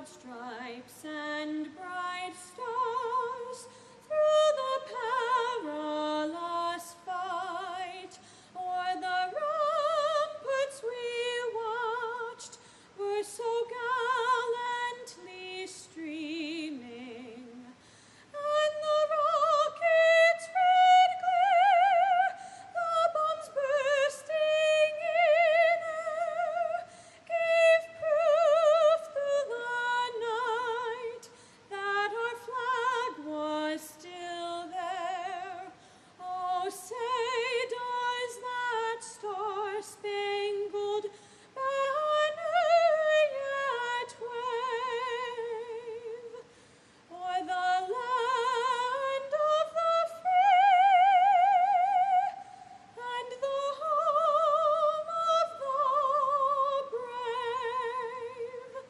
of stripes and bright stars through the perilous fight. O'er the ramparts we watched were so gallantly streaming, and the rockets' red glare, the bombs bursting in air, gave proof through the night that our flag was still there. Oh, say does that star-spangled banner yet wave o'er the land of the free and the home of the brave?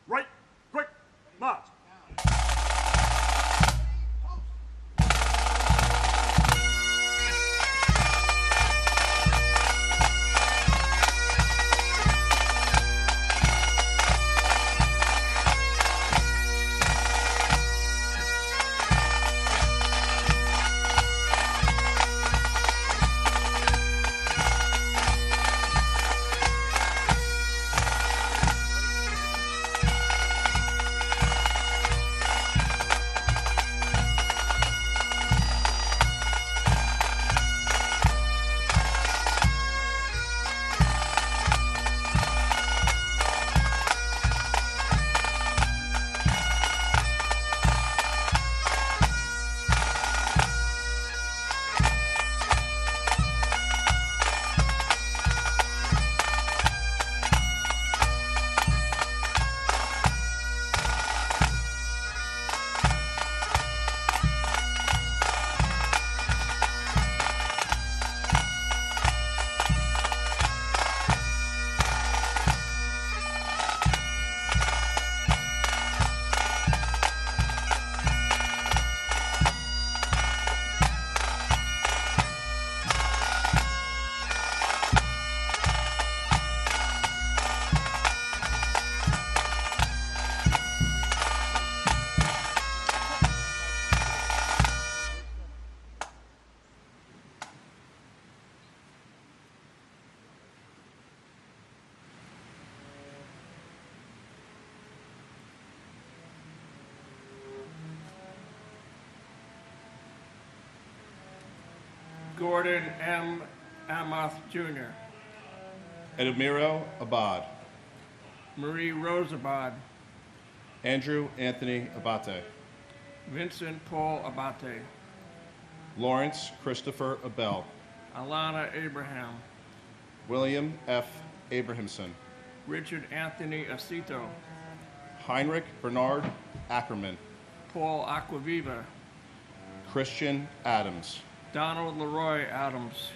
Right, quick, march. Gordon M. Amoth Jr., Edomiro Abad, Marie Rosabad, Andrew Anthony Abate, Vincent Paul Abate, Lawrence Christopher Abel, Alana Abraham, William F. Abrahamson, Richard Anthony Acito, Heinrich Bernard Ackerman, Paul Aquaviva, Christian Adams, Donald Leroy Adams,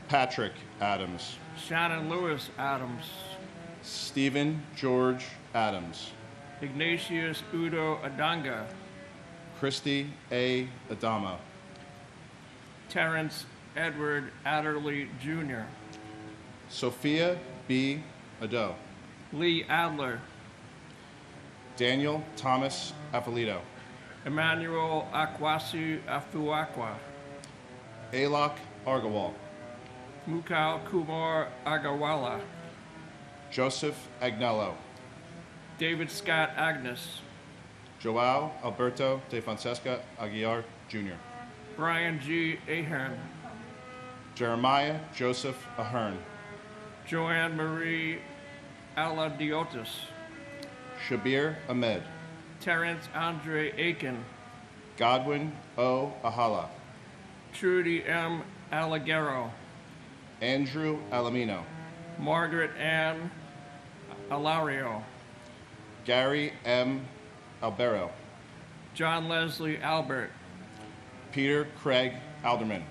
Patrick Adams, Shannon Lewis Adams, Stephen George Adams, Ignatius Udo Adanga, Christy A. Adama, Terrence Edward Adderley Jr., Sophia B. Ado, Lee Adler, Daniel Thomas Afalito, Emmanuel Akwasi Afuakwa, Alok Argawal, Mukal Kumar Agawala, Joseph Agnello, David Scott Agnes, Joao Alberto de Fonseca Aguiar Jr., Brian G. Ahern, Jeremiah Joseph Ahern, Joanne Marie Aladiotis, Shabir Ahmed, Terrence Andre Aiken, Godwin O. Ahala, Trudy M. Alagero, Andrew Alamino, Margaret Ann Alario, Gary M. Albero, John Leslie Albert, Peter Craig Alderman,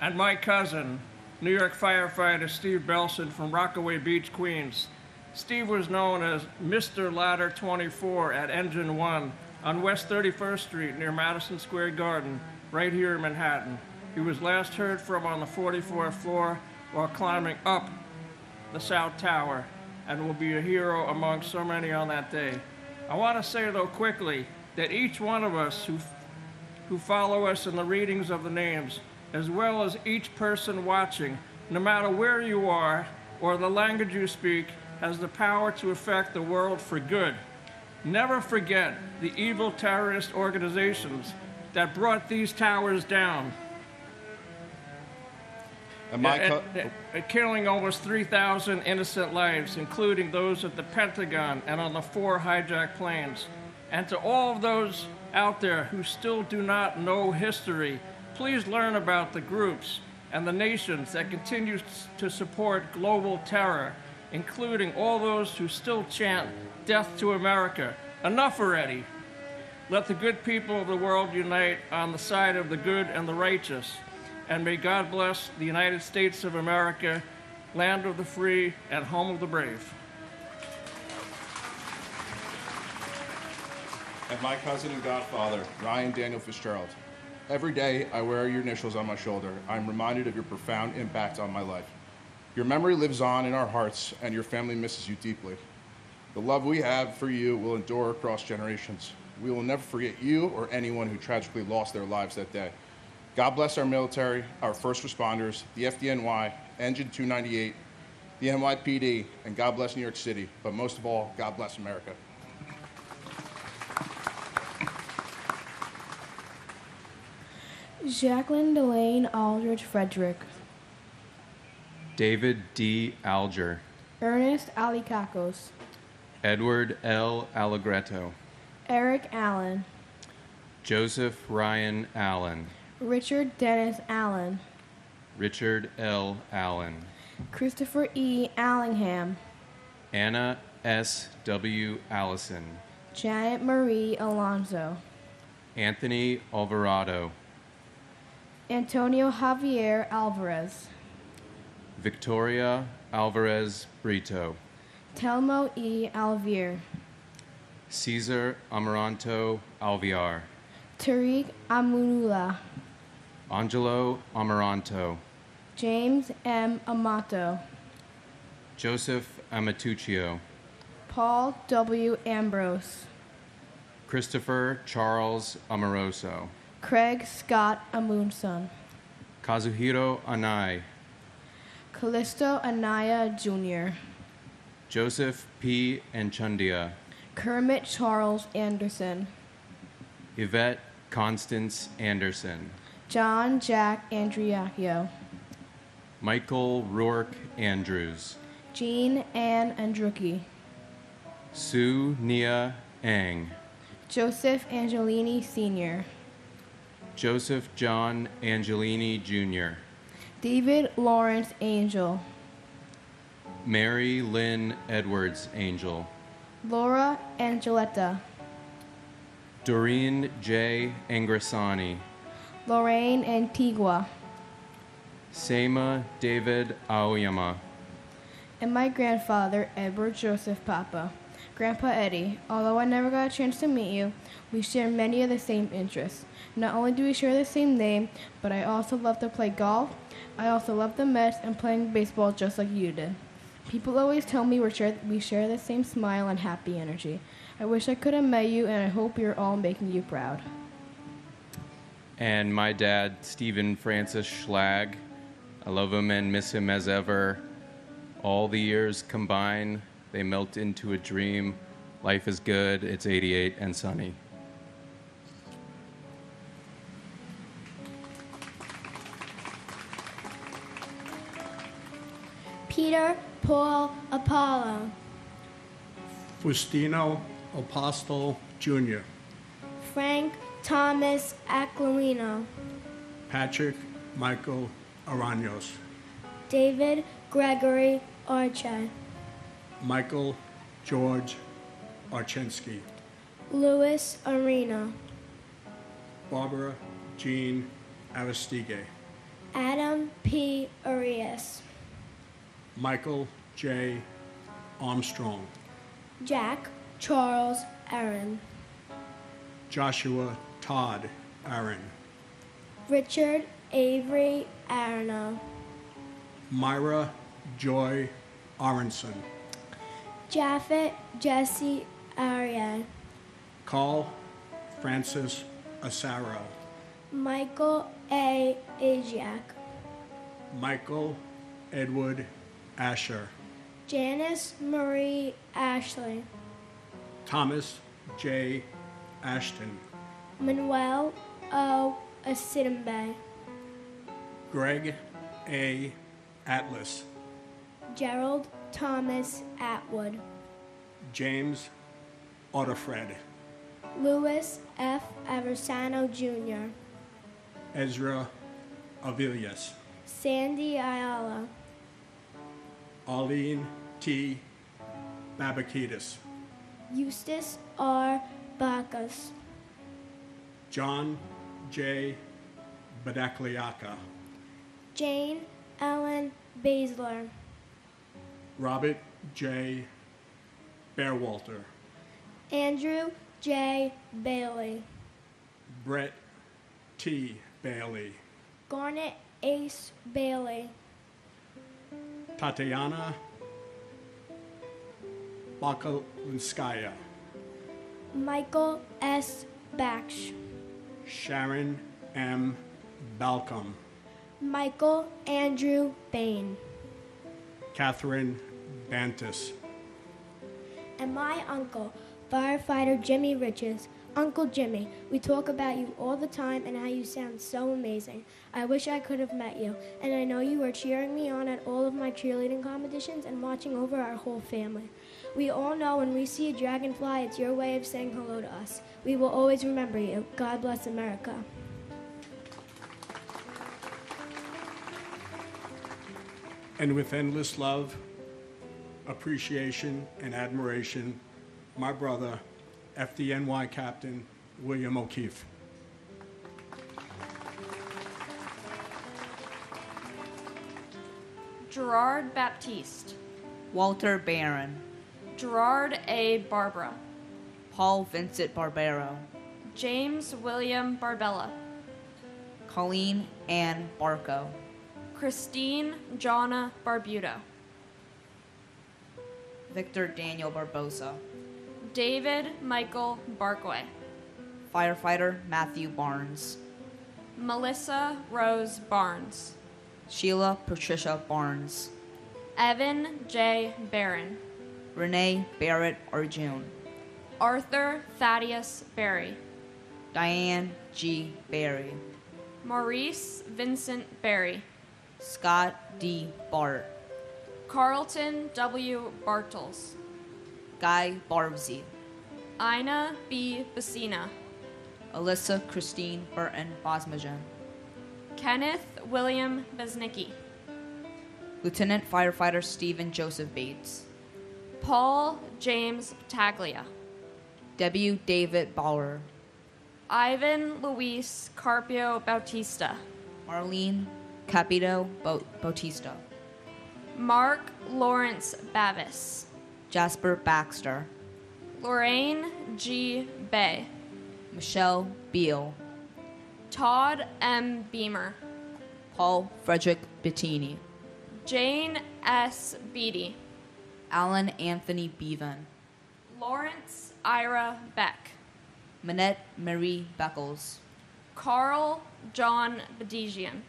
and my cousin, New York firefighter Steve Belson from Rockaway Beach, Queens. Steve was known as Mr. Ladder 24 at Engine 1 on West 31st Street near Madison Square Garden, right here in Manhattan. He was last heard from on the 44th floor while climbing up the South Tower and will be a hero among so many on that day. I want to say, though, quickly, that each one of us who follow us in the readings of the names, as well as each person watching, no matter where you are or the language you speak, has the power to affect the world for good. Never forget the evil terrorist organizations that brought these towers down, killing almost 3,000 innocent lives, including those at the Pentagon and on the 4 hijacked planes. And to all of those out there who still do not know history, please learn about the groups and the nations that continue to support global terror, including all those who still chant death to America. Enough already. Let the good people of the world unite on the side of the good and the righteous. And may God bless the United States of America, land of the free and home of the brave. and my cousin and godfather, Ryan Daniel Fitzgerald. Every day I wear your initials on my shoulder. I'm reminded of your profound impact on my life. Your memory lives on in our hearts, and your family misses you deeply. The love we have for you will endure across generations. We will never forget you or anyone who tragically lost their lives that day. God bless our military, our first responders, the FDNY, Engine 298, the NYPD, and God bless New York City. But most of all, God bless America. Jacqueline Delane Aldridge Frederick. David D. Alger. Ernest Alicacos. Edward L. Allegretto. Eric Allen. Joseph Ryan Allen. Richard Dennis Allen. Richard L. Allen. Christopher E. Allingham. Anna S. W. Allison. Janet Marie Alonso. Anthony Alvarado. Antonio Javier Alvarez. Victoria Alvarez Brito. Telmo E. Alvier. Cesar Amaranto Alviar. Tariq Amunula. Angelo Amaranto. James M. Amato. Joseph Amatuccio. Paul W. Ambrose. Christopher Charles Amoroso. Craig Scott Amundson. Kazuhiro Anai. Callisto Anaya Jr. Joseph P. Enchundia. Kermit Charles Anderson. Yvette Constance Anderson. John Jack Andriacchio. Michael Rourke Andrews. Jean Ann Andrucki. Sue Nia Ang. Joseph Angelini Sr. Joseph John Angelini Jr. David Lawrence Angel. Mary Lynn Edwards Angel. Laura Angeletta. Doreen J. Angrisani. Lorraine Antigua. Seima David Aoyama. And my grandfather, Edward Joseph Papa. Grandpa Eddie, although I never got a chance to meet you, we share many of the same interests. Not only do we share the same name, but I also love to play golf. I also love the Mets and playing baseball just like you did. People always tell me we share the same smile and happy energy. I wish I could have met you, and I hope you're all making you proud. And my dad, Stephen Francis Schlag. I love him and miss him as ever. All the years combine, they melt into a dream. Life is good, it's 88 and sunny. Peter Paul Apollo. Faustino Apostle Jr., Frank Thomas Aquilino. Patrick Michael Araños, David Gregory Arche. Michael George Archensky, Louis Arena. Barbara Jean Aristide, Adam P. Arias. Michael J. Armstrong, Jack Charles Aaron. Joshua Todd Aaron, Richard Avery Arno. Myra Joy Aronson, Japhet Jesse Arias. Carl Francis Asaro, Michael A. Ajiak. Michael Edward Asher, Janice Marie Ashley. Thomas J. Ashton, Manuel O. Asidimbe. Greg A. Atlas, Gerald Thomas Atwood. James Otterfred, Louis F. Aversano Jr. Ezra Avilias, Sandy Ayala. Arlene T. Babakidis, Eustace R. Bacchus. John J. Badakliaka, Jane Ellen Basler. Robert J. Bearwalter, Andrew J. Bailey. Brett T. Bailey, Garnet Ace Bailey. Tatiana Bakalinskaya, Michael S. Baksh. Sharon M. Balcom, Michael Andrew Bain. Catherine Bantis, And my uncle, firefighter Jimmy Riches. Uncle Jimmy, we talk about you all the time and how you sound so amazing. I wish I could have met you, and I know you were cheering me on at all of my cheerleading competitions and watching over our whole family. We all know when we see a dragonfly, it's your way of saying hello to us. We will always remember you. God bless America. and with endless love, appreciation, and admiration, my brother, FDNY Captain William O'Keefe. Gerard Baptiste, Walter Barron, Gerard A. Barbara, Paul Vincent Barbero, James William Barbella, Colleen Ann Barco, Christine Jonna Barbuto, Victor Daniel Barbosa, David Michael Barkway, Firefighter Matthew Barnes, Melissa Rose Barnes, Sheila Patricia Barnes, Evan J. Barron, Renee Barrett Arjun, Arthur Thaddeus Berry, Diane G. Berry, Maurice Vincent Berry, Scott D. Bart, Carlton W. Bartels, Guy Barbsey, Ina B. Bassina, Alyssa Christine Burton Bosmajan, Kenneth William Beznicki, Lieutenant Firefighter Stephen Joseph Bates, Paul James Taglia, W. David Bauer, Ivan Luis Carpio Bautista, Marlene Capito Bautista, Mark Lawrence Bavis, Jasper Baxter, Lorraine G. Bay, Michelle Beal, Todd M. Beamer, Paul Frederick Bettini, Jane S. Beatty, Alan Anthony Bevan, Lawrence Ira Beck, Minette Marie Beckles, Carl John Bedigian,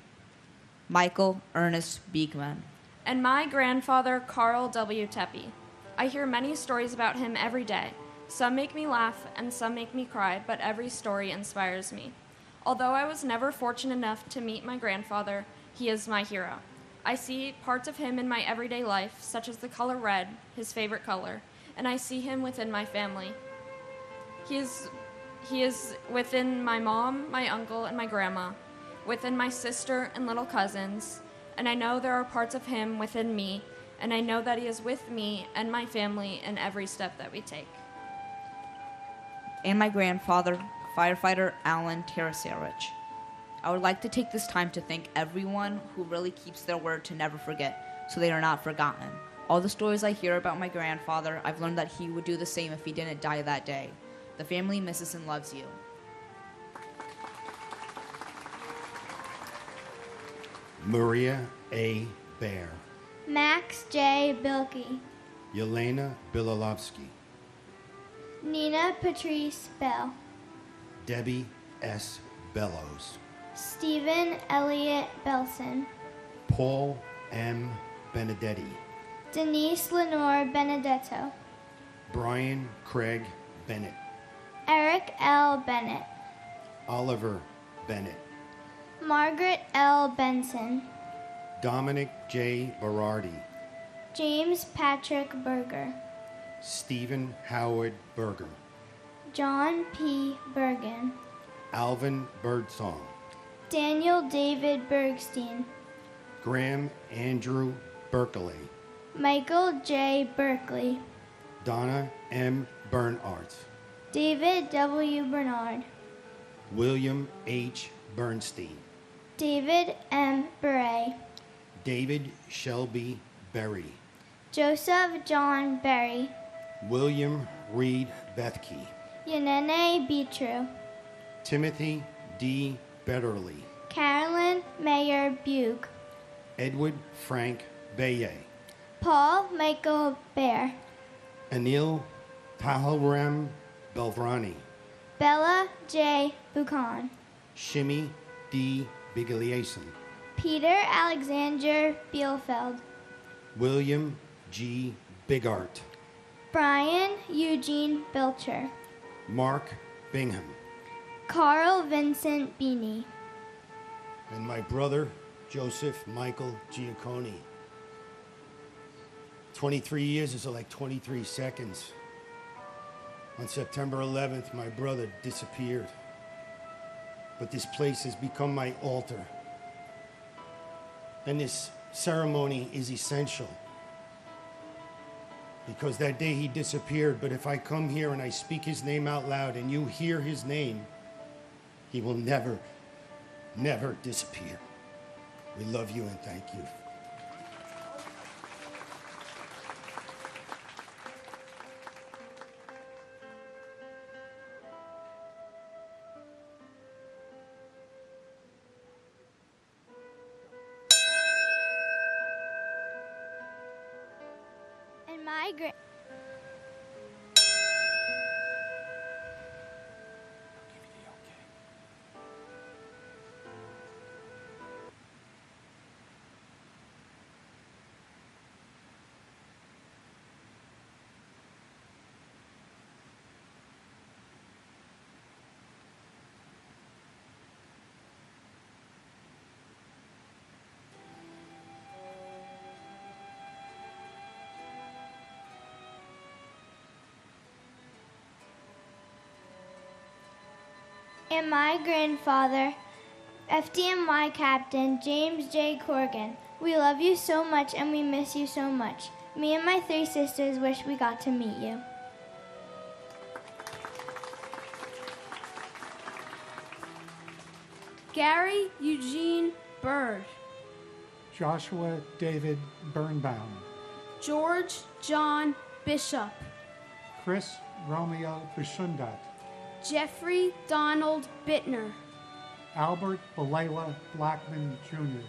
Michael Ernest Beekman. And my grandfather, Carl W. Tepe. I hear many stories about him every day. Some make me laugh and some make me cry, but every story inspires me. Although I was never fortunate enough to meet my grandfather, he is my hero. I see parts of him in my everyday life, such as the color red, his favorite color, and I see him within my family. He is within my mom, my uncle, and my grandma, within my sister and little cousins, and I know there are parts of him within me, and I know that he is with me and my family in every step that we take. And my grandfather, firefighter Alan Tarasarich. I would like to take this time to thank everyone who really keeps their word to never forget, so they are not forgotten. All the stories I hear about my grandfather, I've learned that he would do the same if he didn't die that day. The family misses and loves you. Maria A. Bear. Max J. Bilkey. Yelena Bilalovsky. Nina Patrice Bell. Debbie S. Bellows. Stephen Elliott Belson. Paul M. Benedetti. Denise Lenore Benedetto. Brian Craig Bennett. Eric L. Bennett. Oliver Bennett. Margaret L. Benson. Dominic J. Berardi. James Patrick Berger. Stephen Howard Berger. John P. Bergen. Alvin Birdsong. Daniel David Bergstein. Graham Andrew Berkeley. Michael J. Berkeley. Donna M. Bernhardt. David W. Bernard. William H. Bernstein. David M. Beret. David Shelby Berry. Joseph John Berry. William Reed Bethke. Yanene Beatru. Timothy D. Betterly. Carolyn Mayer Bug. Edward Frank Baye. Paul Michael Bear. Anil Pahalram Belvrani. Bella J. Buchan. Shimmy D. Bigliason. Peter Alexander Bielfeld. William G. Bigart. Brian Eugene Belcher. Mark Bingham. Carl Vincent Beanie. And my brother, Joseph Michael Giacconi. 23 years is like 23 seconds. On September 11th, my brother disappeared. But this place has become my altar. And this ceremony is essential. Because that day he disappeared, but if I come here and I speak his name out loud and you hear his name, he will never, never disappear. We love you and thank you. And my great. And my grandfather, FDNY Captain James J. Corrigan. We love you so much and we miss you so much. Me and my 3 sisters wish we got to meet you. Gary Eugene Bird. Joshua David Birnbaum. George John Bishop. Chris Romeo Bishundat. Jeffrey Donald Bittner. Albert Belayla Blackman Jr.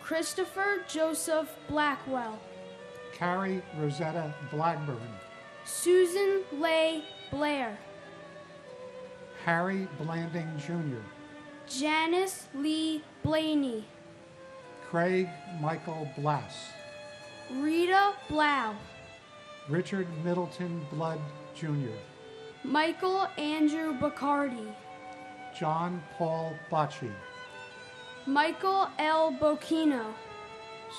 Christopher Joseph Blackwell. Carrie Rosetta Blackburn. Susan Leigh Blair. Harry Blanding Jr. Janice Lee Blaney. Craig Michael Blass, Rita Blau, Richard Middleton Blood Jr., Michael Andrew Bacardi, John Paul Bocci, Michael L. Bocchino,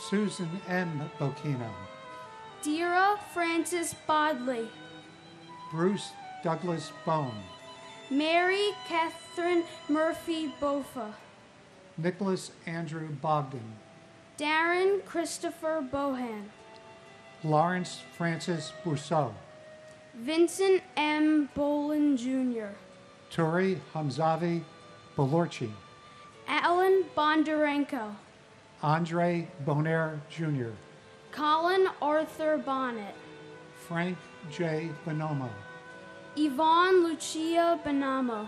Susan M. Bocchino, Dira Francis Bodley, Bruce Douglas Bone, Mary Catherine Murphy Bofa, Nicholas Andrew Bogdan, Darren Christopher Bohan, Lawrence Francis Bousseau, Vincent M. Bolin Jr., Turi Hamzavi Balorchi, Alan Bondarenko, Andre Bonaire Jr., Colin Arthur Bonnet, Frank J. Bonomo, Yvonne Lucia Bonamo,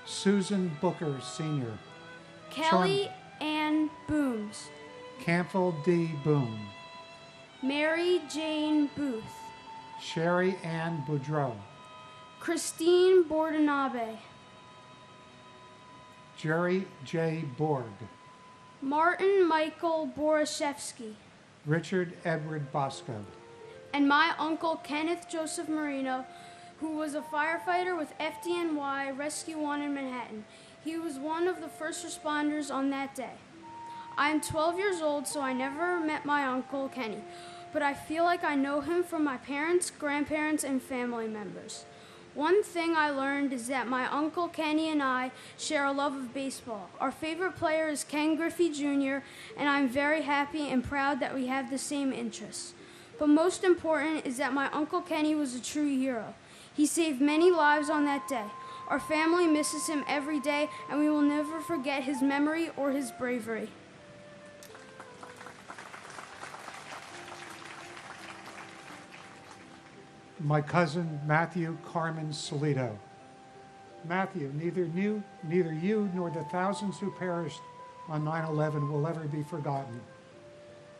Susan Booker Sr., Kelly Ann Booms, Campbell D. Boone, Mary Jane Booth, Sherry Ann Boudreau, Christine Bordanabe, Jerry J. Borg, Martin Michael Borashevsky, Richard Edward Bosco, and my uncle Kenneth Joseph Marino, who was a firefighter with FDNY Rescue 1 in Manhattan. He was one of the first responders on that day. I am 12 years old, so I never met my uncle Kenny, but I feel like I know him from my parents, grandparents, and family members. One thing I learned is that my Uncle Kenny and I share a love of baseball. Our favorite player is Ken Griffey Jr., and I'm very happy and proud that we have the same interests. But most important is that my Uncle Kenny was a true hero. He saved many lives on that day. Our family misses him every day, and we will never forget his memory or his bravery. my cousin Matthew Carmen Solito. Matthew, neither you nor the thousands who perished on 9/11 will ever be forgotten.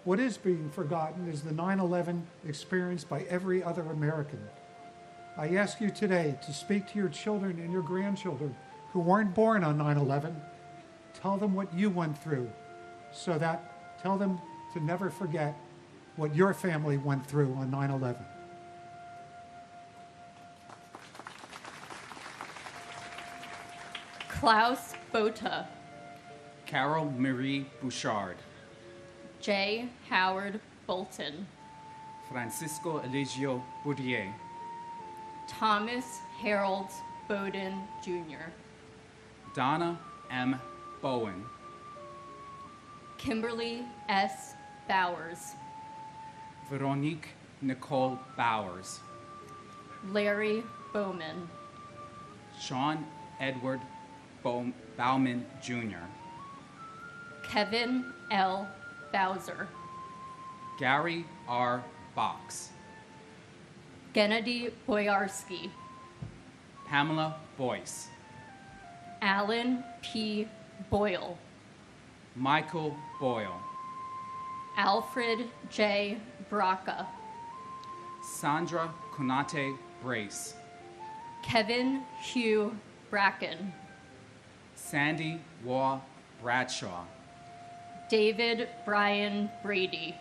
What is being forgotten is the 9/11 experienced by every other American. I ask you today to speak to your children and your grandchildren who weren't born on 9/11. Tell them what you went through, tell them to never forget what your family went through on 9/11. Klaus Botha, Carol Marie Bouchard, J. Howard Bolton, Francisco Eligio Bourdier, Thomas Harold Bowden Jr., Donna M. Bowen, Kimberly S. Bowers, Veronique Nicole Bowers, Larry Bowman, Sean Edward Bauman Jr., Kevin L. Bowser, Gary R. Box, Gennady Boyarsky, Pamela Boyce, Alan P. Boyle, Michael Boyle, Alfred J. Braca, Sandra Konate Brace, Kevin Hugh Bracken, Sandy Waugh Bradshaw, David Brian Brady,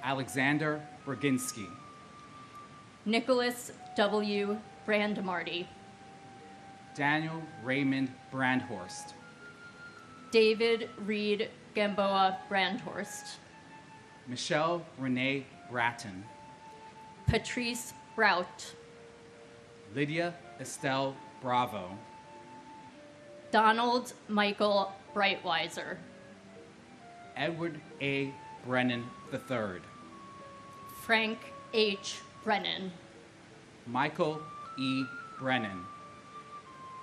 Alexander Berginski, Nicholas W. Brandemarty, Daniel Raymond Brandhorst, David Reed Gamboa Brandhorst, Michelle Renee Bratton, Patrice Brout, Lydia Estelle Bravo, Donald Michael Brightweiser, Edward A. Brennan III, Frank H. Brennan, Michael E. Brennan,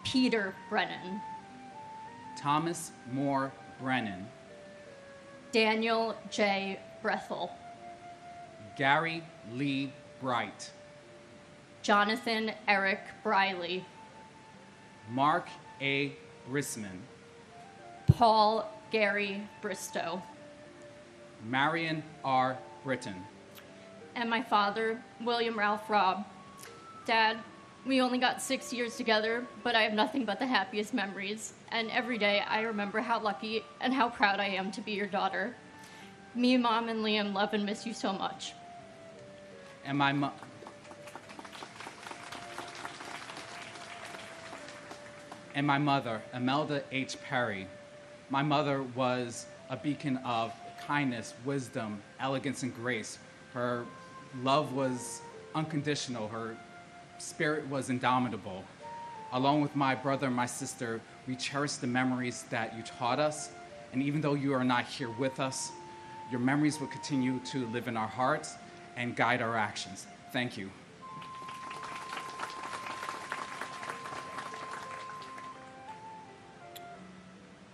Peter Brennan, Thomas Moore Brennan, Daniel J. Brethel, Gary Lee Bright, Jonathan Eric Briley, Mark A. Brisman, Paul Gary Bristow, Marion R. Britton, and my father, William Ralph Robb. Dad, We only got 6 years together, but I have nothing but the happiest memories. And every day I remember how lucky and how proud I am to be your daughter. Me, Mom, and Liam love and miss you so much. And my mother, Imelda H. Perry. My mother was a beacon of kindness, wisdom, elegance, and grace. Her love was unconditional. Her spirit was indomitable. Along with my brother and my sister, we cherish the memories that you taught us. And even though you are not here with us, your memories will continue to live in our hearts and guide our actions. Thank you.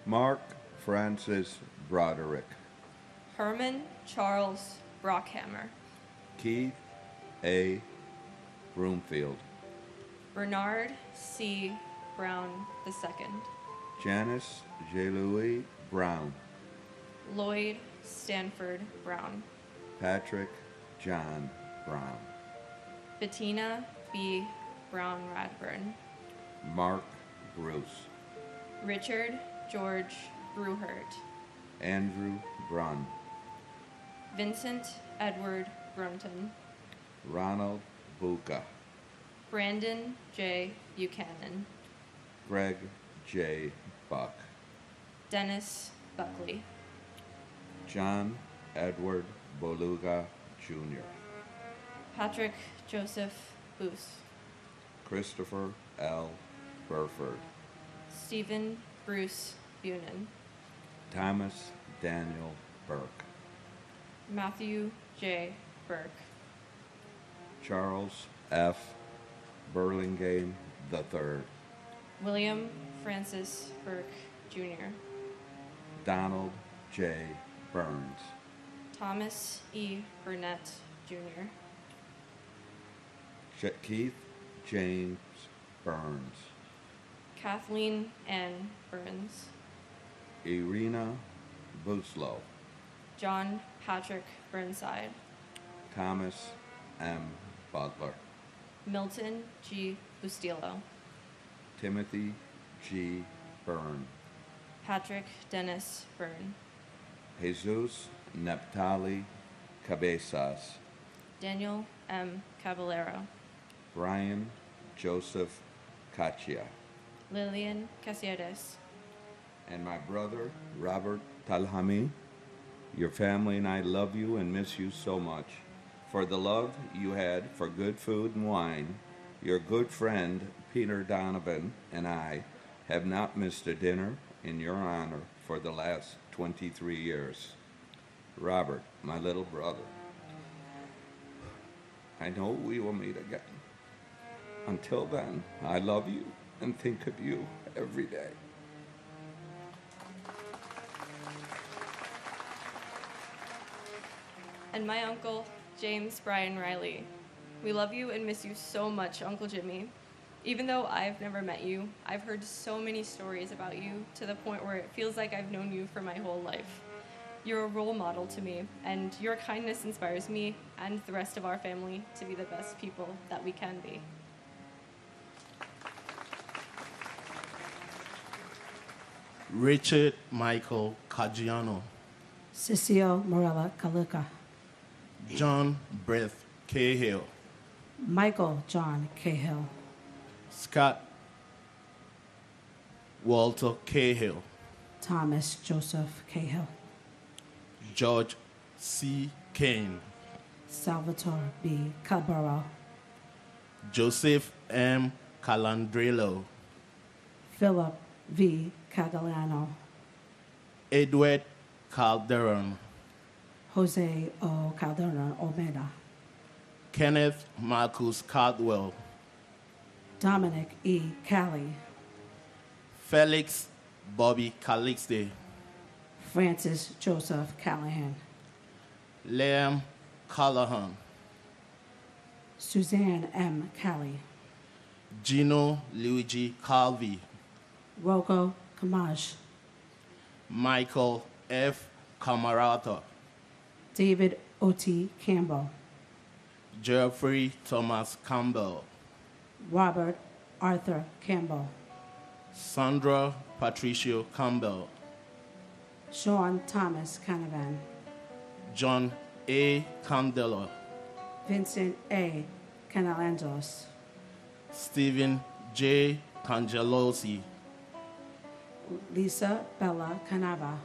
Mark Francis Broderick. Herman Charles Brockhammer. Keith A. Broomfield. Bernard C. Brown II. Janice J. Louis Brown. Lloyd Stanford Brown. Patrick John Brown. Bettina B. Brown Radburn. Mark Bruce. Richard George Bruhert. Andrew Brunn. Vincent Edward Brunton. Ronald Buca. Brandon J. Buchanan. Greg J. Buck. Dennis Buckley. John Edward Boluga Jr. Patrick Joseph Boos. Christopher L. Burford. Stephen Bruce Bunin. Thomas Daniel Burke. Matthew J. Burke. Charles F. Burlingame III. William Francis Burke, Jr. Donald J. Burns. Thomas E. Burnett, Jr. Keith James Burns. Kathleen Ann Burns. Irina Buslow. John Patrick Burnside. Thomas M. Butler. Milton G. Bustillo. Timothy G. Byrne. Patrick Dennis Byrne. Jesus Neptali Cabezas. Daniel M. Caballero. Brian Joseph Cachia. Lillian Casieres. And my brother, Robert Talhami. Your family and I love you and miss you so much. For the love you had for good food and wine, your good friend, Peter Donovan, and I have not missed a dinner in your honor for the last 23 years. Robert, my little brother, I know we will meet again. Until then, I love you and think of you every day. And my uncle, James Brian Riley. We love you and miss you so much, Uncle Jimmy. Even though I've never met you, I've heard so many stories about you to the point where it feels like I've known you for my whole life. You're a role model to me, and your kindness inspires me and the rest of our family to be the best people that we can be. Richard Michael Caggiano. Cecile Morella Kaluka. John Brett Cahill. Michael John Cahill. Scott Walter Cahill. Thomas Joseph Cahill. George C. Kane. Salvatore B. Cabral. Joseph M. Calandrello. Philip V. Cagalano. Edward Calderon. Jose O. Calderon Omeda. Kenneth Marcus Caldwell. Dominic E. Cali. Felix Bobby Calixte. Francis Joseph Callahan. Liam Callahan. Suzanne M. Cali. Gino Luigi Calvi. Rocco Kamaj. Michael F. Camarata. David O.T. Campbell. Jeffrey Thomas Campbell. Robert Arthur Campbell, Sandra Patricio Campbell, Sean Thomas Canavan, John A. Candela, Vincent A. Canalandos, Stephen J. Cangelosi, Lisa Bella Canava,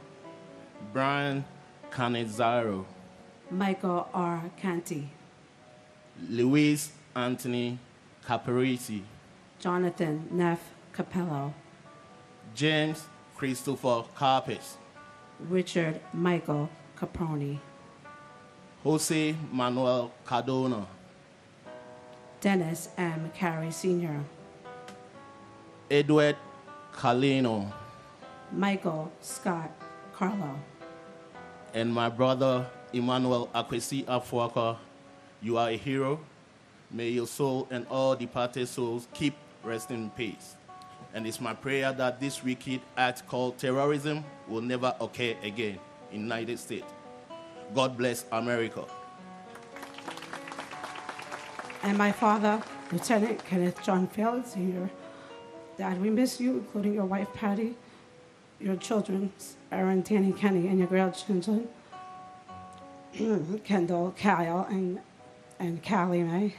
Brian Canizaro, Michael R. Canty, Luis Anthony Caparisi, Jonathan Neff Capello, James Christopher Carpes, Richard Michael Caproni, Jose Manuel Cardona, Dennis M. Carey Sr., Edward Calino, Michael Scott Carlo, and my brother Emmanuel Akwesi Afuaka. You are a hero. May your soul and all departed souls keep resting in peace. And it's my prayer that this wicked act called terrorism will never occur again in the United States. God bless America. and my father, Lieutenant Kenneth John Phelan Sr. Dad, we miss you, including your wife, Patty, your children, Aaron, Danny, Kenny, and your grandchildren, Kendall, Kyle, and Callie Mae.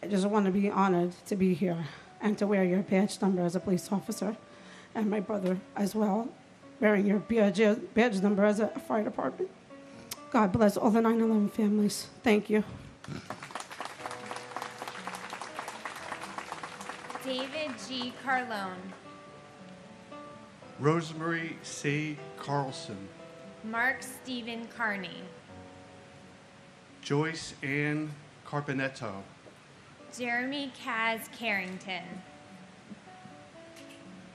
I just want to be honored to be here and to wear your badge number as a police officer, and my brother as well, wearing your badge number as a fire department. God bless all the 9/11 families. Thank you. David G. Carlone, Rosemary C. Carlson, Mark Stephen Carney, Joyce Ann Carpenetto, Jeremy Kaz Carrington,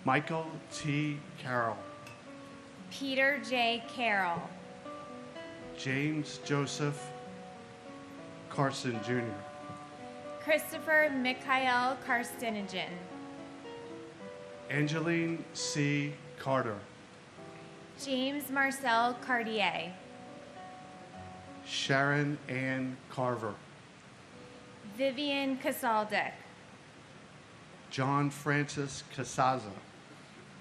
Michael T. Carroll, Peter J. Carroll, James Joseph Carson Jr., Christopher Mikhail Karstinijan, Angeline C. Carter, James Marcel Cartier, Sharon Ann Carver, Vivian Casaldick, John Francis Casaza,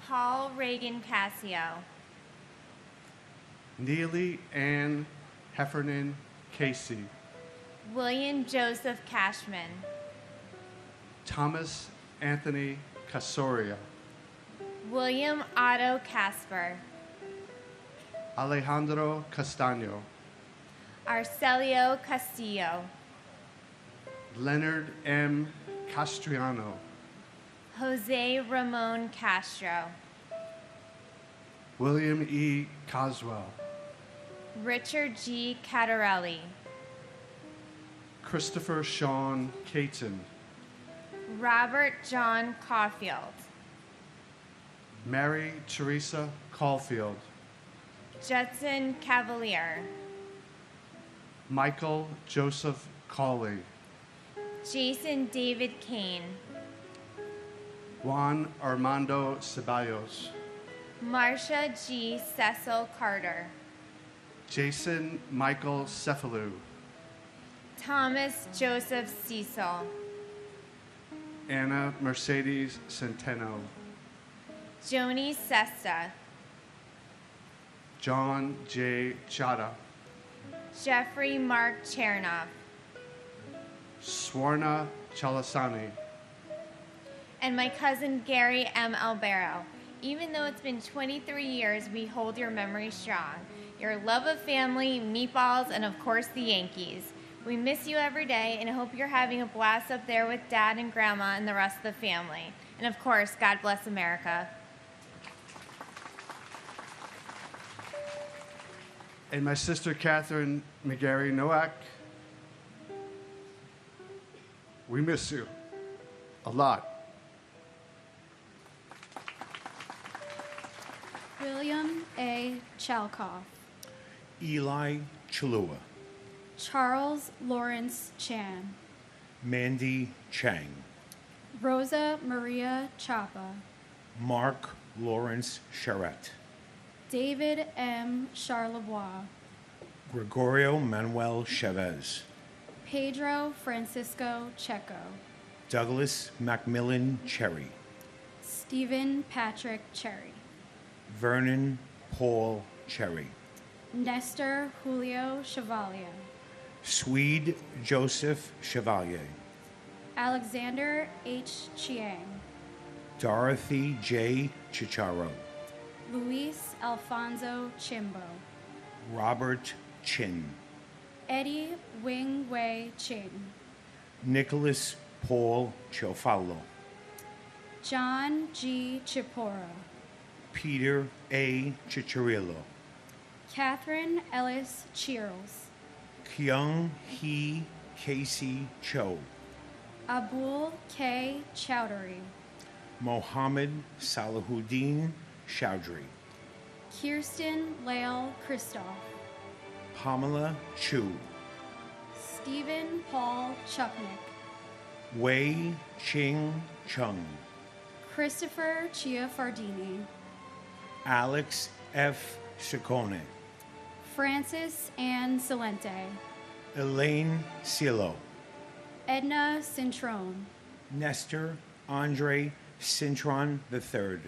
Paul Reagan Cassio, Neely Ann Heffernan Casey, William Joseph Cashman, Thomas Anthony Casoria, William Otto Casper, Alejandro Castaño, Arcelio Castillo, Leonard M. Castriano, Jose Ramon Castro, William E. Coswell, Richard G. Catarelli, Christopher Sean Caton, Robert John Caulfield, Mary Teresa Caulfield, Judson Cavalier, Michael Joseph Cawley, Jason David Kane, Juan Armando Ceballos, Marcia G. Cecil Carter, Jason Michael Cephalou, Thomas Joseph Cecil, Anna Mercedes Centeno, Joni Sesta, John J. Chada, Jeffrey Mark Chernoff, Swarna Chalasani, and my cousin Gary M. Albero. Even though it's been 23 years, we hold your memory strong. Your love of family, meatballs, and of course the Yankees. We miss you every day and hope you're having a blast up there with Dad and Grandma and the rest of the family. And of course, God bless America. and my sister Catherine McGarry Nowak. We miss you a lot. William A. Chalkoff, Eli Chalua, Charles Lawrence Chan, Mandy Chang, Rosa Maria Chapa, Mark Lawrence Charette, David M. Charlebois, Gregorio Manuel Chavez, Pedro Francisco Checo, Douglas Macmillan Cherry, Stephen Patrick Cherry, Vernon Paul Cherry, Nestor Julio Chevalier, Swede Joseph Chevalier, Alexander H. Chiang, Dorothy J. Chicharo, Luis Alfonso Chimbo, Robert Chin, Eddie Wing Wei Chin, Nicholas Paul Chofalo, John G. Chiporo, Peter A. Chicharillo, Catherine Ellis Cheers, Kyung Hee Casey Cho, Abul K. Chowdhury, Mohammed Salahuddin Chowdhury, Kirsten Lael Christoph, Pamela Chu, Stephen Paul Chupnik, Wei Ching Chung, Christopher Chiafardini, Alex F. Ciccone, Francis Ann Salente, Elaine Silo, Edna Cintrone, Nestor Andre Cintron III,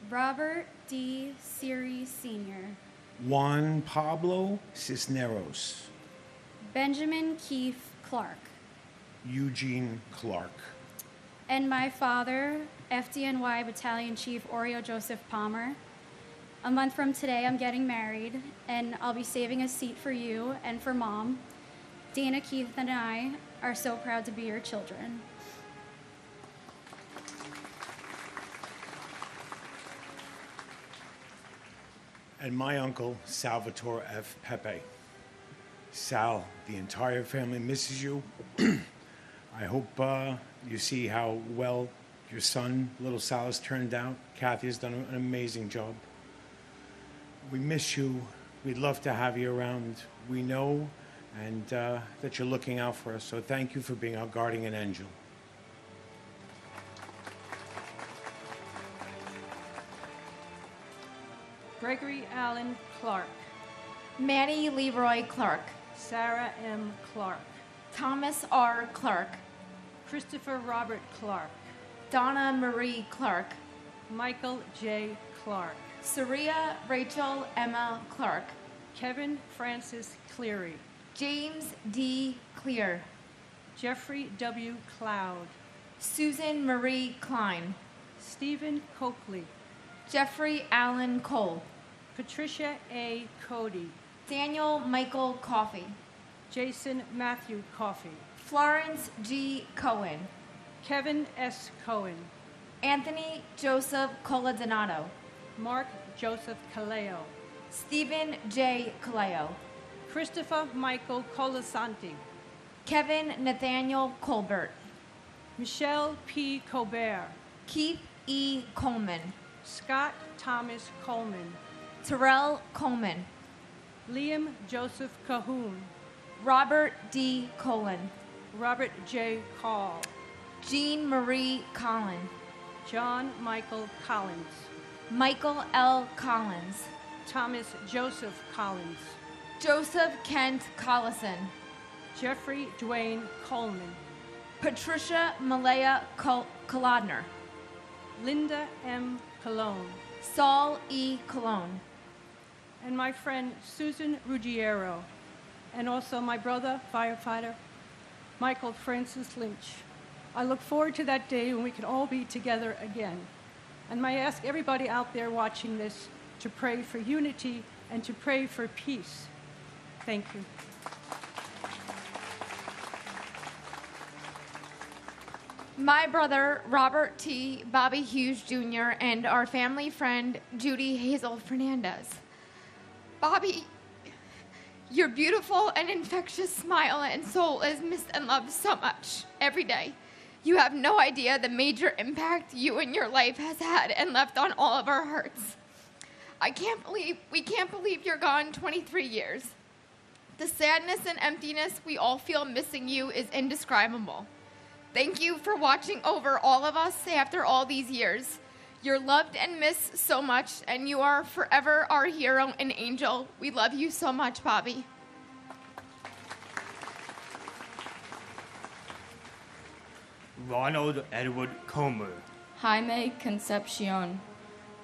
Robert D. Siri Sr., Juan Pablo Cisneros, Benjamin Keith Clark, Eugene Clark, and my father, FDNY Battalion Chief Oreo Joseph Palmer. A month from today, I'm getting married, and I'll be saving a seat for you and for Mom. Dana, Keith, and I are so proud to be your children. and my uncle, Salvatore F. Pepe. Sal, the entire family misses you. I hope you see how well your son, little Sal, has turned out. Kathy has done an amazing job. We miss you. We'd love to have you around. We know and that you're looking out for us. So thank you for being our guardian angel. Gregory Allen Clark, Manny Leroy Clark, Sarah M. Clark, Thomas R. Clark, Christopher Robert Clark, Donna Marie Clark, Michael J. Clark, Saria Rachel Emma Clark, Kevin Francis Cleary, James D. Clear, Jeffrey W. Cloud, Susan Marie Klein, Stephen Coakley, Jeffrey Allen Cole, Patricia A. Cody, Daniel Michael Coffey, Jason Matthew Coffey, Florence G. Cohen, Kevin S. Cohen, Anthony Joseph Coladonato, Mark Joseph Caleo, Stephen J. Caleo, Christopher Michael Colasanti, Kevin Nathaniel Colbert, Michelle P. Colbert, Keith E. Coleman, Scott Thomas Coleman, Terrell Coleman, Liam Joseph Cahoon, Robert D. Colon, Robert J. Call, Jean Marie Collin, John Michael Collins, Michael L. Collins, Thomas Joseph Collins, Joseph Kent Collison, Jeffrey Dwayne Coleman, Patricia Malaya Kolodner, Linda M. Colon, Saul E. Cologne, and my friend Susan Ruggiero, and also my brother, firefighter, Michael Francis Lynch. I look forward to that day when we can all be together again. And I ask everybody out there watching this to pray for unity and to pray for peace. Thank you. my brother, Robert T. Bobby Hughes Jr., and our family friend, Judy Hazel Fernandez. Bobby, your beautiful and infectious smile and soul is missed and loved so much every day. You have no idea the major impact you and your life has had and left on all of our hearts. We can't believe you're gone 23 years. The sadness and emptiness we all feel missing you is indescribable. Thank you for watching over all of us after all these years. You're loved and missed so much, and you are forever our hero and angel. We love you so much, Bobby. Ronald Edward Comer, Jaime Concepcion,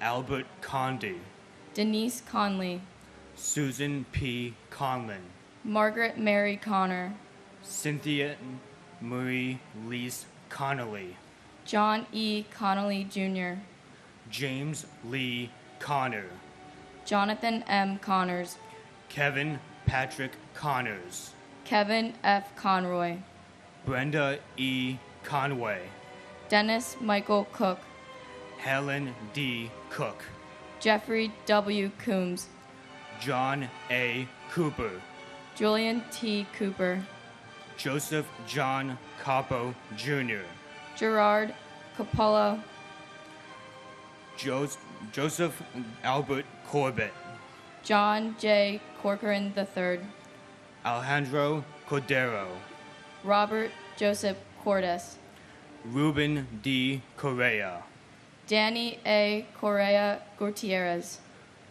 Albert Conde, Denise Conley, Susan P. Conlon, Margaret Mary Connor, Cynthia Marie Lease Connolly, John E. Connolly Jr., James Lee Connor, Jonathan M. Connors, Kevin Patrick Connors, Kevin F. Conroy, Brenda E. Conway, Dennis Michael Cook, Helen D. Cook, Jeffrey W. Coombs, John A. Cooper, Julian T. Cooper, Joseph John Capo Jr., Gerard Coppola, Joseph Albert Corbett, John J. Corcoran III, Alejandro Cordero, Robert Joseph Cordes, Ruben D. Correa, Danny A. Correa Gutierrez,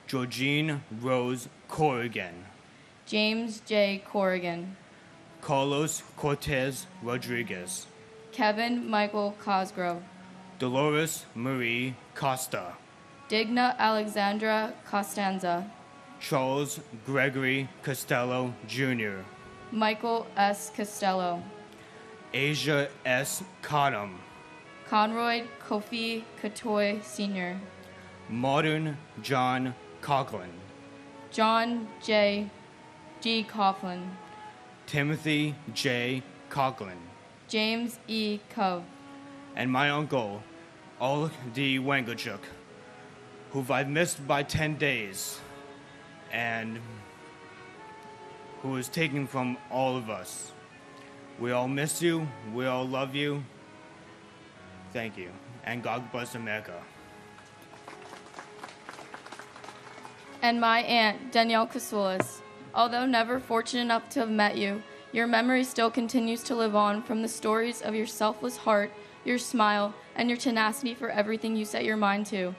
Georgine Rose Corrigan, James J. Corrigan, Carlos Cortez Rodriguez, Kevin Michael Cosgrove, Dolores Marie Costa, Digna Alexandra Costanza, Charles Gregory Costello Jr., Michael S. Costello, Asia S. Cottom, Conroy Kofi Katoy Sr., Modern John Coughlin, John J. G. Coughlin, Timothy J. Coughlin, James E. Cove, and my uncle, Ol D. Wangachuk, who I've missed by 10 days, and who is taken from all of us. We all miss you, we all love you. Thank you, and God bless America. and my aunt, Danielle Casulas. Although never fortunate enough to have met you, your memory still continues to live on from the stories of your selfless heart, your smile, and your tenacity for everything you set your mind to.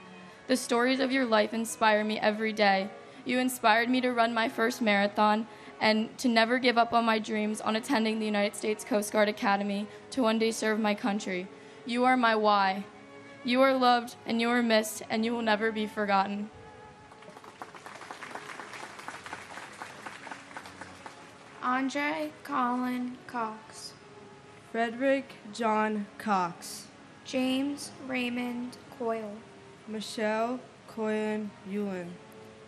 The stories of your life inspire me every day. You inspired me to run my first marathon and to never give up on my dreams on attending the United States Coast Guard Academy to one day serve my country. You are my why. You are loved and you are missed, and you will never be forgotten. Andre Colin Cox, Frederick John Cox, James Raymond Coyle, Michelle Coyen Ewan,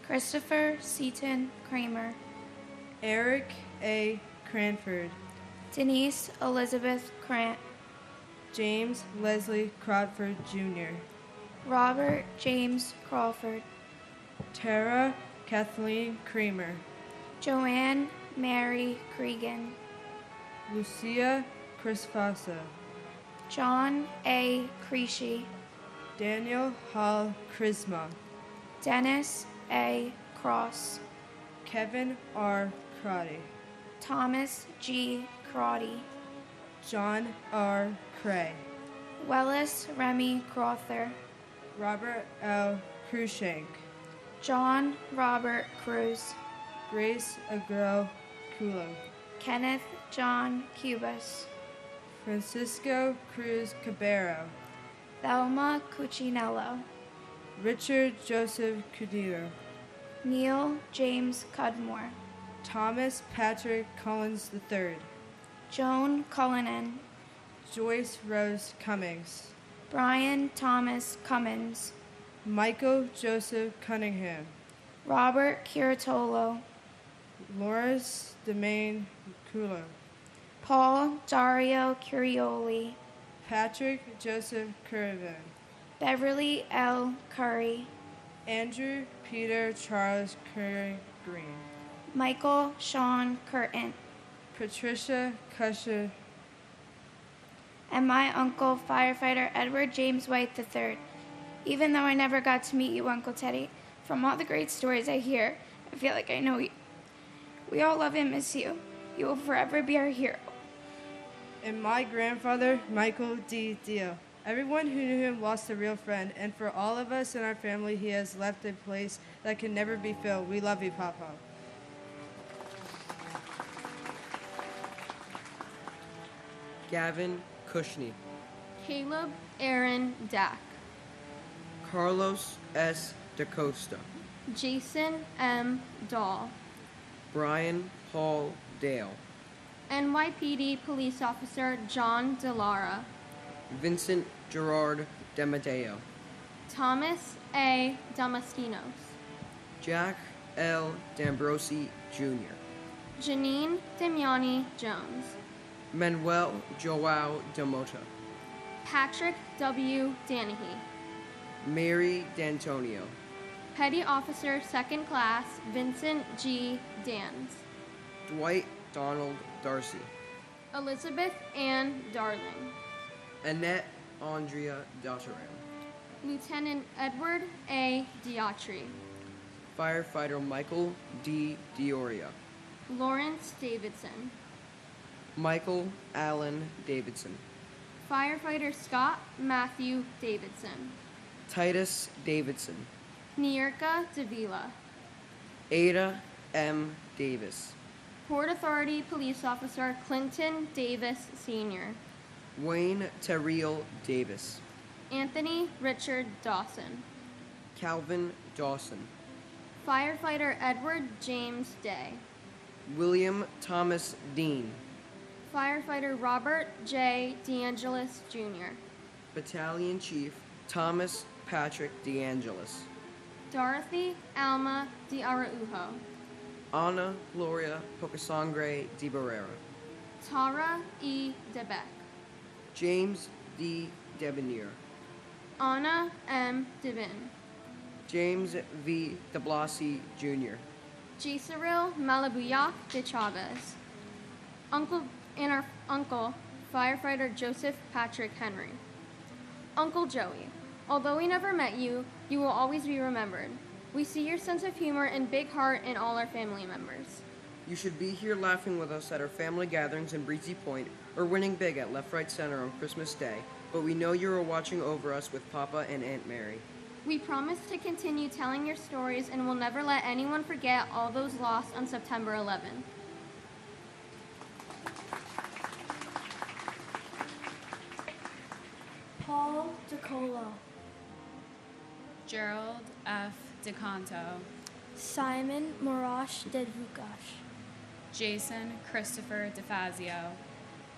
Christopher Seaton Kramer, Eric A. Cranford, Denise Elizabeth Krant, James Leslie Crawford Jr., Robert James Crawford, Tara Kathleen Kramer, Joanne Mary Cregan, Lucia Crispasa, John A. Creasy, Daniel Hall Chrisma, Dennis A. Cross, Kevin R. Crotty, Thomas G. Crotty, John R. Cray, Wellis Remy Crother, Robert L. Cruikshank, John Robert Cruz, Grace Agro Culo, Kenneth John Cubas, Francisco Cruz Cabero, Thelma Cuccinello, Richard Joseph Cudillo, Neil James Cudmore, Thomas Patrick Collins III, Joan Cullinan, Joyce Rose Cummings, Brian Thomas Cummins, Michael Joseph Cunningham, Robert Curatolo, Lawrence Demain Culo, Paul Dario Curioli, Patrick Joseph Curran, Beverly L. Curry, Andrew Peter Charles Curry Green, Michael Sean Curtin, Patricia Cusher, and my uncle, firefighter Edward James White III. Even though I never got to meet you, Uncle Teddy, from all the great stories I hear, I feel like I know you. We all love and miss you. You will forever be our hero. And my grandfather, Michael D. Deal. Everyone who knew him lost a real friend, and for all of us in our family, he has left a place that can never be filled. We love you, Papa. Gavin Cushney, Caleb Aaron Dack, Carlos S. DaCosta, Jason M. Dahl, Brian Paul Dale, NYPD Police Officer John DeLara, Vincent Gerard Demadeo, Thomas A. Damaskinos, Jack L. D'Ambrosi Jr., Janine Damiani Jones, Manuel Joao Demota, Patrick W. Danahy, Mary D'Antonio, Petty Officer 2nd Class Vincent G. Dans, Dwight Donald Darcy, Elizabeth Ann Darling, Annette Andrea Dotteran, Lieutenant Edward A. Diatri, Firefighter Michael D. Dioria, Lawrence Davidson, Michael Allen Davidson, Firefighter Scott Matthew Davidson, Titus Davidson, Nierka Davila, Ada M. Davis, Port Authority Police Officer Clinton Davis Sr., Wayne Terriel Davis, Anthony Richard Dawson, Calvin Dawson, Firefighter Edward James Day, William Thomas Dean, Firefighter Robert J. DeAngelis Jr., Battalion Chief Thomas Patrick DeAngelis, Dorothy Alma de Araujo, Ana Gloria Pocasangre de Barrera, Tara E. DeBeck, James D. Debonair, Anna M. Devin, James V. de Blasi Jr., Gisaril Malabuyak de Chavez, our uncle, Firefighter Joseph Patrick Henry. Uncle Joey, although we never met you, you will always be remembered. We see your sense of humor and big heart in all our family members. You should be here laughing with us at our family gatherings in Breezy Point or winning big at Left Right Center on Christmas Day, but we know you are watching over us with Papa and Aunt Mary. We promise to continue telling your stories and will never let anyone forget all those lost on September 11th. Paul DeColo, Gerald F. DeCanto, Simon Morash Dedvukash, Jason Christopher DeFazio,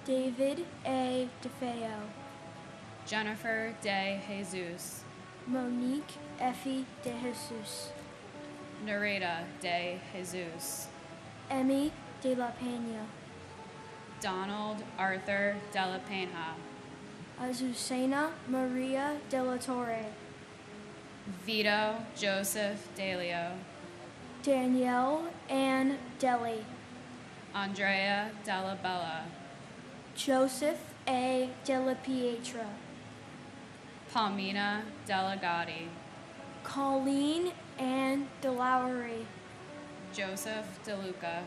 David A. DeFeo, Jennifer De Jesus, Monique Effie De Jesus, Nareda De Jesus, Emmy De La Pena, Donald Arthur De La Pena, Azucena Maria De La Torre, Vito Joseph Delio, Danielle Ann Deli, Andrea Della Bella, Joseph A. Della Pietra, Palmina Delegati, Colleen Ann DeLowry, Joseph DeLuca,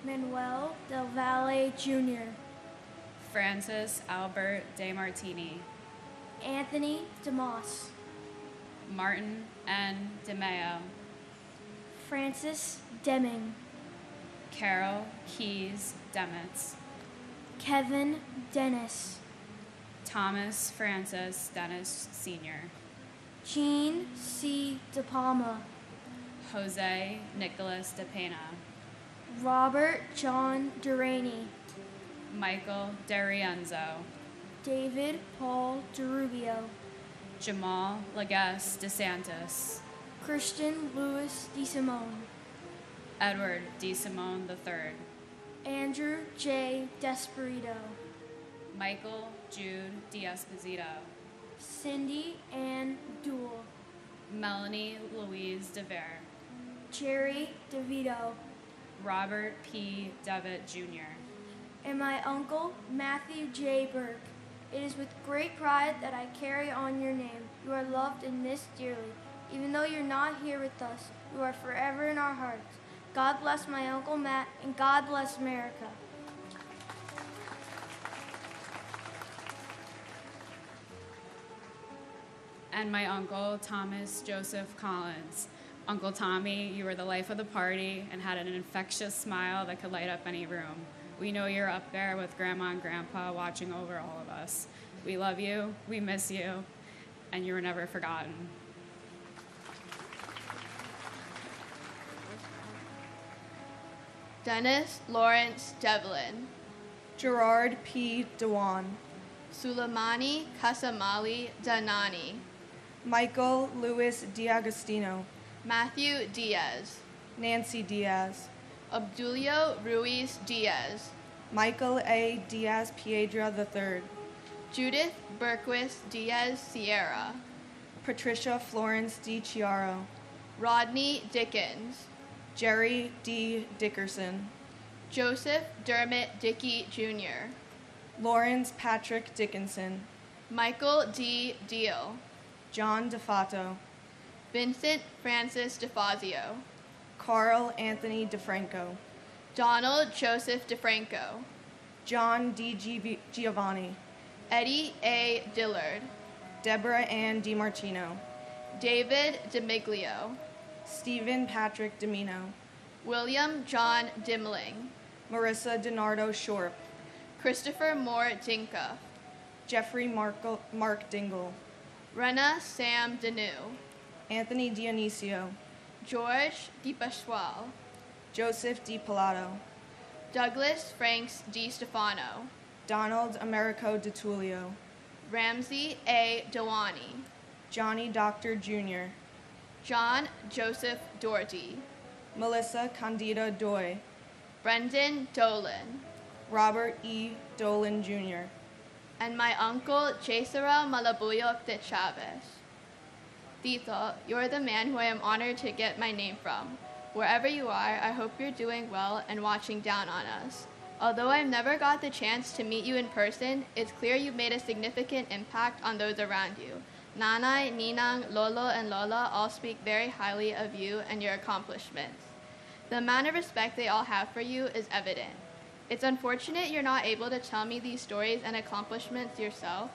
Manuel Del Valle Jr., Francis Albert De Martini, Anthony DeMoss, Martin N. DeMeo, Francis Deming, Carol Keys Demitz, Kevin Dennis, Thomas Francis Dennis Sr., Jean C. De Palma, Jose Nicholas De Pena, Robert John Duraney, Michael DeRienzo, David Paul DeRubio, Jamal Laguesse DeSantis, Christian Louis DeSimone, Edward DeSimone III, Andrew J. Desperito, Michael Jude D'Esposito, Cindy Ann Duell, Melanie Louise DeVere, Jerry DeVito, Robert P. Devitt Jr., and my uncle, Matthew J. Burke. It is with great pride that I carry on your name. You are loved and missed dearly. Even though you're not here with us, you are forever in our hearts. God bless my Uncle Matt, and God bless America. and my uncle, Thomas Joseph Collins. Uncle Tommy, you were the life of the party and had an infectious smile that could light up any room. We know you're up there with Grandma and Grandpa watching over all of us. We love you, we miss you, and you were never forgotten. Dennis Lawrence Devlin. Gerard P. Dewan. Suleimani Kasamali Danani. Michael Louis D'Agostino. Matthew Diaz. Nancy Diaz. Obdulio Ruiz Diaz. Michael A. Diaz Piedra III. Judith Berquist Diaz Sierra. Patricia Florence D. Chiaro. Rodney Dickens. Jerry D. Dickerson. Joseph Dermot Dickey Jr. Lawrence Patrick Dickinson. Michael D. Deal. John DeFato. Vincent Francis DeFazio. Carl Anthony DeFranco. Donald Joseph DeFranco. John D. Giovanni. Eddie A. Dillard. Deborah Ann DiMartino. David DeMiglio. Stephen Patrick Domino. William John Dimling. Marissa DiNardo Shorp. Christopher Moore Dinka. Jeffrey Mark Dingle. Rena Sam Deneau. Anthony Dionisio. George DiPasquale. Joseph D. Pilato. Douglas Franks Di Stefano. Donald Americo DiTullio. Ramsey A. Dewani. Johnny Doctor Jr. John Joseph Doherty. Melissa Candida Doy. Brendan Dolan. Robert E. Dolan Jr. And my uncle Jesera Malabuyok de Chavez. Tito, you're the man who I am honored to get my name from. Wherever you are, I hope you're doing well and watching down on us. Although I've never got the chance to meet you in person, it's clear you've made a significant impact on those around you. Nanay, Ninang, Lolo, and Lola all speak very highly of you and your accomplishments. The amount of respect they all have for you is evident. It's unfortunate you're not able to tell me these stories and accomplishments yourself.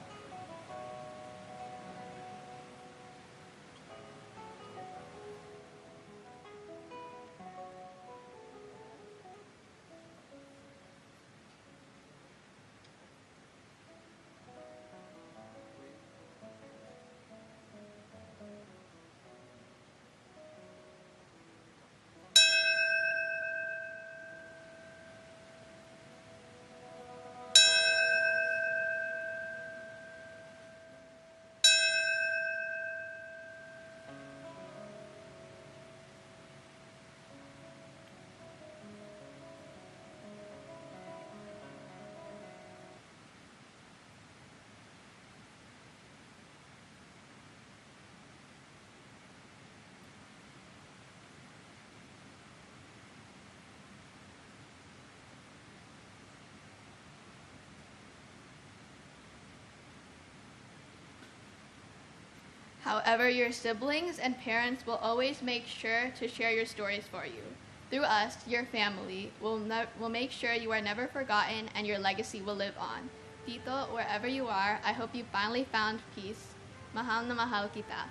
However, your siblings and parents will always make sure to share your stories for you. Through us, your family, will make sure you are never forgotten and your legacy will live on. Tito, wherever you are, I hope you finally found peace. Mahal na mahal kita.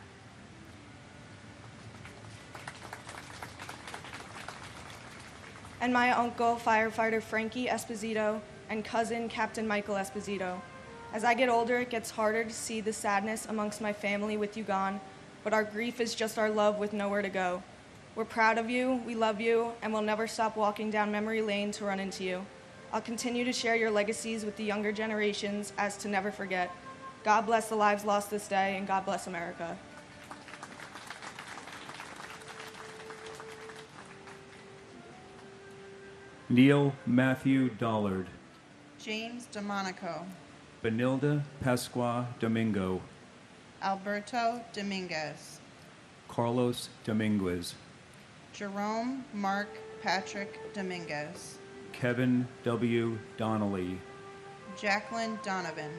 And my uncle, firefighter Frankie Esposito, and cousin, Captain Michael Esposito. As I get older, it gets harder to see the sadness amongst my family with you gone, but our grief is just our love with nowhere to go. We're proud of you, we love you, and we'll never stop walking down memory lane to run into you. I'll continue to share your legacies with the younger generations as to never forget. God bless the lives lost this day, and God bless America. Neil Matthew Dollard. James DeMonico. Benilda Pasqua Domingo. Alberto Dominguez. Carlos Dominguez. Jerome Mark Patrick Dominguez. Kevin W. Donnelly. Jacqueline Donovan.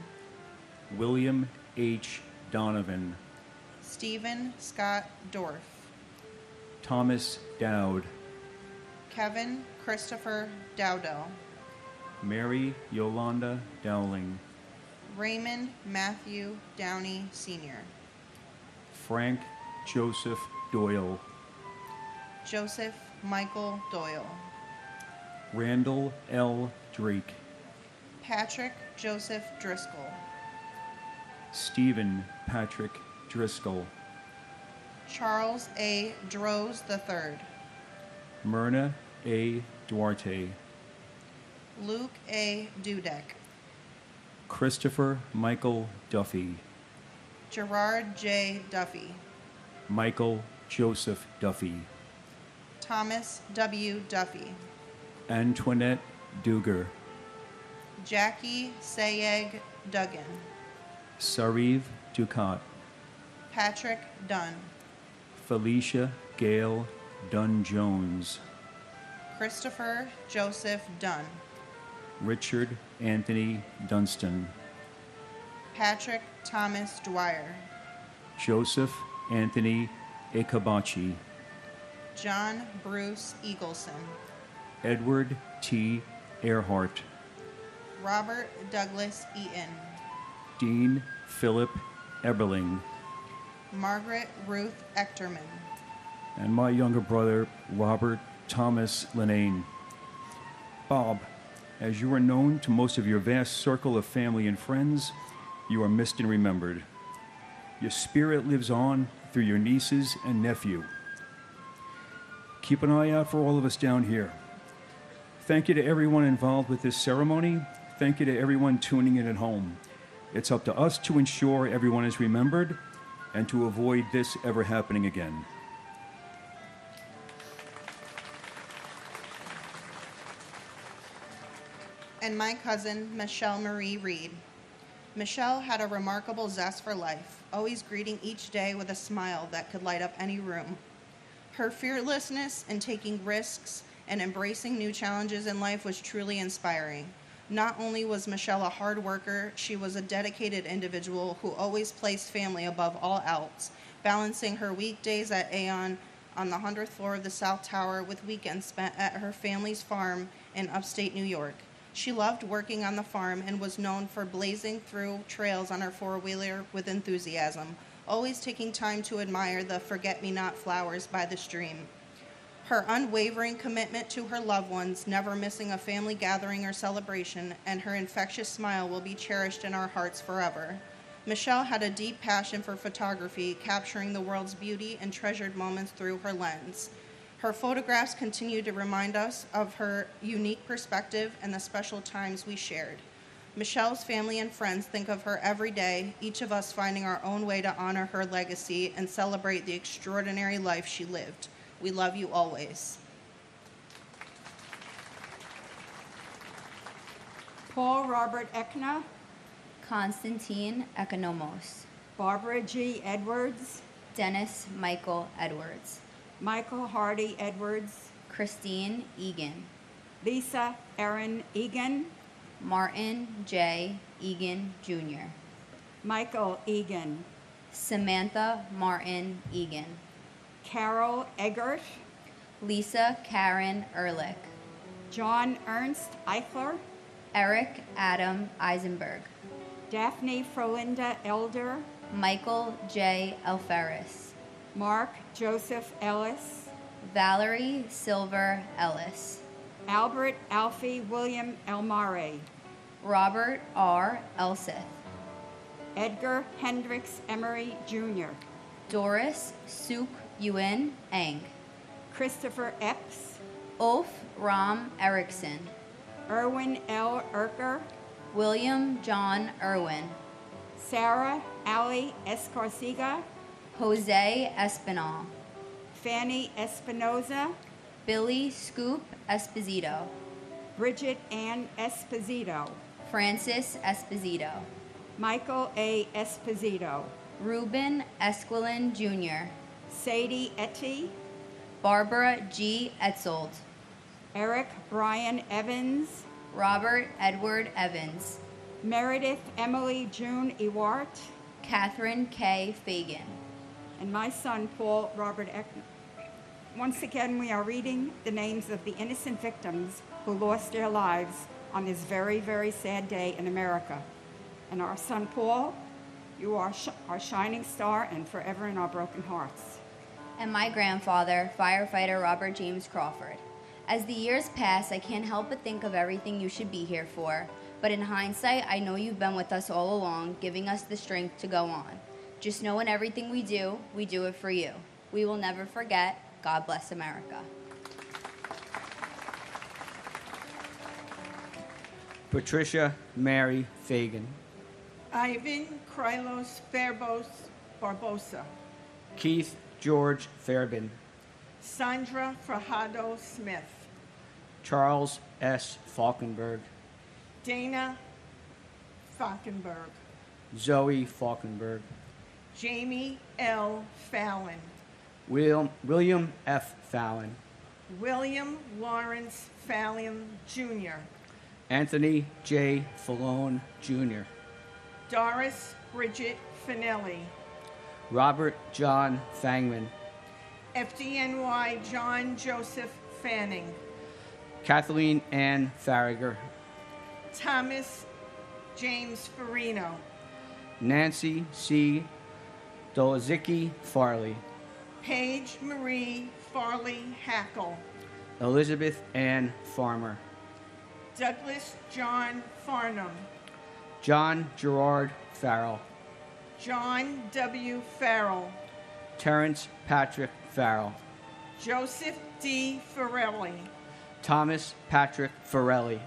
William H. Donovan. Stephen Scott Dorff. Thomas Dowd. Kevin Christopher Dowdell. Mary Yolanda Dowling. Raymond Matthew Downey Sr. Frank Joseph Doyle. Joseph Michael Doyle. Randall L. Drake. Patrick Joseph Driscoll. Stephen Patrick Driscoll, Charles A. Droz III, Myrna A. Duarte, Luke A. Dudek, Christopher Michael Duffy, Gerard J. Duffy, Michael Joseph Duffy, Thomas W. Duffy, Antoinette Duger, Jackie Sayeg Duggan, Sariv Ducat, Patrick Dunn, Felicia Gale Dunn-Jones, Christopher Joseph Dunn, Richard Anthony Dunstan, Patrick Thomas Dwyer, Joseph Anthony Ikabachi, John Bruce Eagleson, Edward T. Earhart, Robert Douglas Eaton, Dean Philip Eberling, Margaret Ruth Echterman, and my younger brother, Robert Thomas Linane. Bob, as you are known to most of your vast circle of family and friends, you are missed and remembered. Your spirit lives on through your nieces and nephew. Keep an eye out for all of us down here. Thank you to everyone involved with this ceremony. Thank you to everyone tuning in at home. It's up to us to ensure everyone is remembered and to avoid this ever happening again. and my cousin, Michelle Marie Reed. Michelle had a remarkable zest for life, always greeting each day with a smile that could light up any room. Her fearlessness in taking risks and embracing new challenges in life was truly inspiring. Not only was Michelle a hard worker, she was a dedicated individual who always placed family above all else, balancing her weekdays at Aeon on the 100th floor of the South Tower with weekends spent at her family's farm in upstate New York. She loved working on the farm and was known for blazing through trails on her four-wheeler with enthusiasm, always taking time to admire the forget-me-not flowers by the stream. Her unwavering commitment to her loved ones, never missing a family gathering or celebration, and her infectious smile will be cherished in our hearts forever. Michelle had a deep passion for photography, capturing the world's beauty and treasured moments through her lens. Her photographs continue to remind us of her unique perspective and the special times we shared. Michelle's family and friends think of her every day, each of us finding our own way to honor her legacy and celebrate the extraordinary life she lived. We love you always. Paul Robert Ekna, Constantine Economos, Barbara G. Edwards, Dennis Michael Edwards, Michael Hardy Edwards, Christine Egan, Lisa Erin Egan, Martin J. Egan Jr., Michael Egan, Samantha Martin Egan, Carol Eggert, Lisa Karen Ehrlich, John Ernst Eichler, Eric Adam Eisenberg, Daphne Frolinda Elder, Michael J. Alferis, Mark Joseph Ellis, Valerie Silver Ellis, Albert Alfie William Elmare, Robert R. Elseth, Edgar Hendricks Emery Jr., Doris Suk Yuen Eng, Christopher Epps, Ulf Ram Erickson, Erwin L. Erker, William John Irwin, Sarah Ali Escarcega, Jose Espinal, Fanny Espinoza, Billy Scoop Esposito, Bridget Ann Esposito, Francis Esposito, Michael A. Esposito, Ruben Esquilin Jr., Sadie Etty, Barbara G. Etzold, Eric Brian Evans, Robert Edward Evans, Meredith Emily June Ewart, Catherine K. Fagan, and my son Paul Robert Eckner. Once again, we are reading the names of the innocent victims who lost their lives on this very, very sad day in America. And our son Paul, you are our shining star and forever in our broken hearts. and my grandfather, firefighter Robert James Crawford. As the years pass, I can't help but think of everything you should be here for. But in hindsight, I know you've been with us all along, giving us the strength to go on. Just know in everything we do it for you. We will never forget. God bless America. Patricia Mary Fagan. Ivan Krylos Farbos Barbosa. Keith George Fairbin. Sandra Frajado Smith. Charles S. Falkenberg. Dana Falkenberg. Zoe Falkenberg. Jamie L. Fallon. William F. Fallon. William Lawrence Fallon, Jr. Anthony J. Fallone, Jr. Doris Bridget Finelli. Robert John Fangman. FDNY John Joseph Fanning. Kathleen Ann Farragher. Thomas James Farino. Nancy C. Dolazicki Farley. Paige Marie Farley Hackle. Elizabeth Ann Farmer. Douglas John Farnham. John Gerard Farrell. John W. Farrell. Terrence Patrick Farrell. Joseph D. Farrelly. Thomas Patrick Farrelly.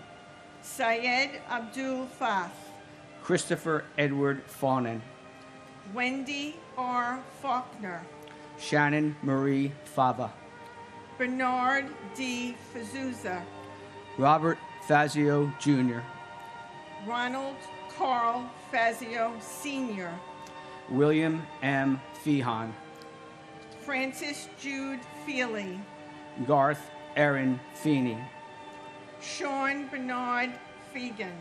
Syed Abdul Fath. Christopher Edward Fawnin. Wendy R. Faulkner. Shannon Marie Fava. Bernard D. Fazuza. Robert Fazio Jr. Ronald Carl Fazio Sr. William M. Feehan. Francis Jude Feely. Garth Aaron Feeney. Sean Bernard Fegan.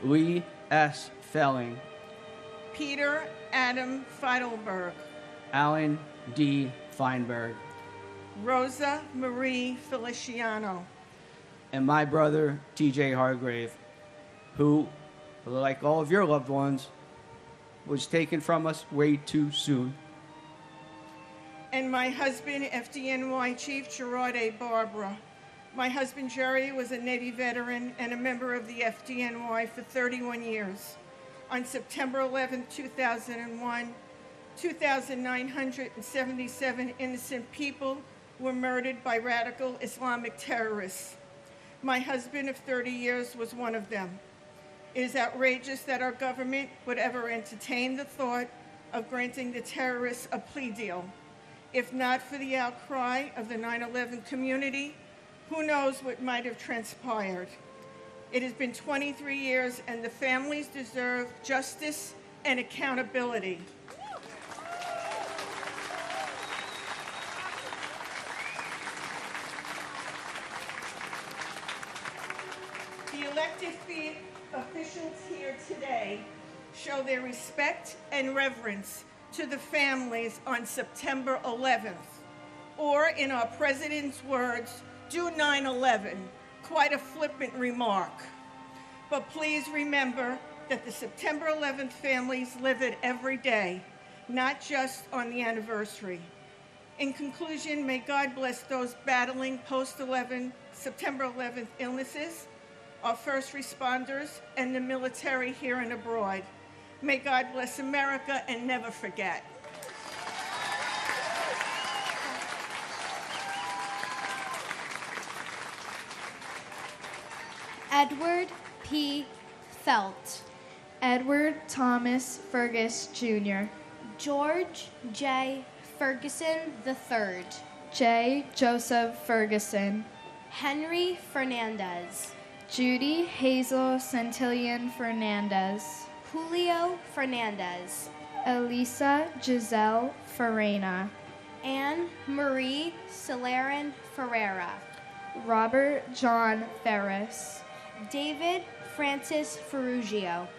Lee S. Felling. Peter Adam Feidelberg. Alan D. Feinberg. Rosa Marie Feliciano. And my brother, T.J. Hargrave, who, like all of your loved ones, was taken from us way too soon. And my husband, FDNY Chief Gerard A. Barbara. My husband, Jerry, was a Navy veteran and a member of the FDNY for 31 years. On September 11, 2001, 2,977 innocent people were murdered by radical Islamic terrorists. My husband of 30 years was one of them. It is outrageous that our government would ever entertain the thought of granting the terrorists a plea deal. If not for the outcry of the 9/11 community, who knows what might have transpired. It has been 23 years, and the families deserve justice and accountability. The elected officials here today show their respect and reverence to the families on September 11th. Or, in our president's words, do 9/11, quite a flippant remark. But please remember that the September 11th families live it every day, not just on the anniversary. In conclusion, may God bless those battling September 11th illnesses, our first responders, and the military here and abroad. May God bless America and never forget. Edward P. Felt. Edward Thomas Fergus, Jr. George J. Ferguson III. J. Joseph Ferguson. Henry Fernandez. Judy Hazel Centillion Fernandez. Julio Fernandez. Elisa Giselle Farena. Anne Marie Celerin Ferreira. Robert John Ferris. David Francis Ferrugio.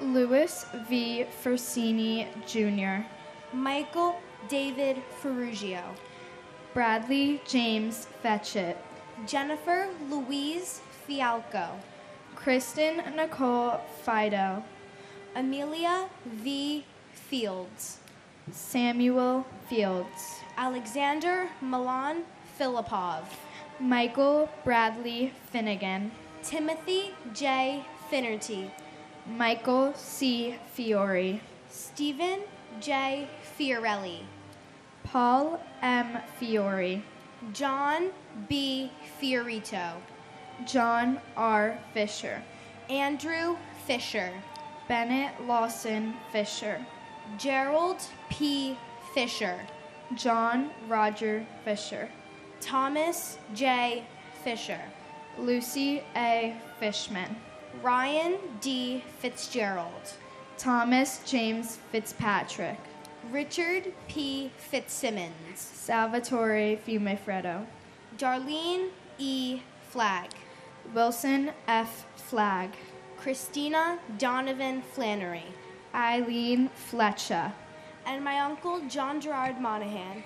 Louis V. Fersini, Jr. Michael David Ferrugio. Bradley James Fetchit. Jennifer Louise Fialco. Kristen Nicole Fido. Amelia V. Fields. Samuel Fields. Alexander Milan Filipov. Michael Bradley Finnegan. Timothy J. Finnerty. Michael C. Fiore. Stephen J. Fiorelli. Paul M. Fiore. John B. Fiorito. John R. Fisher. Andrew Fisher. Bennett Lawson Fisher. Gerald P. Fisher. John Roger Fisher. Thomas J. Fisher. Lucy A. Fishman. Ryan D. Fitzgerald. Thomas James Fitzpatrick. Richard P. Fitzsimmons. Salvatore Fiumefreddo. Darlene E. Flagg. Wilson F. Flagg. Christina Donovan Flannery. Eileen Fletcher. And my uncle John Gerard Monahan.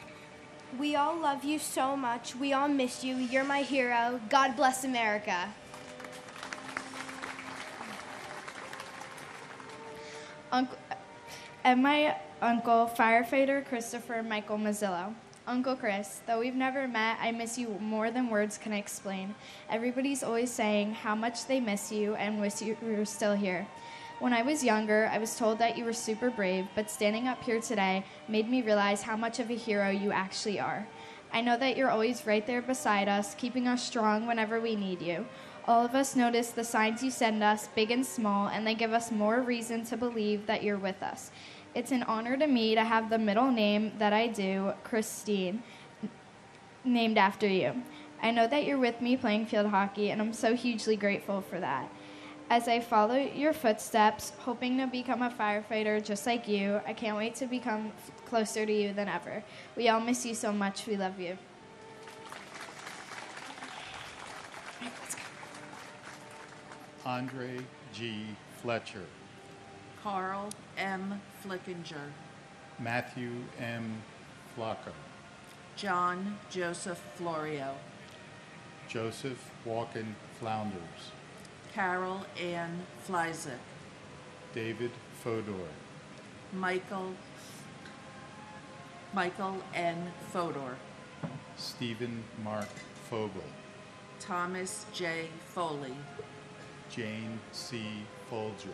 We all love you so much. We all miss you. You're my hero. God bless America. And my uncle, firefighter Christopher Michael Mazzillo. Uncle Chris, though we've never met, I miss you more than words can explain. Everybody's always saying how much they miss you and wish you were still here. When I was younger, I was told that you were super brave, but standing up here today made me realize how much of a hero you actually are. I know that you're always right there beside us, keeping us strong whenever we need you. All of us notice the signs you send us, big and small, and they give us more reason to believe that you're with us. It's an honor to me to have the middle name that I do, Christine, named after you. I know that you're with me playing field hockey, and I'm so hugely grateful for that. As I follow your footsteps, hoping to become a firefighter just like you, I can't wait to become closer to you than ever. We all miss you so much. We love you. Andre G. Fletcher. Carl M. Flickinger. Matthew M. Flacco. John Joseph Florio. Joseph Walken Flounders. Carol Ann Flyzik. David Fodor. Michael N. Fodor. Stephen Mark Fogel. Thomas J. Foley. Jane C. Folger.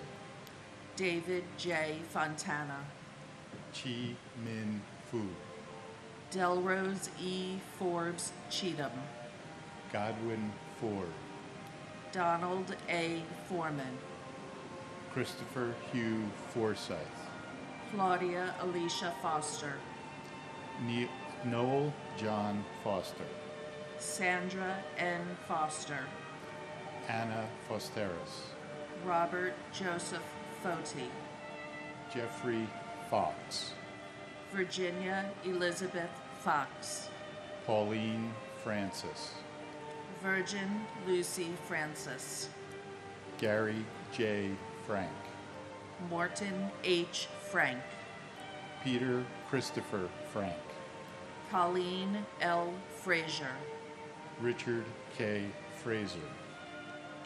David J. Fontana. Chi Min Fu. Delrose E. Forbes Cheatham. Godwin Ford. Donald A. Foreman. Christopher Hugh Forsyth. Claudia Alicia Foster. Noel John Foster. Sandra N. Foster. Anna Fosteris. Robert Joseph Foti. Jeffrey Fox. Virginia Elizabeth Fox. Pauline Francis. Virgin Lucy Francis. Gary J. Frank. Morton H. Frank. Peter Christopher Frank. Colleen L. Frazier. Richard K. Fraser.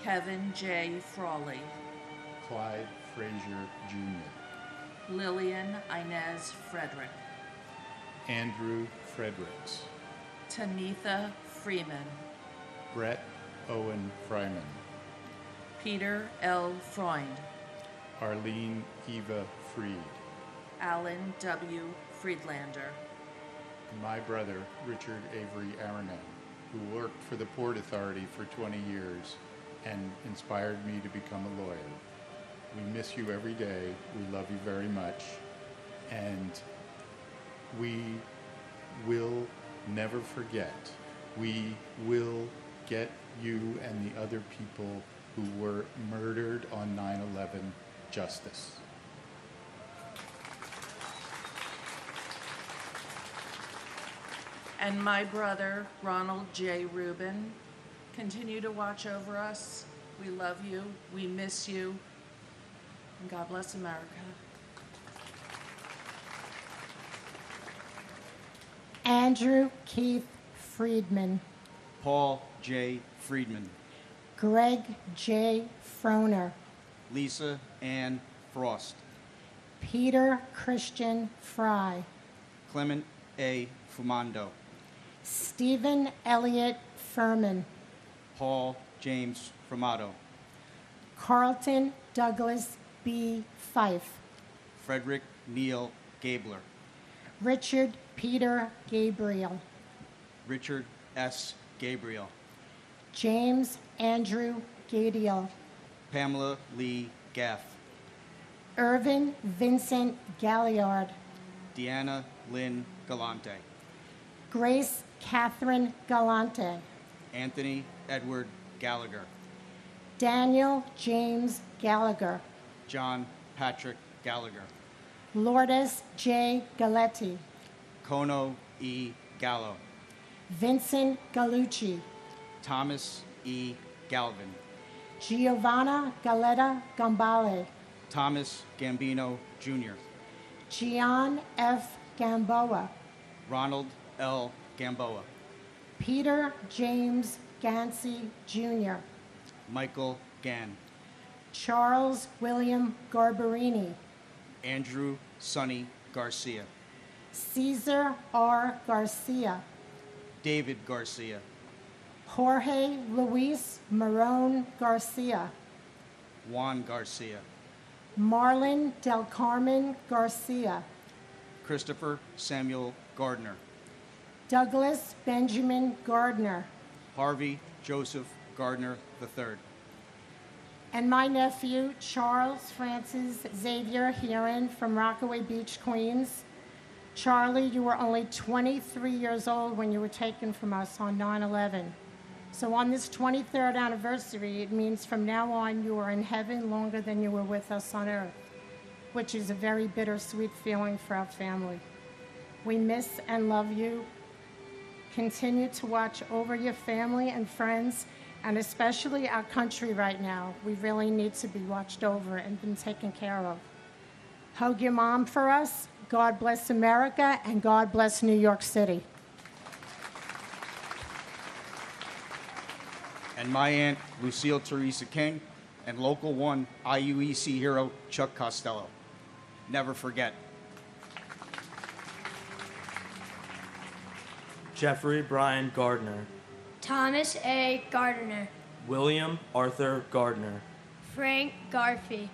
Kevin J. Frawley. Clyde Frazier Jr. Lillian Inez Frederick. Andrew Fredericks. Tanitha Freeman. Brett Owen Fryman. Peter L. Freund. Arlene Eva Freed. Alan W. Friedlander. My brother, Richard Avery Aranet, who worked for the Port Authority for 20 years and inspired me to become a lawyer. We miss you every day. We love you very much. And we will never forget. We will get you and the other people who were murdered on 9/11 justice. And my brother, Ronald J. Rubin, continue to watch over us. We love you. We miss you. And God bless America. Andrew Keith Friedman. Paul J. Friedman. Greg J. Froner. Lisa Ann Frost. Peter Christian Fry. Clement A. Fumando. Stephen Elliott Furman. Paul James Framato. Carlton Douglas B. Fife, Frederick Neil Gabler, Richard Peter Gabriel, Richard S. Gabriel, James Andrew Gadiel, Pamela Lee Gaff, Irvin Vincent Galliard, Deanna Lynn Galante, Grace Catherine Galante, Anthony Edward Gallagher, Daniel James Gallagher, John Patrick Gallagher, Lourdes J. Galetti, Kono E. Gallo, Vincent Gallucci, Thomas E. Galvin, Giovanna Galetta Gambale, Thomas Gambino Jr., Gian F. Gamboa, Ronald L. Gamboa, Peter James Gansey Jr., Michael Gann, Charles William Garbarini, Andrew Sonny Garcia, Caesar R. Garcia, David Garcia, Jorge Luis Marone Garcia, Juan Garcia, Marlon Del Carmen Garcia, Christopher Samuel Gardner, Douglas Benjamin Gardner, Harvey Joseph Gardner III, and my nephew, Charles Francis Xavier Heron from Rockaway Beach, Queens. Charlie, you were only 23 years old when you were taken from us on 9/11. So on this 23rd anniversary, it means from now on you are in heaven longer than you were with us on earth, which is a very bittersweet feeling for our family. We miss and love you. Continue to watch over your family and friends, and especially our country right now. We really need to be watched over and been taken care of. Hug your mom for us. God bless America, and God bless New York City. and my aunt Lucille Teresa King, and Local 1 IUEC hero Chuck Costello. Never forget. Jeffrey Brian Gardner, Thomas A. Gardner, William Arthur Gardner, Frank Garfey,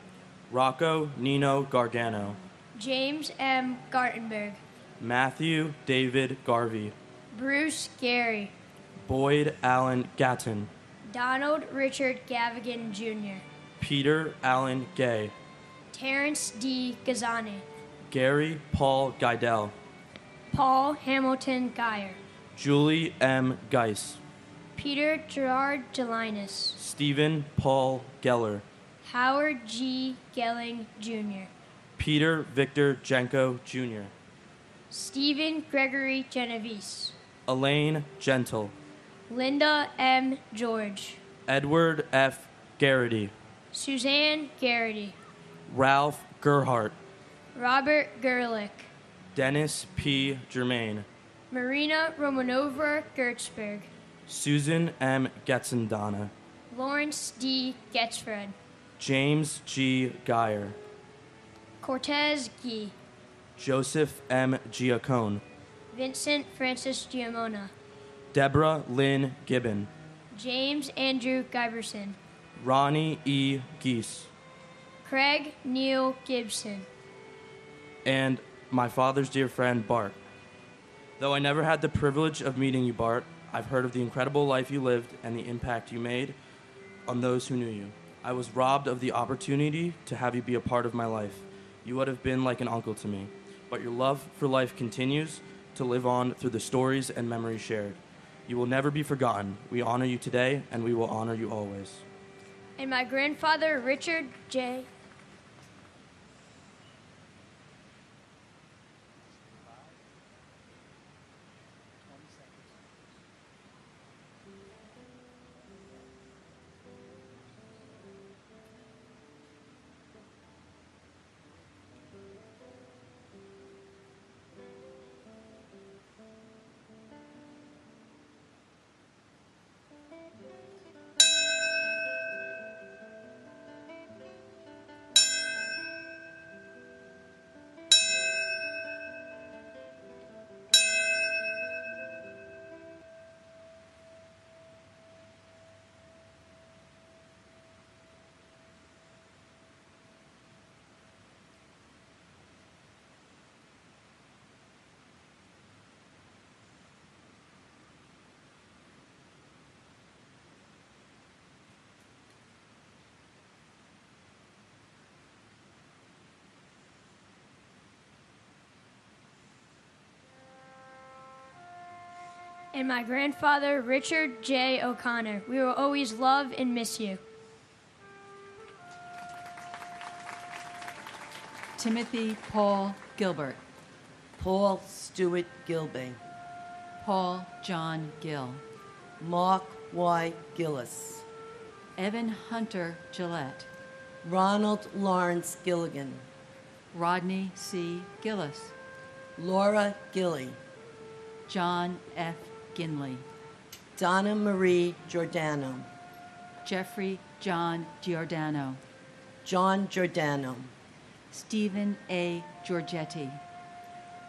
Rocco Nino Gargano, James M. Gartenberg, Matthew David Garvey, Bruce Gary, Boyd Allen Gatton, Donald Richard Gavigan Jr., Peter Allen Gay, Terrence D. Gazani, Gary Paul Geidel, Paul Hamilton Geyer, Julie M. Geis, Peter Gerard Gelinas, Stephen Paul Geller, Howard G. Gelling Jr., Peter Victor Jenko Jr., Stephen Gregory Genovese, Elaine Gentle, Linda M. George, Edward F. Garrity, Suzanne Garrity, Ralph Gerhart, Robert Gerlich, Dennis P. Germain, Marina Romanova Gertzberg, Susan M. Getzendana, Lawrence D. Getzfred, James G. Geyer, Cortez Gee, Joseph M. Giacone, Vincent Francis Giamona, Deborah Lynn Gibbon, James Andrew Giberson, Ronnie E. Geese, Craig Neil Gibson, and my father's dear friend, Bart. Though I never had the privilege of meeting you, Bart, I've heard of the incredible life you lived and the impact you made on those who knew you. I was robbed of the opportunity to have you be a part of my life. You would have been like an uncle to me, but your love for life continues to live on through the stories and memories shared. You will never be forgotten. We honor you today, and we will honor you always. and my grandfather Richard J. And my grandfather, Richard J. O'Connor. We will always love and miss you. Timothy Paul Gilbert. Paul Stewart Gilbey. Paul John Gill. Mark Y. Gillis. Evan Hunter Gillette. Ronald Lawrence Gilligan. Rodney C. Gillis. Laura Gilly. John F. Ginley. Donna Marie Giordano. Jeffrey John Giordano. John Giordano. Stephen A. Giorgetti.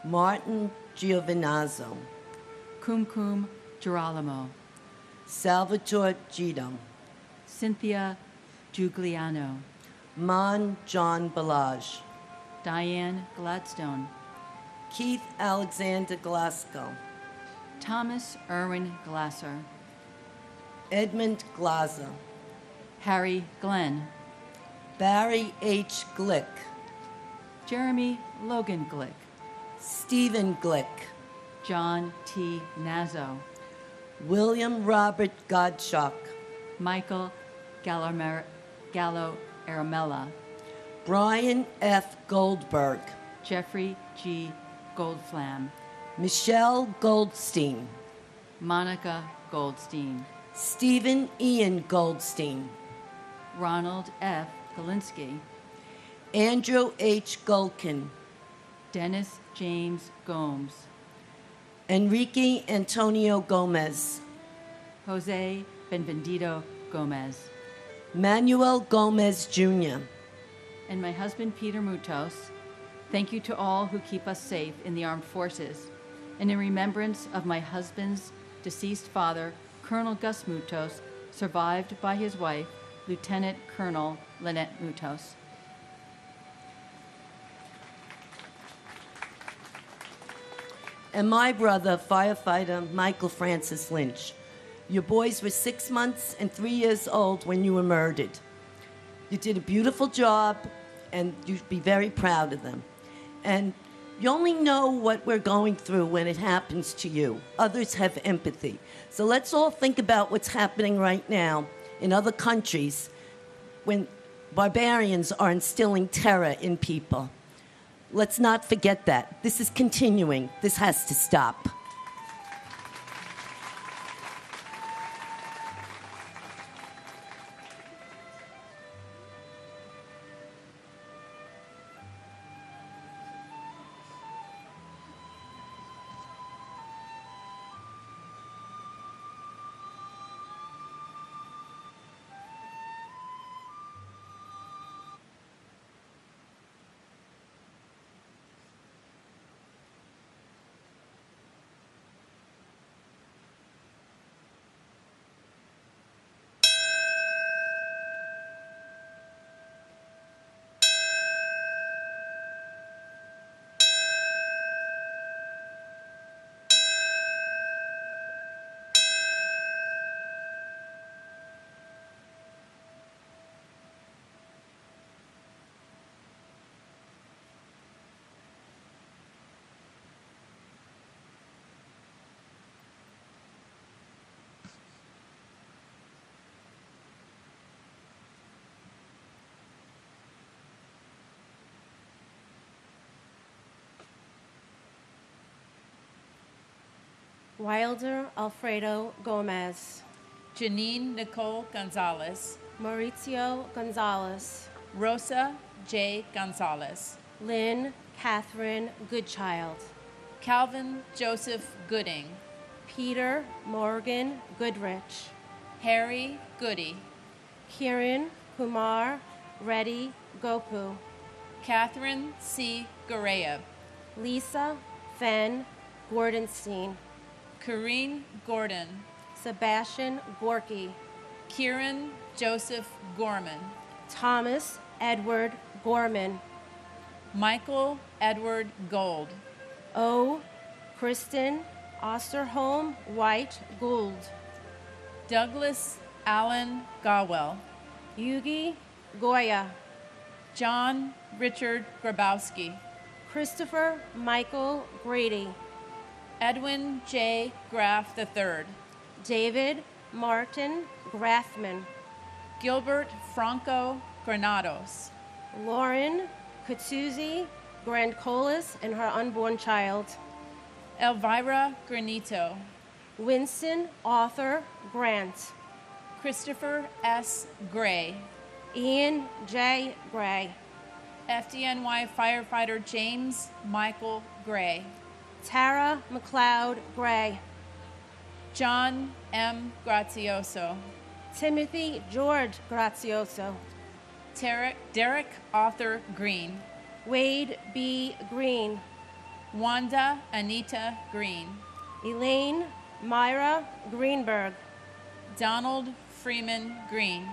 Martin Giovinazzo. Kumkum Girolamo. Salvatore Gito. Cynthia Giugliano. Mon John Balaj. Diane Gladstone. Keith Alexander Glasgow. Thomas Irwin Glasser. Edmund Glaser. Harry Glenn. Barry H. Glick. Jeremy Logan Glick. Stephen Glick. John T. Nazzo. William Robert Gottschalk. Michael Gallo Aramella. Brian F. Goldberg. Jeffrey G. Goldflam. Michelle Goldstein. Monica Goldstein. Stephen Ian Goldstein. Ronald F. Galinsky. Andrew H. Gulkin. Dennis James Gomes. Enrique Antonio Gomez. Jose Benvenido Gomez. Manuel Gomez Jr. And my husband, Peter Mutos. Thank you to all who keep us safe in the armed forces. And in remembrance of my husband's deceased father, Colonel Gus Mutos, survived by his wife, Lieutenant Colonel Lynette Mutos. And my brother, firefighter Michael Francis Lynch. Your boys were 6 months and 3 years old when you were murdered. You did a beautiful job, and you'd be very proud of them. And you only know what we're going through when it happens to you. Others have empathy. So let's all think about what's happening right now in other countries when barbarians are instilling terror in people. Let's not forget that. This is continuing. This has to stop. Wilder Alfredo Gomez. Janine Nicole Gonzalez. Mauricio Gonzalez. Rosa J. Gonzalez. Lynn Catherine Goodchild. Calvin Joseph Gooding. Peter Morgan Goodrich. Harry Goody. Kiran Kumar Reddy Gopu. Catherine C. Gareyev. Lisa Fenn Gordonstein. Corrine Gordon. Sebastian Gorky. Kieran Joseph Gorman. Thomas Edward Gorman. Michael Edward Gold. O. Kristen Osterholm White Gould. Douglas Allen Gawel. Yugi Goya. John Richard Grabowski. Christopher Michael Grady. Edwin J. Graff III, David Martin Graffman, Gilbert Franco Granados, Lauren Kutsuzi Grandcolas and her unborn child, Elvira Granito, Winston Arthur Grant, Christopher S. Gray, Ian J. Gray, FDNY firefighter James Michael Gray, Tara McLeod Gray, John M. Grazioso, Timothy George Grazioso, Derek Arthur Green, Wade B. Green, Wanda Anita Green, Elaine Myra Greenberg, Donald Freeman Green,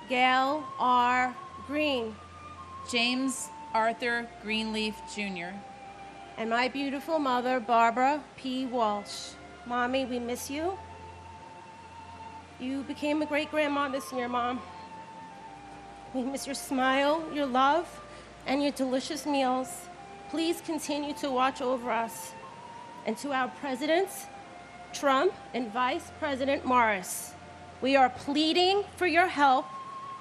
Gail R. Green, James Arthur Greenleaf Jr., and my beautiful mother, Barbara P. Walsh. Mommy, we miss you. You became a great grandma this year, Mom. We miss your smile, your love, and your delicious meals. Please continue to watch over us. And to our presidents, Trump and Vice President Morris, we are pleading for your help,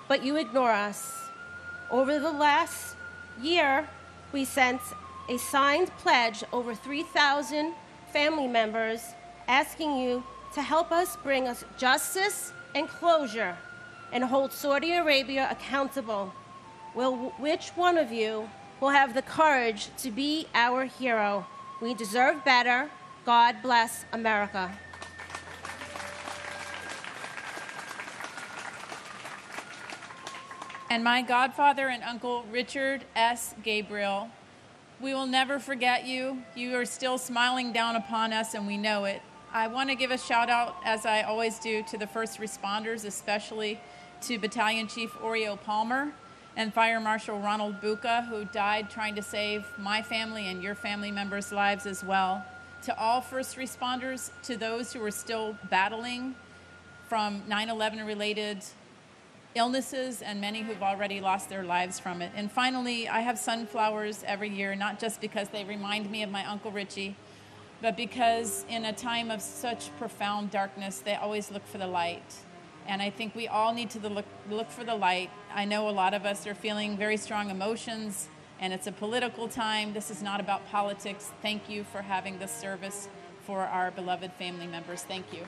but you ignore us. Over the last year, we sent a signed pledge over 3,000 family members asking you to help us bring us justice and closure and hold Saudi Arabia accountable. Which one of you will have the courage to be our hero? We deserve better. God bless America. and my godfather and uncle, Richard S. Gabriel. We will never forget you. You are still smiling down upon us, and we know it. I want to give a shout out, as I always do, to the first responders, especially to Battalion Chief Oreo Palmer and Fire Marshal Ronald Buca, who died trying to save my family and your family members' lives as well. To all first responders, to those who are still battling from 9/11 related illnesses, and many who've already lost their lives from it. And finally, I have sunflowers every year, not just because they remind me of my Uncle Richie, but because in a time of such profound darkness, they always look for the light. And I think we all need to look for the light. I know a lot of us are feeling very strong emotions, and it's a political time. This is not about politics. Thank you for having this service for our beloved family members. Thank you.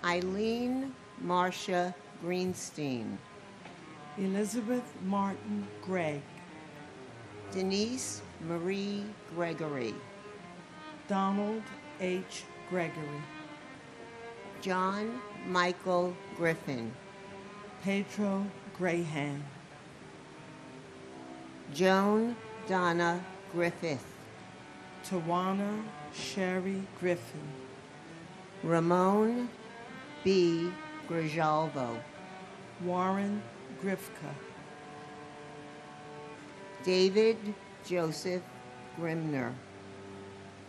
Eileen Marcia Greenstein. Elizabeth Martin Gregg. Denise Marie Gregory. Donald H. Gregory. John Michael Griffin. Pedro Graham. Joan Donna Griffith. Tawana Sherry Griffin. Ramon B. Grijalvo. Warren Grifka. David Joseph Grimner.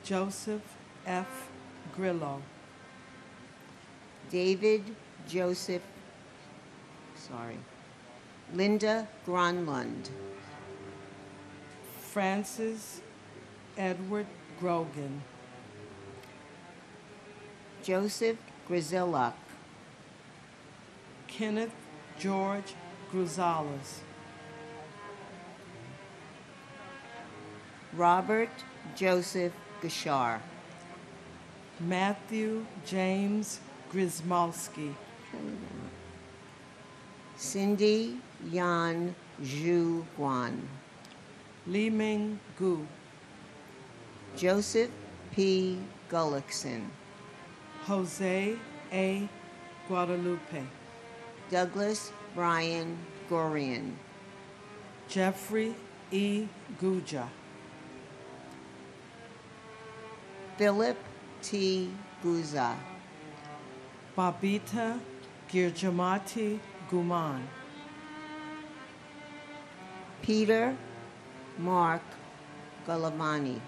Joseph F. Grillo. Linda Gronlund. Francis Edward Grogan. Joseph Grizillak. Kenneth George Gruzales. Robert Joseph Gashar. Matthew James Grismalski. Cindy Yan Zhu Guan. Li Ming Gu. Joseph P. Gullickson. Jose A. Guadalupe. Douglas Brian Gorian. Jeffrey E. Guja. Philip T. Guza. Babita Girjamati Guman. Peter Mark Galavani.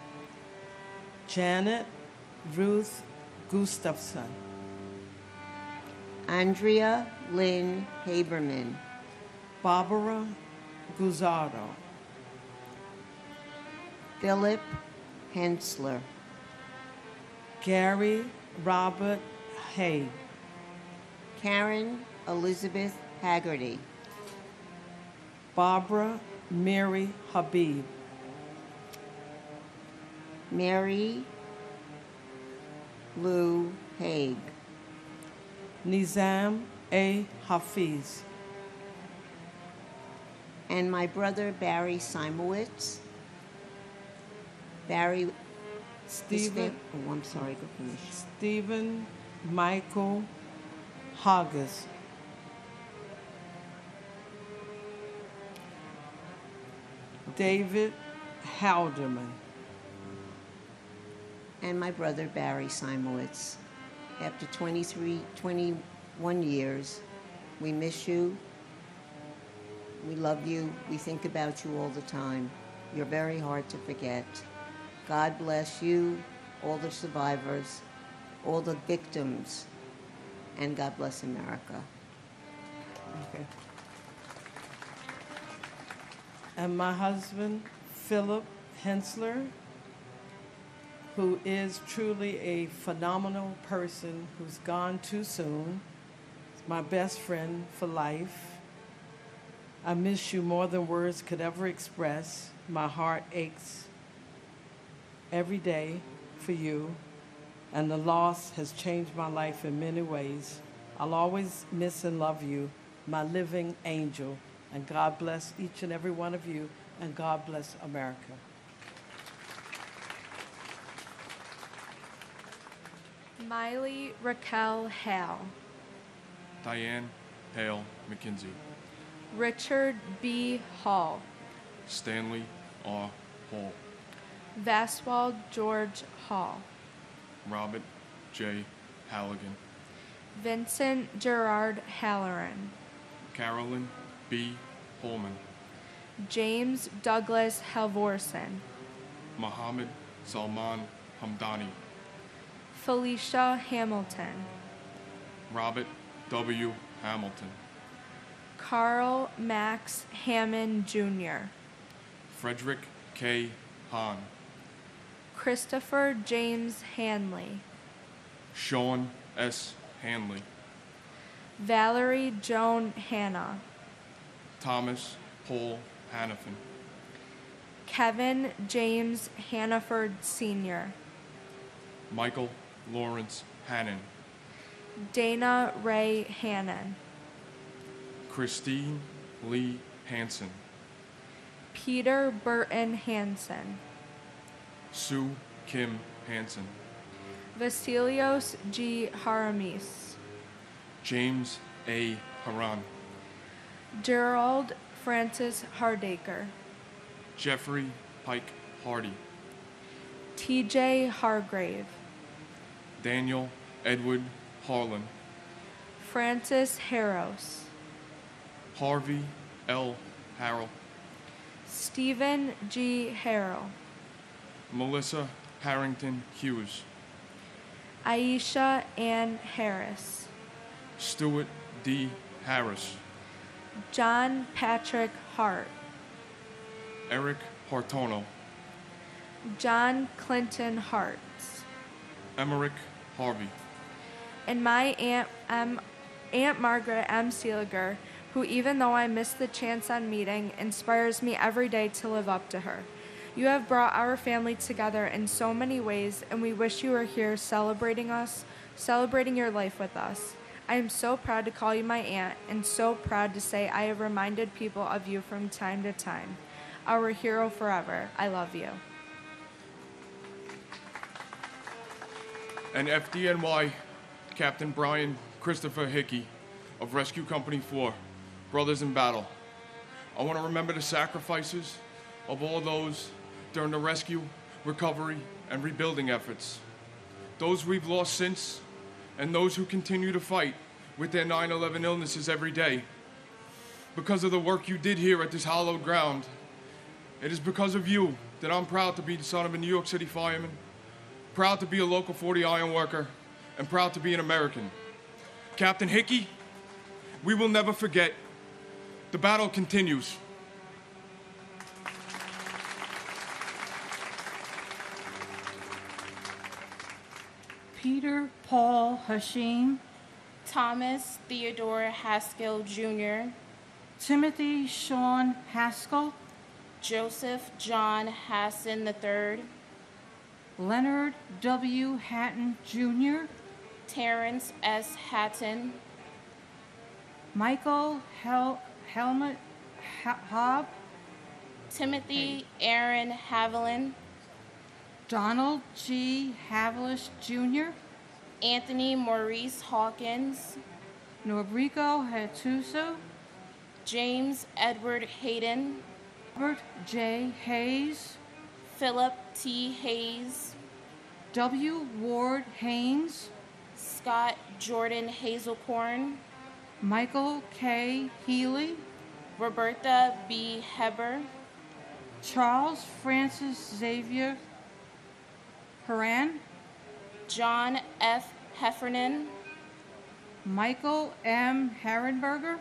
Janet Ruth Gustafson. Andrea Lynn Haberman. Barbara Guzardo. Philip Hensler. Gary Robert Hay. Karen Elizabeth Haggerty. Barbara Mary Habib. Mary Lou Haig. Nizam A. Hafiz. And my brother Barry Simowitz. Barry Stephen. Oh, I'm sorry, go finish. Stephen Michael Hoggis. David Halderman. And my brother Barry Simowitz. After 21 years, we miss you. We love you. We think about you all the time. You're very hard to forget. God bless you, all the survivors, all the victims, and God bless America. Okay. And my husband, Philip Hensler, who is truly a phenomenal person who's gone too soon. He's my best friend for life. I miss you more than words could ever express. My heart aches every day for you, and the loss has changed my life in many ways. I'll always miss and love you, my living angel, and God bless each and every one of you, and God bless America. Miley Raquel Hale. Diane Hale McKinsey. Richard B. Hall. Stanley R. Hall. Vaswald George Hall. Robert J. Halligan. Vincent Gerard Halloran. Carolyn B. Holman. James Douglas Halvorsen. Mohammed Salman Hamdani. Felicia Hamilton. Robert W. Hamilton. Carl Max Hammond Jr. Frederick K. Hahn. Christopher James Hanley. Sean S. Hanley. Valerie Joan Hanna. Thomas Paul Hannafin. Kevin James Hannaford Sr. Michael Lawrence Hannon. Dana Ray Hannon. Christine Lee Hansen. Peter Burton Hansen. Sue Kim Hansen. Vasilios G. Haramis. James A. Haran. Gerald Francis Hardacre. Jeffrey Pike Hardy. T.J. Hargrave. Daniel Edward Harlan. Francis Harros. Harvey L. Harrell. Stephen G. Harrell. Melissa Harrington Hughes. Aisha Ann Harris. Stuart D. Harris. John Patrick Hart. Eric Hartono. John Clinton Hartz. Emmerich Harvey. And my Aunt Margaret M. Seeliger, who, even though I missed the chance on meeting, inspires me every day to live up to her. You have brought our family together in so many ways, and we wish you were here celebrating us, celebrating your life with us. I am so proud to call you my aunt, and so proud to say I have reminded people of you from time to time. Our hero forever. I love you. And FDNY Captain Brian Christopher Hickey of Rescue Company 4, Brothers in Battle. I want to remember the sacrifices of all those during the rescue, recovery, and rebuilding efforts. Those we've lost since, and those who continue to fight with their 9/11 illnesses every day. Because of the work you did here at this hallowed ground, it is because of you that I'm proud to be the son of a New York City fireman, proud to be a local 40 iron worker, and proud to be an American. Captain Hickey, we will never forget. The battle continues. Peter Paul Hashim, Thomas Theodore Haskell Jr., Timothy Sean Haskell, Joseph John Hassan III, Leonard W. Hatton Jr., Terrence S. Hatton, Michael Helmut Hobb, Timothy Aaron Haviland, Donald G. Havlish Jr., Anthony Maurice Hawkins, Norrico Hatuso, James Edward Hayden, Robert J. Hayes, Philip T. Hayes, W. Ward Haynes, Scott Jordan Hazelcorn, Michael K. Healy, Roberta B. Heber, Charles Francis Xavier Haran, John F. Heffernan, Michael M. Herrenberger,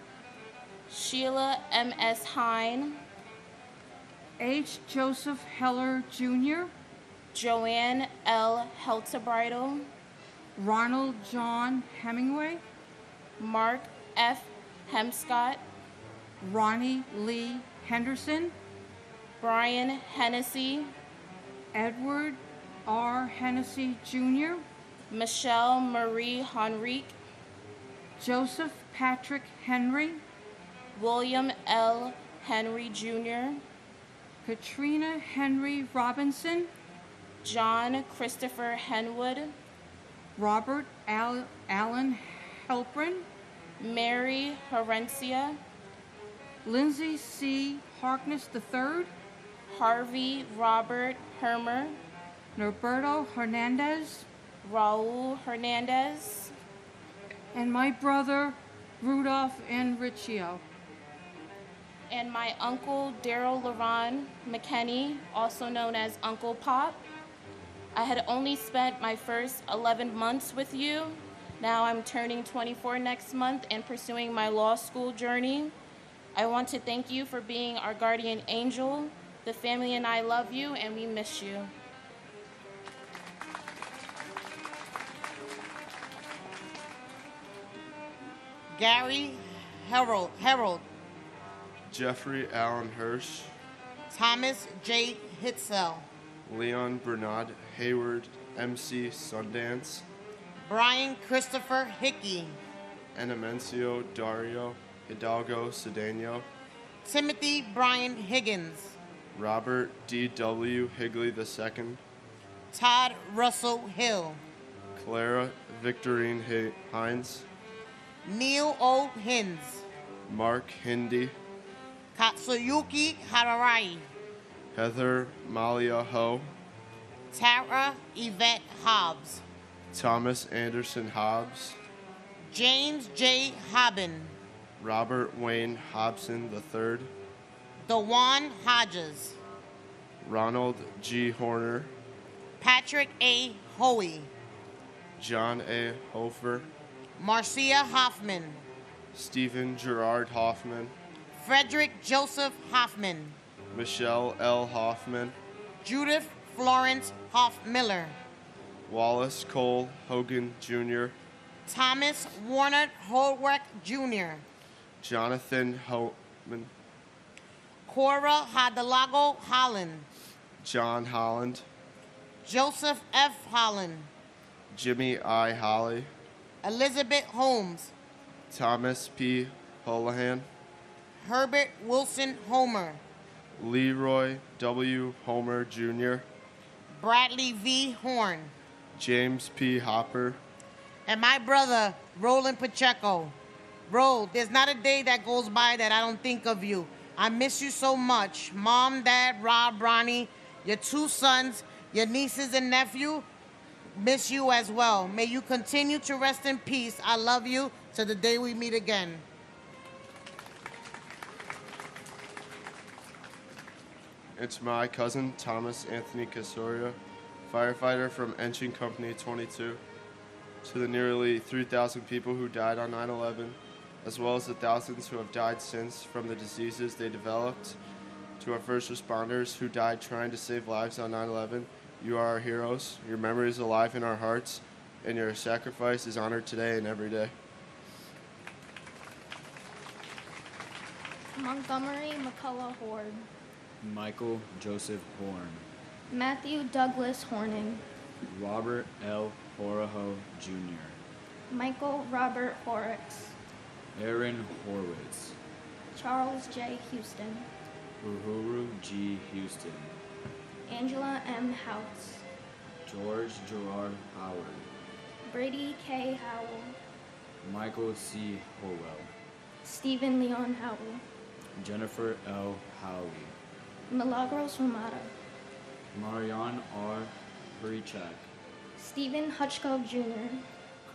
Sheila M.S. Hine, H. Joseph Heller Jr., Joanne L. Heltebridle, Ronald John Hemingway, Mark F. Hemscott, Ronnie Lee Henderson, Brian Hennessy, Edward R. Hennessy Jr., Michelle Marie Henrique, Joseph Patrick Henry, William L. Henry Jr., Katrina Henry Robinson, John Christopher Henwood, Robert Allen Helprin, Mary Herencia, Lindsay C. Harkness III, Harvey Robert Hermer, Norberto Hernandez, Raul Hernandez, and my brother Rudolph Enrichio. And my uncle Daryl Laron McKenney, also known as Uncle Pop. I had only spent my first 11 months with you. Now I'm turning 24 next month and pursuing my law school journey. I want to thank you for being our guardian angel. The family and I love you, and we miss you. Gary Harold, Jeffrey Allen Hirsch, Thomas J. Hitzel, Leon Bernard Hayward, MC Sundance, Brian Christopher Hickey, Enemencio Dario Hidalgo Cedeno, Timothy Brian Higgins, Robert D.W. Higley II, Todd Russell Hill, Clara Victorine Hines, Neil O. Hins, Mark Hindi, Katsuyuki Hararai, Heather Malia Ho, Tara Yvette Hobbs, Thomas Anderson Hobbs, James J. Hobbin, Robert Wayne Hobson III, Dewan Hodges, Ronald G. Horner, Patrick A. Hoey, John A. Hofer, Marcia Hoffman, Stephen Gerard Hoffman, Frederick Joseph Hoffman, Michelle L. Hoffman, Judith Florence Hoff-Miller, Wallace Cole Hogan Jr., Thomas Warner Holweck Jr., Jonathan Homan, Cora Hadalago Holland, John Holland, Joseph F. Holland, Jimmy I. Holly, Elizabeth Holmes, Thomas P. Holohan, Herbert Wilson Homer, Leroy W. Homer Jr., Bradley V. Horn, James P. Hopper, and my brother, Roland Pacheco. Bro, there's not a day that goes by that I don't think of you. I miss you so much. Mom, Dad, Rob, Ronnie, your two sons, your nieces and nephew, miss you as well. May you continue to rest in peace. I love you to the day we meet again. It's my cousin, Thomas Anthony Casoria, firefighter from Engine Company 22, to the nearly 3,000 people who died on 9/11, as well as the thousands who have died since from the diseases they developed, to our first responders who died trying to save lives on 9/11. You are our heroes. Your memory is alive in our hearts. and your sacrifice is honored today and every day. Montgomery McCullough Horde. Michael Joseph Horn. Matthew Douglas Horning. Robert L. Horaho Jr. Michael Robert Horrocks. Aaron Horwitz. Charles J. Houston. Uhuru G. Houston. Angela M. Houts. George Gerard Howard. Brady K. Howell. Michael C. Howell. Stephen Leon Howell. Jennifer L. Howley. Milagros Romado. Marianne R. Hurichak. Stephen Hutchcove Jr.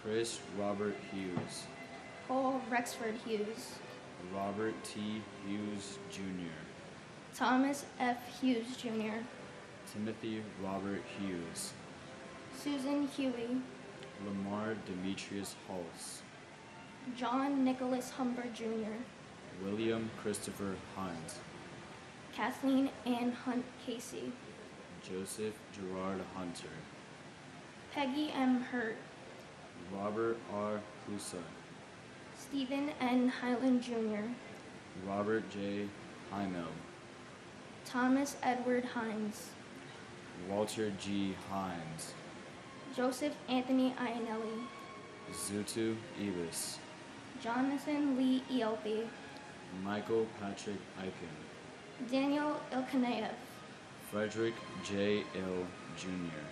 Chris Robert Hughes. Paul Rexford Hughes. Robert T. Hughes Jr. Thomas F. Hughes Jr. Timothy Robert Hughes. Susan Huey. Lamar Demetrius Hulse. John Nicholas Humber Jr. William Christopher Hunt. Kathleen Ann Hunt Casey. Joseph Gerard Hunter. Peggy M. Hurt. Robert R. Husa. Stephen N. Highland Jr. Robert J. Heimel. Thomas Edward Hines. Walter G. Hines. Joseph Anthony Iannelli. Zutu Ibis. Jonathan Lee Elby. Michael Patrick Eichen. Daniel Ilkaneyev. Frederick J. Ill Jr.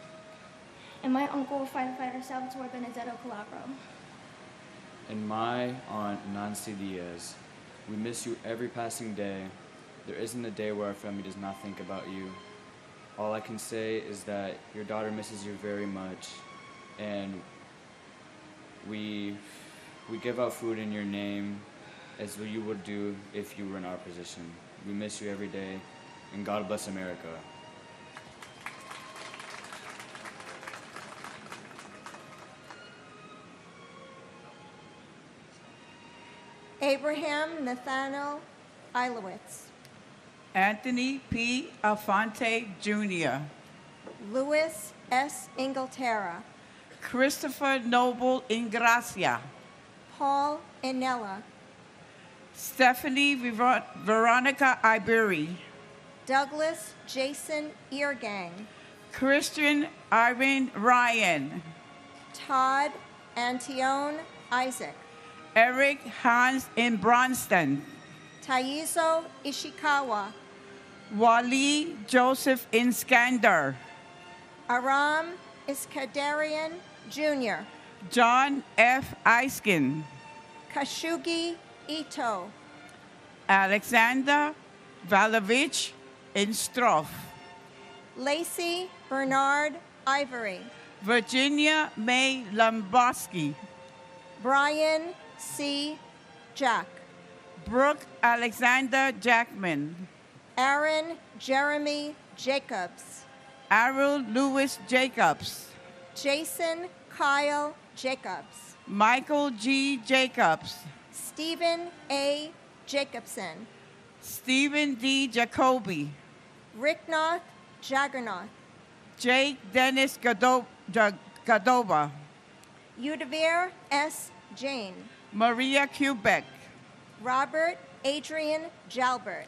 And my uncle, firefighter Salvatore Benedetto Calabro. And my aunt, Nancy Diaz. We miss you every passing day. There isn't a day where our family does not think about you. All I can say is that your daughter misses you very much, and we give out food in your name as you would do if you were in our position. We miss you every day, and God bless America. Abraham Nathaniel Ilowitz. Anthony P. Alfonte Jr. Louis S. Inglaterra. Christopher Noble Ingracia. Paul Inella. Stephanie Veronica Iberi. Douglas Jason Eargang. Christian Irene Ryan. Todd Antione Isaac. Eric Hans in Bronston. Taizo Ishikawa. Wally Joseph Inskander. Aram Iskandarian Jr. John F. Eiskin. Kashugi Ito. Alexander Valovich Instroff. Lacey Bernard Ivory. Virginia May Lomboski. Brian C. Jack. Brooke Alexander Jackman. Aaron Jeremy Jacobs. Arul Lewis Jacobs. Jason Kyle Jacobs. Michael G. Jacobs. Stephen A. Jacobson. Stephen D. Jacoby. Ricknoth Jaggernoth. Jake Dennis Gadova. Udavir S. Jane. Maria Quebec. Robert Adrian Jalbert.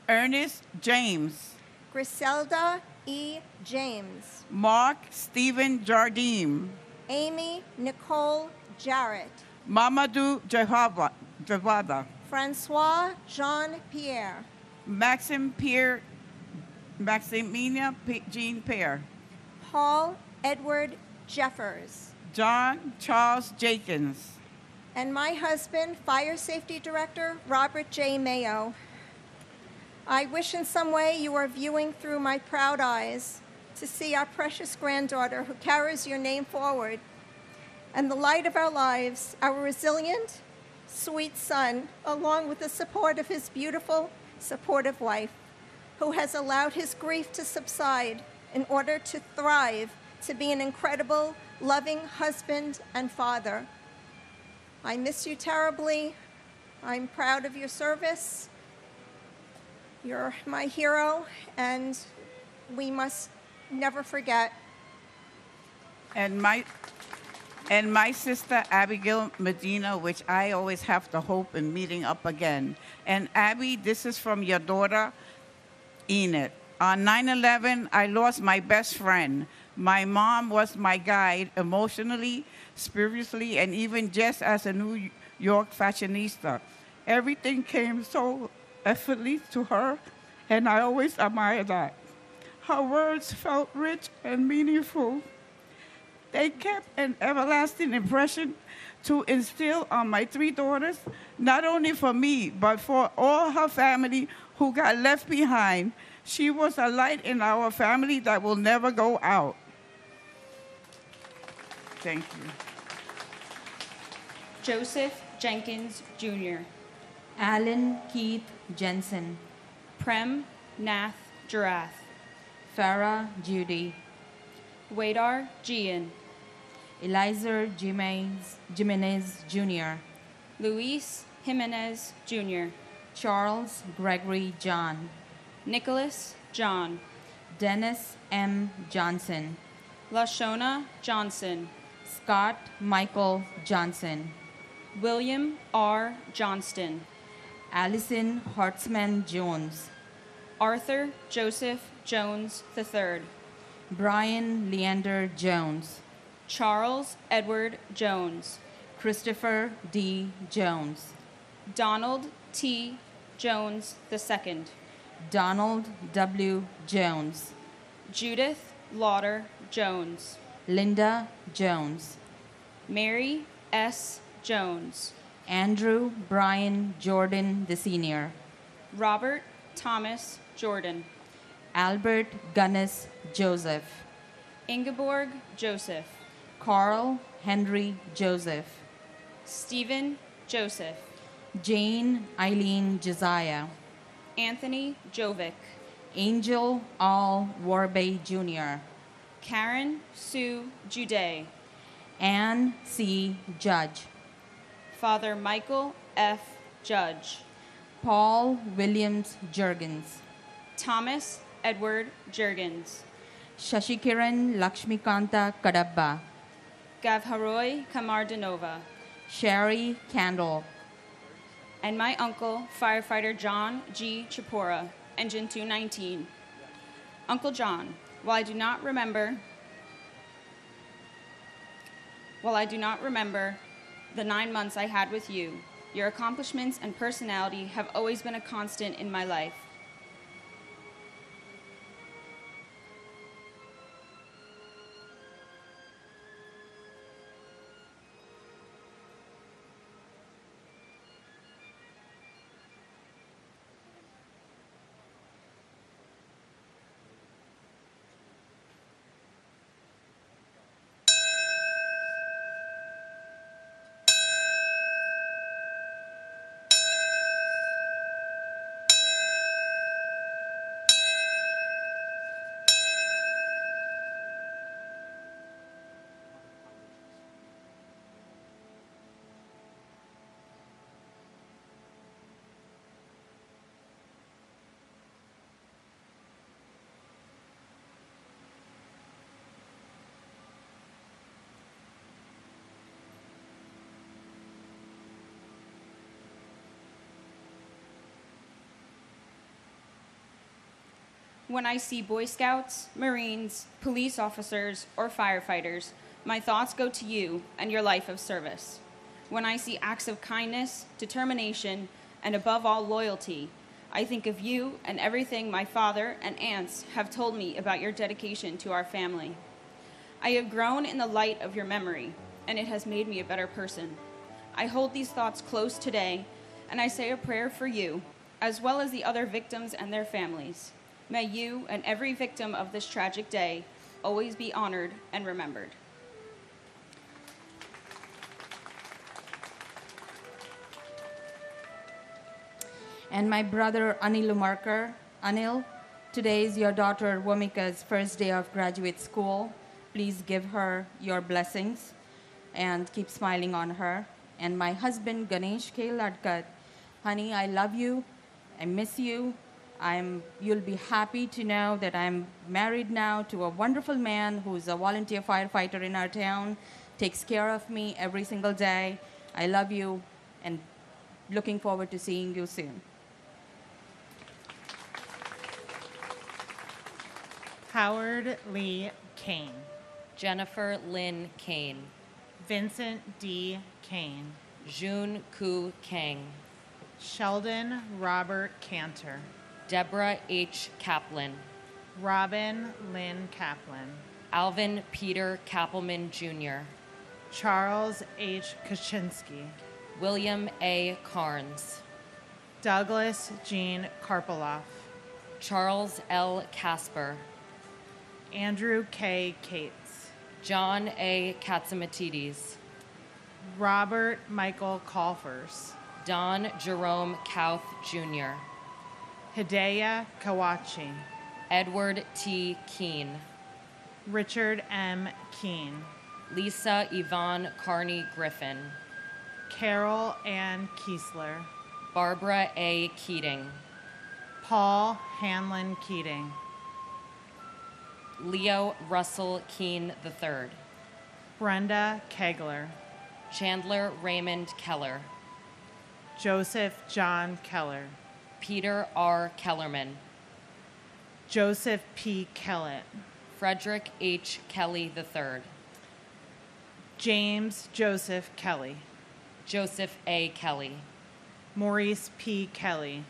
Ernest James. Griselda E. James. Mark Stephen Jardim. Amy Nicole Jarrett. Mamadou Jawada. Francois Jean-Pierre. Maximina Jean Pierre. Paul Edward Jeffers. John Charles Jenkins. And my husband, Fire Safety Director Robert J. Mayo. I wish in some way you are viewing through my proud eyes to see our precious granddaughter who carries your name forward, and the light of our lives, our resilient, sweet son, along with the support of his beautiful, supportive wife, who has allowed his grief to subside in order to thrive, to be an incredible, loving husband and father. I miss you terribly. I'm proud of your service. You're my hero, and we must never forget. And my And my sister Abigail Medina, which I always have the hope in meeting up again. And Abby, this is from your daughter, Enid. On 9/11, I lost my best friend. My mom was my guide emotionally, spiritually, and even just as a New York fashionista. Everything came so effortlessly to her, and I always admired that. Her words felt rich and meaningful. They kept an everlasting impression to instill on my three daughters, not only for me, but for all her family who got left behind. She was a light in our family that will never go out. Thank you. Joseph Jenkins Jr., Alan Keith Jensen, Prem Nath Jarath, Farah Judy, Wadar Gian, Eliza Jimenez Jr., Luis Jimenez Jr., Charles Gregory John, Nicholas John, Dennis M. Johnson, Lashona Johnson, Scott Michael Johnson, William R. Johnston, Allison Hartzman Jones, Arthur Joseph Jones III, Brian Leander Jones, Charles Edward Jones, Christopher D. Jones, Donald T. Jones II, Donald W. Jones, Judith Lauder Jones, Linda Jones, Mary S. Jones, Andrew Brian Jordan the Senior, Robert Thomas Jordan, Albert Gunnis Joseph, Ingeborg Joseph, Carl Henry Joseph, Stephen Joseph, Jane Eileen Josiah, Anthony Jovic, Angel Al Warbay Jr., Karen Sue Juday, Ann C. Judge, Father Michael F. Judge, Paul Williams Jurgens, Thomas Edward Jurgens, Shashikiran Lakshmikanta Kadabba, Gavharoy Kamardanova, Sherry Candle, and my uncle, firefighter John G. Chipora, Engine 219. Uncle John, while I do not remember the 9 months I had with you, your accomplishments and personality have always been a constant in my life. When I see Boy Scouts, Marines, police officers, or firefighters, my thoughts go to you and your life of service. When I see acts of kindness, determination, and above all, loyalty, I think of you and everything my father and aunts have told me about your dedication to our family. I have grown in the light of your memory, and it has made me a better person. I hold these thoughts close today, and I say a prayer for you, as well as the other victims and their families. May you and every victim of this tragic day always be honored and remembered. And my brother Anil Umarkar. Anil, today is your daughter Womika's first day of graduate school. Please give her your blessings and keep smiling on her. And my husband Ganesh K. Ladkat. Honey, I love you. I miss you. You'll be happy to know that I'm married now to a wonderful man who's a volunteer firefighter in our town. takes care of me every single day. I love you and looking forward to seeing you soon. Howard Lee Kane. Jennifer Lynn Kane. Vincent D. Kane. Jun Ku Kang. Sheldon Robert Cantor. Deborah H. Kaplan. Robin Lynn Kaplan. Alvin Peter Kappelman Jr. Charles H. Kaczynski. William A. Carnes. Douglas Jean Karpoloff. Charles L. Casper. Andrew K. Cates. John A. Katsamatides. Robert Michael Colfers. Don Jerome Kauth Jr. Hidea Kawachi. Edward T. Keene. Richard M. Keene. Lisa Yvonne Carney Griffin. Carol Ann Kiesler. Barbara A. Keating. Paul Hanlon Keating. Leo Russell Keene III. Brenda Kegler. Chandler Raymond Keller. Joseph John Keller. Peter R. Kellerman. Joseph P. Kellett. Frederick H. Kelly III. James Joseph Kelly. Joseph A. Kelly. Maurice P. Kelly.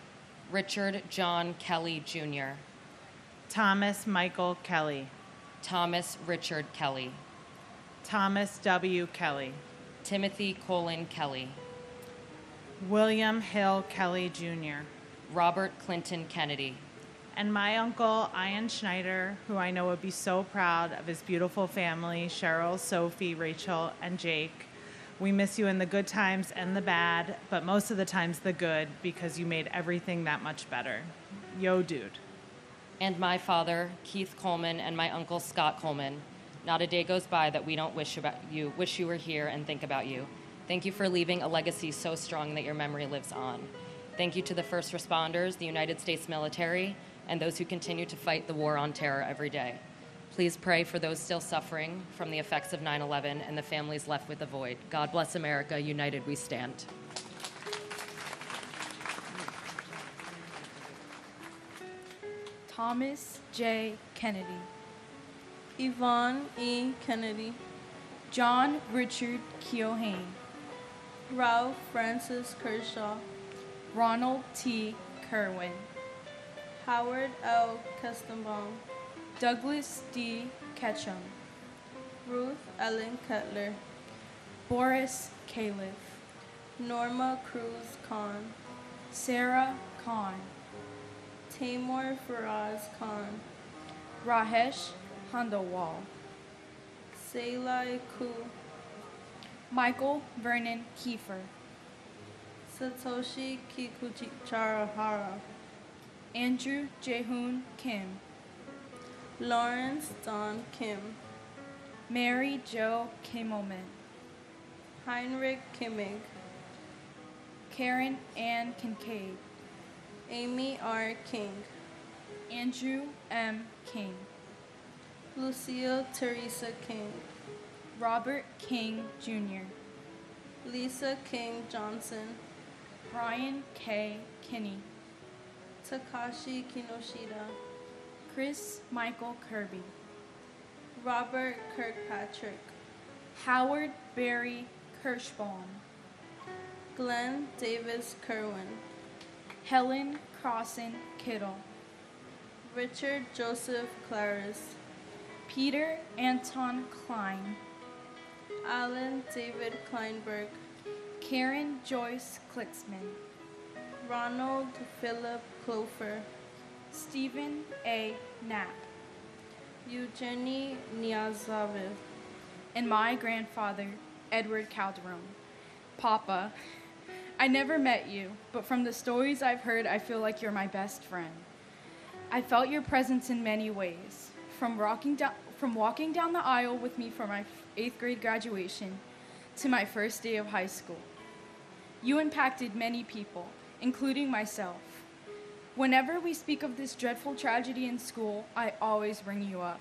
Richard John Kelly Jr. Thomas Michael Kelly. Thomas Richard Kelly. Thomas W. Kelly. Timothy Colin Kelly. William Hill Kelly Jr. Robert Clinton Kennedy. And my uncle, Ian Schneider, who I know would be so proud of his beautiful family, Cheryl, Sophie, Rachel, and Jake. We miss you in the good times and the bad, but most of the times the good, because you made everything that much better. Yo, dude. And my father, Keith Coleman, and my uncle, Scott Coleman. Not a day goes by that we don't wish you were here and think about you. Thank you for leaving a legacy so strong that your memory lives on. Thank you to the first responders, the United States military, and those who continue to fight the war on terror every day. Please pray for those still suffering from the effects of 9/11 and the families left with a void. God bless America. United we stand. Thomas J. Kennedy. Yvonne E. Kennedy. John Richard Keohane. Ralph Francis Kershaw. Ronald T. Kerwin. Howard L. Kestenbaum. Douglas D. Ketchum. Ruth Ellen Cutler. Boris Califf. Norma Cruz Khan. Sarah Khan. Tamor Faraz Khan. Rahesh Handawal. Salai Ku. Michael Vernon Kiefer. Satoshi Kikuchihara. Andrew Jaehoon Kim. Lawrence Don Kim. Mary Jo Kimmelman. Heinrich Kimmig. Karen Ann Kincaid. Amy R. King. Andrew M. King. Lucille Teresa King. Robert King Jr. Lisa King Johnson. Brian K. Kinney. Takashi Kinoshita. Chris Michael Kirby. Robert Kirkpatrick. Howard Barry Kirschbaum. Glenn Davis Kerwin. Helen Crossan Kittle. Richard Joseph Claris. Peter Anton Klein. Alan David Kleinberg. Karen Joyce Klicksman. Ronald Philip Clofer. Stephen A. Knapp. Eugenie Niazaviv. And my grandfather, Edward Calderon. Papa, I never met you, but from the stories I've heard, I feel like you're my best friend. I felt your presence in many ways, from walking down the aisle with me for my 8th grade graduation to my first day of high school. You impacted many people, including myself. Whenever we speak of this dreadful tragedy in school, I always bring you up.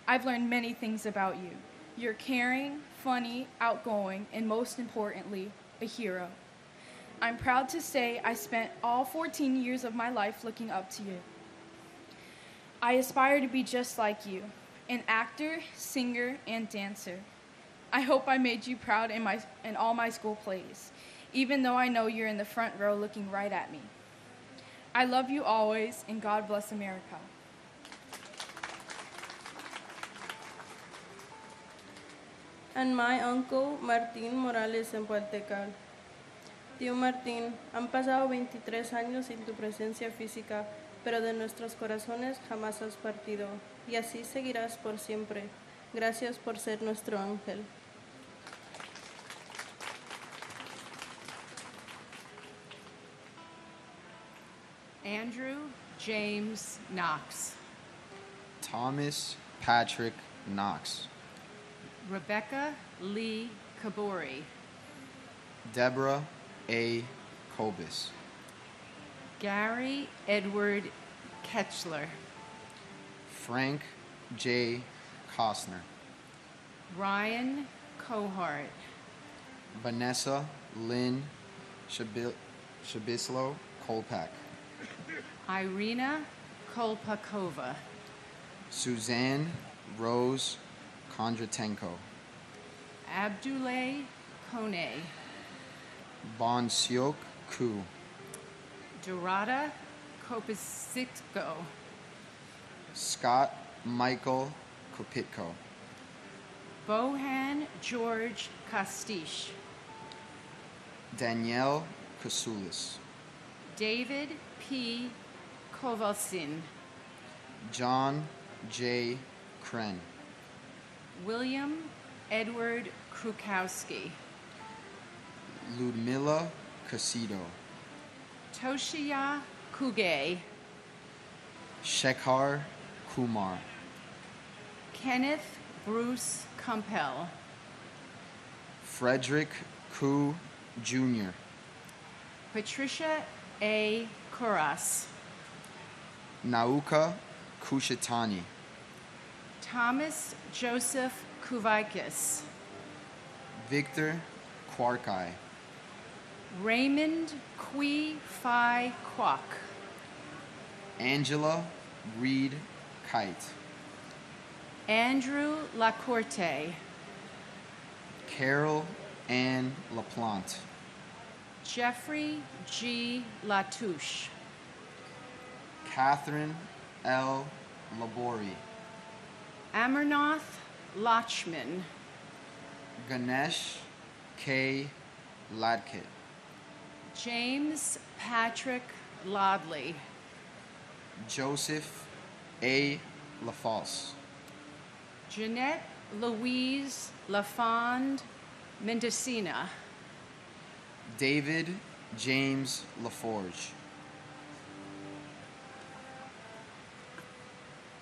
I've learned many things about you. You're caring, funny, outgoing, and most importantly, a hero. I'm proud to say I spent all 14 years of my life looking up to you. I aspire to be just like you, an actor, singer, and dancer. I hope I made you proud in all my school plays, even though I know you're in the front row looking right at me. I love you always, and God bless America. And my uncle Martín Morales en Puertecal. Tío Martín, han pasado 23 años sin tu presencia física, pero de nuestros corazones jamás has partido, y así seguirás por siempre. Gracias por ser nuestro ángel. Andrew James Knox. Thomas Patrick Knox. Rebecca Lee Kabori. Deborah A. Kobus. Gary Edward Ketchler. Frank J. Costner. Ryan Cohart. Vanessa Lynn Shabislo Kolpak. Irina Kolpakova. Suzanne Rose Kondratenko. Abdullah Kone. Bonsiok Ku. Dorada Kopasitko. Scott Michael Kopitko. Bohan George Kastish. Danielle Kasulis. David P. Kovalsin. John J. Kren. William Edward Krukowski. Ludmila Casido. Toshiya Kuge. Shekhar Kumar. Kenneth Bruce Kumpel. Frederick Ku Jr. Patricia A. Kuras. Nauka Kushatani. Thomas Joseph Kuvaikis. Victor Kwarkai. Raymond Kui Phi Kwok. Angela Reed Kite. Andrew Lacourte. Carol Ann LaPlante. Jeffrey G. Latouche. Catherine L. Labori. Amarnath Lachman. Ganesh K. Ladkit. James Patrick Lodley. Joseph A. LaFalce. Jeanette Louise LaFond Mendocina. David James LaForge.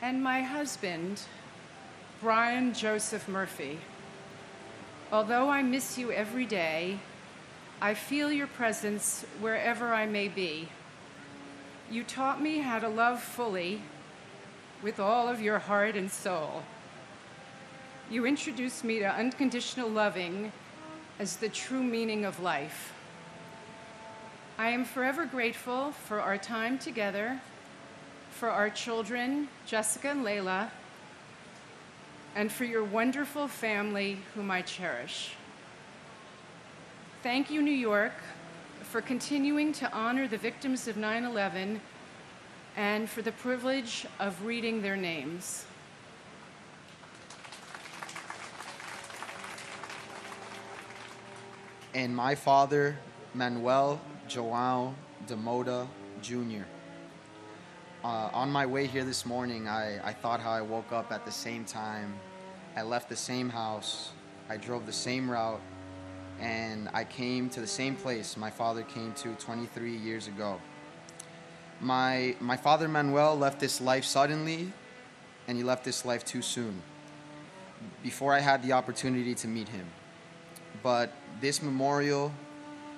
And my husband, Brian Joseph Murphy. Although I miss you every day, I feel your presence wherever I may be. You taught me how to love fully with all of your heart and soul. You introduced me to unconditional loving as the true meaning of life. I am forever grateful for our time together, for our children, Jessica and Layla, and for your wonderful family whom I cherish. Thank you, New York, for continuing to honor the victims of 9/11 and for the privilege of reading their names. And my father, Manuel João de Moda Jr. On my way here this morning, I thought how I woke up at the same time. I left the same house. I drove the same route. And I came to the same place my father came to 23 years ago. My father, Manuel, left this life suddenly, and he left this life too soon, before I had the opportunity to meet him. But this memorial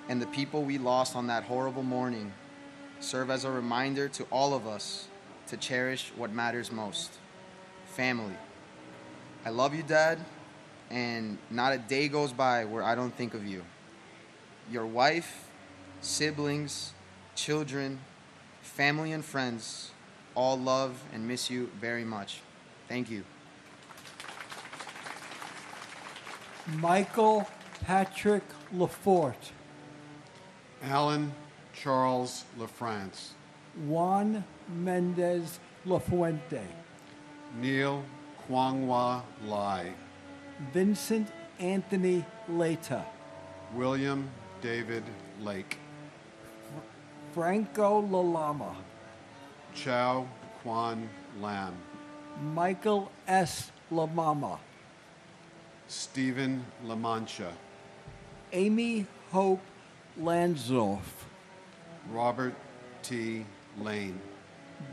and the people we lost on that horrible morning serve as a reminder to all of us to cherish what matters most: family. I love you, Dad, and not a day goes by where I don't think of you. Your wife, siblings, children, family, and friends all love and miss you very much. Thank you. Michael Patrick Lafort. Alan Charles LaFrance. Juan Mendez Lafuente. Neil Kwangwa Lai. Vincent Anthony Leta. William David Lake. Franco Lalama. Chow Kwan Lam. Michael S. Lamama. Stephen LaMancha. Amy Hope Lansdorf. Robert T. Lane.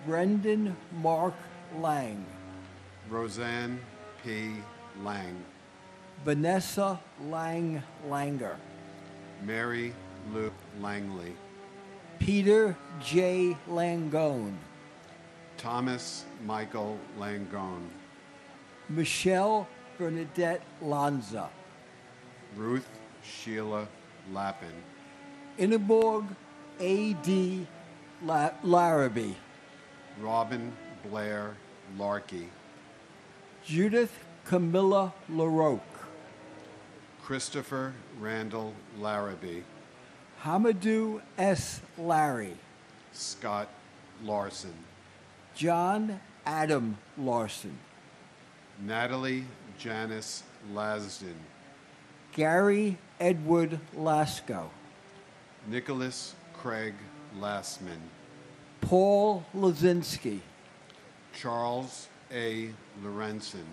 Brendan Mark Lang. Roseanne P. Lang. Vanessa Lang Langer. Mary Lou Langley. Peter J. Langone. Thomas Michael Langone. Michelle Bernadette Lanza. Ruth Sheila Lappin. Ingeborg A.D. Larrabee. Robin Blair Larkey. Judith Camilla LaRoque. Christopher Randall Larrabee. Hamadou S. Larry. Scott Larson. John Adam Larson. Natalie Janice Lasden. Gary Edward Lasco. Nicholas Craig Lassman. Paul Lazinski. Charles A. Lorenzen.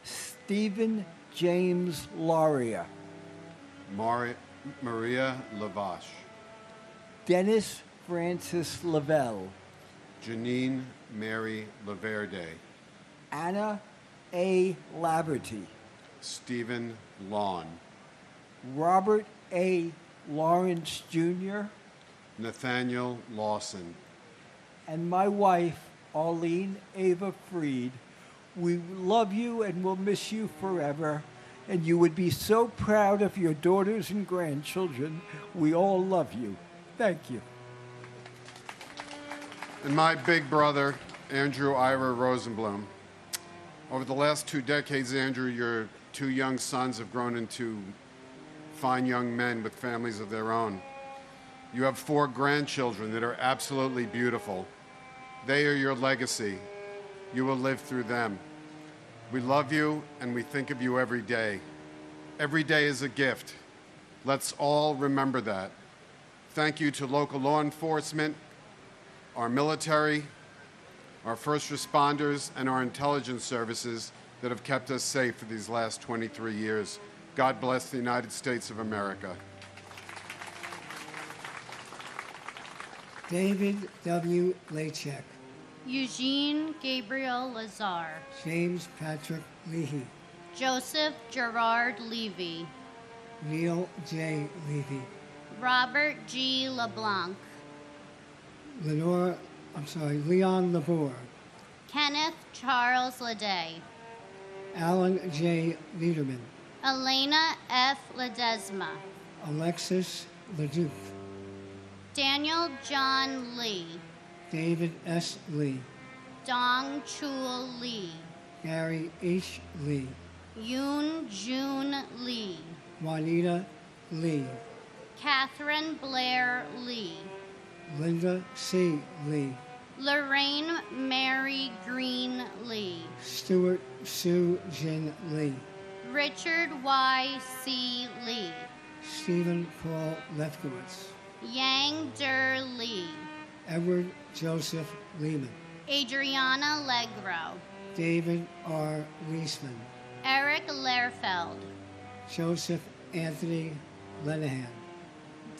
Stephen James Laria. Maria Lavache. Dennis Francis Lavelle. Janine Mary Laverde. Anna A. Laverty. Stephen Lawn. Robert A. Lawrence Jr. Nathaniel Lawson. And my wife, Arlene Ava Freed. We love you and will miss you forever. And you would be so proud of your daughters and grandchildren. We all love you. Thank you. And my big brother, Andrew Ira Rosenblum. Over the last 2 decades, Andrew, your 2 young sons have grown into fine young men with families of their own. You have 4 grandchildren that are absolutely beautiful. They are your legacy. You will live through them. We love you and we think of you every day. Every day is a gift. Let's all remember that. Thank you to local law enforcement, our military, our first responders, and our intelligence services that have kept us safe for these last 23 years. God bless the United States of America. David W. Lachek. Eugene Gabriel Lazar. James Patrick Leahy. Joseph Gerard Levy. Neil J. Levy. Robert G. LeBlanc. Leon Labor. Kenneth Charles Leday. Alan J. Niederman. Elena F. Ledesma. Alexis Leduc. Daniel John Lee. David S. Lee. Dong Chul Lee. Gary H. Lee. Yoon Jun Lee. Juanita Lee. Catherine Blair Lee. Linda C. Lee. Lorraine Mary Green Lee. Stuart Sue Jin Lee. Richard Y. C. Lee. Stephen Paul Lefkowitz. Yang Der Lee. Edward Joseph Lehman. Adriana Legro. David R. Leisman. Eric Lehrfeld. Joseph Anthony Lenahan.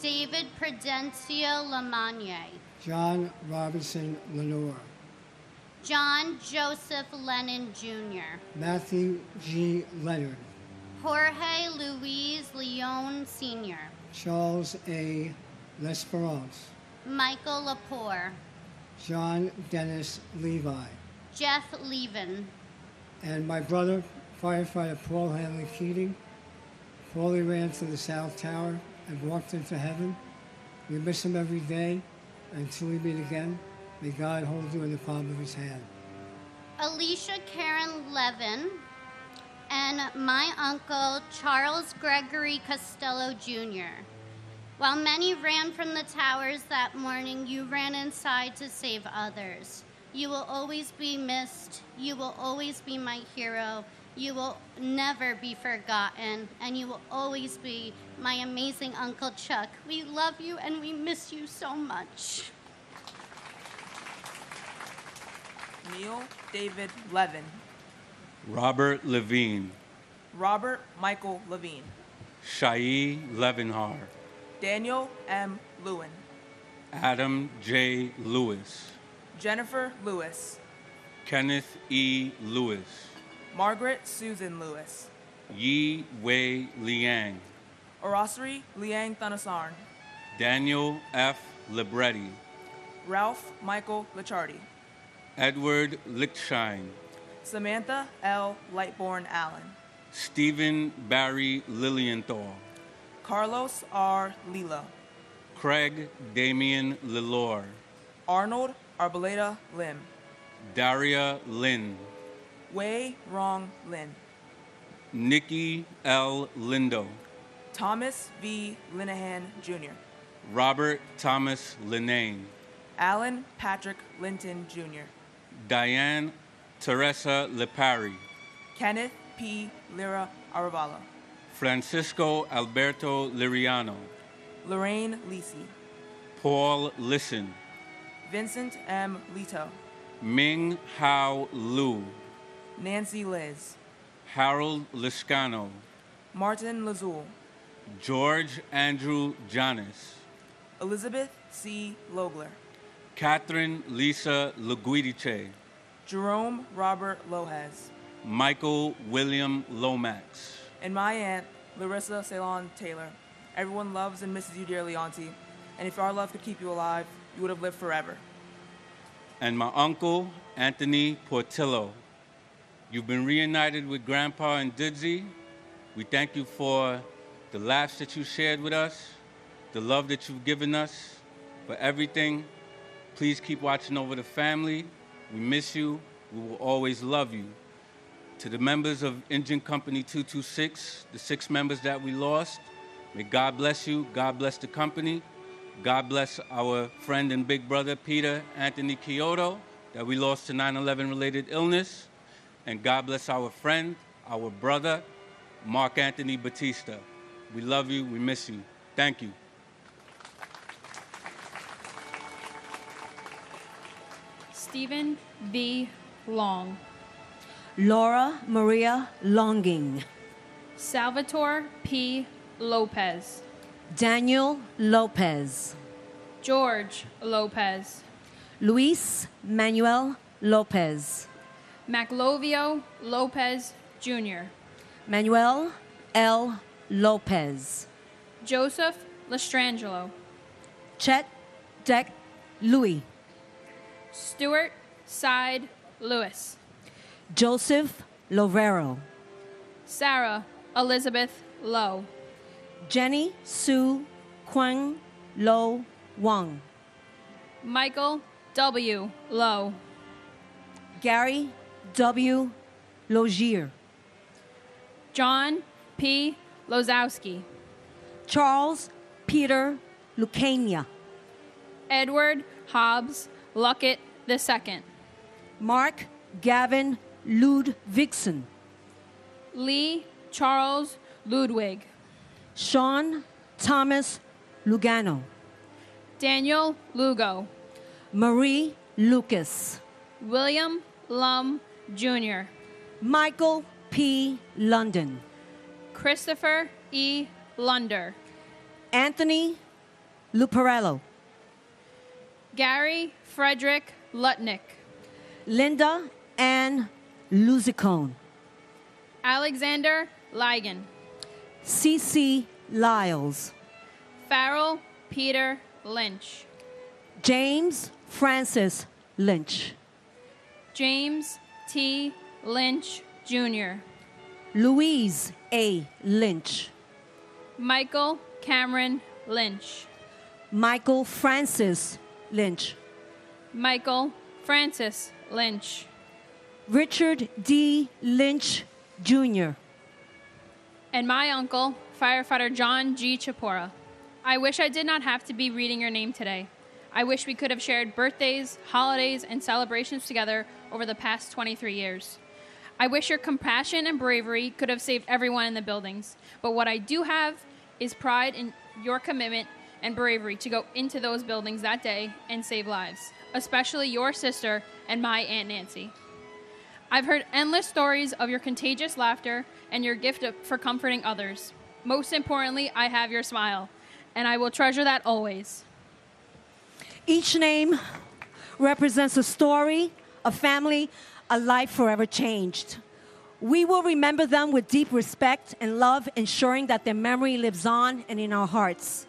David Prudencio Lamagne. John Robinson Lenore. John Joseph Lennon Jr. Matthew G. Leonard. Jorge Luis Leon Sr. Charles A. L'Esperance. Michael Lepore. John Dennis Levi. Jeff Levin. And my brother, firefighter Paul Hanley Keating. Paulie ran to the South Tower and walked into heaven. We miss him every day. Until we meet again, may God hold you in the palm of his hand. Alicia Karen Levin, and my uncle Charles Gregory Costello Jr. While many ran from the towers that morning, you ran inside to save others. You will always be missed. You will always be my hero. You will never be forgotten, and you will always be my amazing Uncle Chuck. We love you and we miss you so much. Neil David Levin. Robert Levine. Robert Michael Levine. Shai Levenhar. Daniel M. Lewin. Adam J. Lewis. Jennifer Lewis. Kenneth E. Lewis. Margaret Susan Lewis. Yi Wei Liang. Orasari Liang Thunasarn. Daniel F. Libretti. Ralph Michael Lichardi. Edward Lichtshine. Samantha L. Lightborn Allen. Stephen Barry Lilienthal. Carlos R. Lilo. Craig Damian Lilor. Arnold Arboleda Lim. Daria Lynn. Wei Rong Lin. Nikki L. Lindo. Thomas V. Linehan Jr. Robert Thomas Linnane. Alan Patrick Linton Jr. Diane Teresa Lepari. Kenneth P. Lira Arevalo. Francisco Alberto Liriano. Lorraine Lisi. Paul Listen. Vincent M. Lito. Ming Hao Lu. Nancy Liz. Harold Liscano. Martin Lazul. George Andrew Janis. Elizabeth C. Logler. Catherine Lisa Luguidice. Jerome Robert Lohez. Michael William Lomax. And my aunt, Larissa Ceylon Taylor. Everyone loves and misses you dearly, Auntie. And if our love could keep you alive, you would have lived forever. And my uncle, Anthony Portillo. You've been reunited with Grandpa and Didzy. We thank you for the laughs that you shared with us, the love that you've given us, for everything. Please keep watching over the family. We miss you. We will always love you. To the members of Engine Company 226, the 6 members that we lost, may God bless you. God bless the company. God bless our friend and big brother, Peter Anthony Kyoto, that we lost to 9/11 related illness. And God bless our friend, our brother, Mark Anthony Batista. We love you. We miss you. Thank you. Stephen V. Long. Laura Maria Longing. Salvatore P. Lopez. Daniel Lopez. George Lopez. Luis Manuel Lopez. Maclovio Lopez Jr. Manuel L. Lopez. Joseph Lestrangelo. Chet Deck Louis. Stuart Side Lewis. Joseph Lovero. Sarah Elizabeth Lowe. Jenny Sue Kwang Lo Wang. Michael W. Lowe. Gary W. Logier. John P. Lozowski. Charles Peter Lucania. Edward Hobbs Luckett II. Mark Gavin Ludvigsen. Lee Charles Ludwig. Sean Thomas Lugano. Daniel Lugo. Marie Lucas. William Lum Jr. Michael P. London. Christopher E. Lunder. Anthony Luparello. Gary Frederick Lutnick. Linda Ann Luzicone. Alexander Ligon. C.C. Lyles. Farrell Peter Lynch. James Francis Lynch. James T. Lynch Jr. Louise A. Lynch. Michael Cameron Lynch. Michael Francis Lynch. Michael Francis Lynch. Richard D. Lynch, Jr. And my uncle, firefighter John G. Chapora. I wish I did not have to be reading your name today. I wish we could have shared birthdays, holidays, and celebrations together over the past 23 years. I wish your compassion and bravery could have saved everyone in the buildings. But what I do have is pride in your commitment and bravery to go into those buildings that day and save lives, especially your sister and my Aunt Nancy. I've heard endless stories of your contagious laughter and your gift for comforting others. Most importantly, I have your smile, and I will treasure that always. Each name represents a story, a family, a life forever changed. We will remember them with deep respect and love, ensuring that their memory lives on and in our hearts.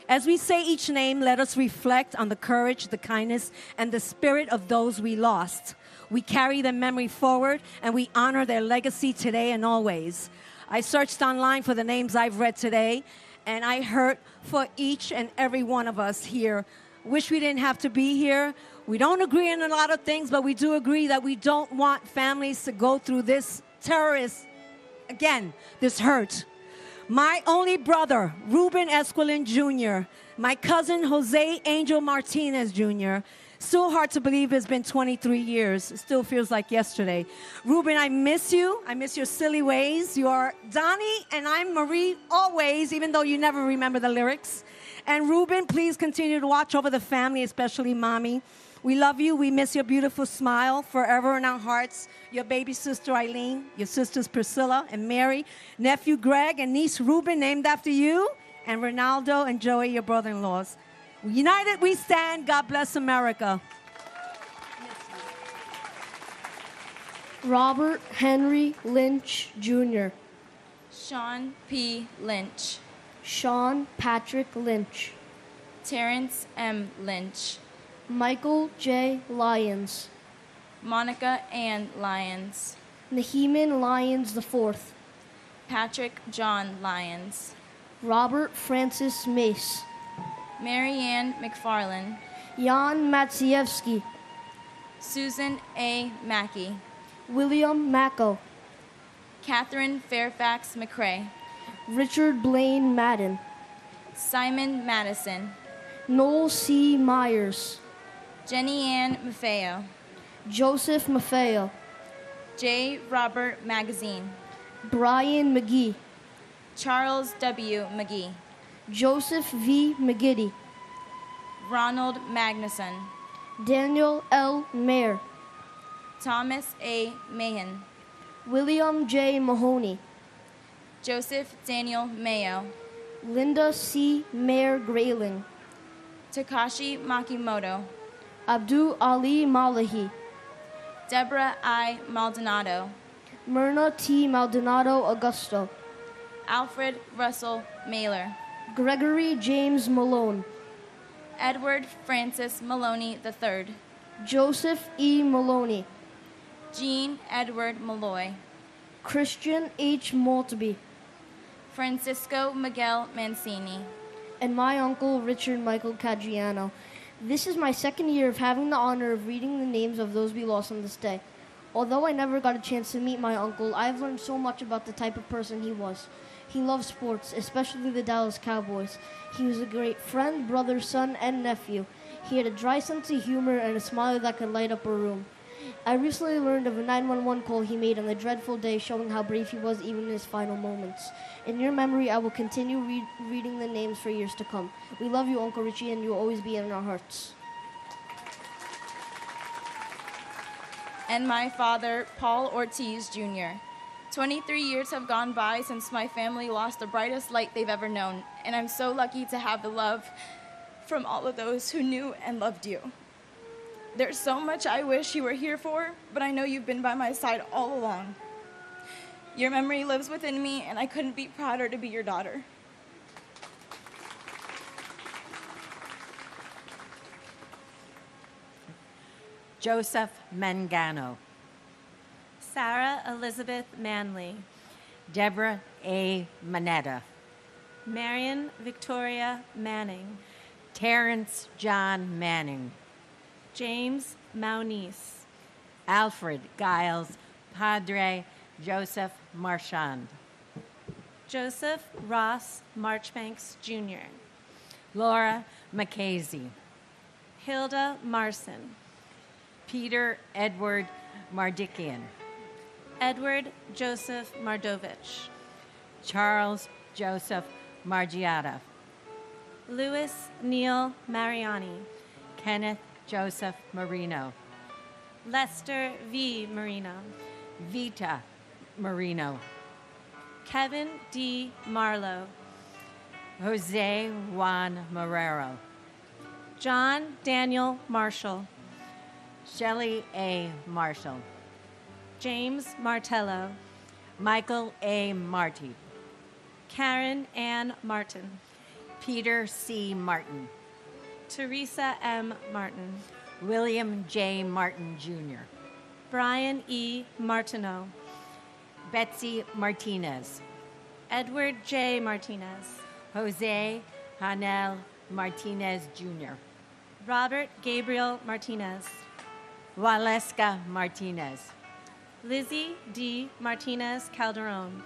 As we say each name, let us reflect on the courage, the kindness, and the spirit of those we lost. We carry their memory forward, and we honor their legacy today and always. I searched online for the names I've read today, and I heard for each and every one of us here. Wish we didn't have to be here. We don't agree on a lot of things, but we do agree that we don't want families to go through this terrorist, again, this hurt. My only brother, Ruben Esquilin Jr., my cousin, Jose Angel Martinez Jr., still hard to believe it's been 23 years. It still feels like yesterday. Ruben, I miss you. I miss your silly ways. You are Donnie and I'm Marie always, even though you never remember the lyrics. And Ruben, please continue to watch over the family, especially Mommy. We love you. We miss your beautiful smile forever in our hearts. Your baby sister, Eileen, your sisters, Priscilla and Mary, nephew, Greg, and niece, Ruben, named after you, and Ronaldo and Joey, your brother-in-laws. United we stand. God bless America. Robert Henry Lynch, Jr. Sean P. Lynch. Sean Patrick Lynch. Terrence M. Lynch. Michael J. Lyons. Monica Ann Lyons. Naheeman Lyons IV. Patrick John Lyons. Robert Francis Mace. Marianne McFarland. Jan Matsievsky. Susan A. Mackey. William Macko. Catherine Fairfax McCrae. Richard Blaine Madden. Simon Madison. Noel C. Myers. Jenny Ann Maffeo. Joseph Maffeo. J. Robert Magazine. Brian McGee. Charles W. McGee. Joseph V. McGiddy. Ronald Magnuson. Daniel L. Mayer. Thomas A. Mahan. William J. Mahoney. Joseph Daniel Mayo. Linda C. Mayer Grayling. Takashi Makimoto. Abdul Ali Malahi. Deborah I. Maldonado. Myrna T. Maldonado Augusto. Alfred Russell Mailer. Gregory James Malone. Edward Francis Maloney III. Joseph E. Maloney. Jean Edward Malloy. Christian H. Maltby. Francisco Miguel Mancini. And my uncle, Richard Michael Cadriano. This is my second year of having the honor of reading the names of those we lost on this day. Although I never got a chance to meet my uncle, I've learned so much about the type of person he was. He loved sports, especially the Dallas Cowboys. He was a great friend, brother, son, and nephew. He had a dry sense of humor and a smile that could light up a room. I recently learned of a 911 call he made on the dreadful day, showing how brave he was even in his final moments. In your memory, I will continue reading the names for years to come. We love you, Uncle Richie, and you'll always be in our hearts. And my father, Paul Ortiz, Jr. 23 years have gone by since my family lost the brightest light they've ever known, and I'm so lucky to have the love from all of those who knew and loved you. There's so much I wish you were here for, but I know you've been by my side all along. Your memory lives within me, and I couldn't be prouder to be your daughter. Joseph Mangano. Sarah Elizabeth Manley. Deborah A. Manetta. Marion Victoria Manning. Terrence John Manning. James Maunice. Alfred Giles Padre Joseph Marchand. Joseph Ross Marchbanks, Jr. Laura McCasey. Hilda Marson. Peter Edward Mardikian. Edward Joseph Mardovich. Charles Joseph Margiata. Louis Neil Mariani. Kenneth Joseph Marino. Lester V. Marino. Vita Marino. Kevin D. Marlowe. Jose Juan Marrero. John Daniel Marshall. Shelley A. Marshall. James Martello. Michael A. Marty. Karen Ann Martin. Peter C. Martin. Teresa M. Martin. William J. Martin, Jr. Brian E. Martineau. Betsy Martinez. Edward J. Martinez. Jose Hanel Martinez, Jr. Robert Gabriel Martinez. Waleska Martinez. Lizzie D. Martinez Calderon.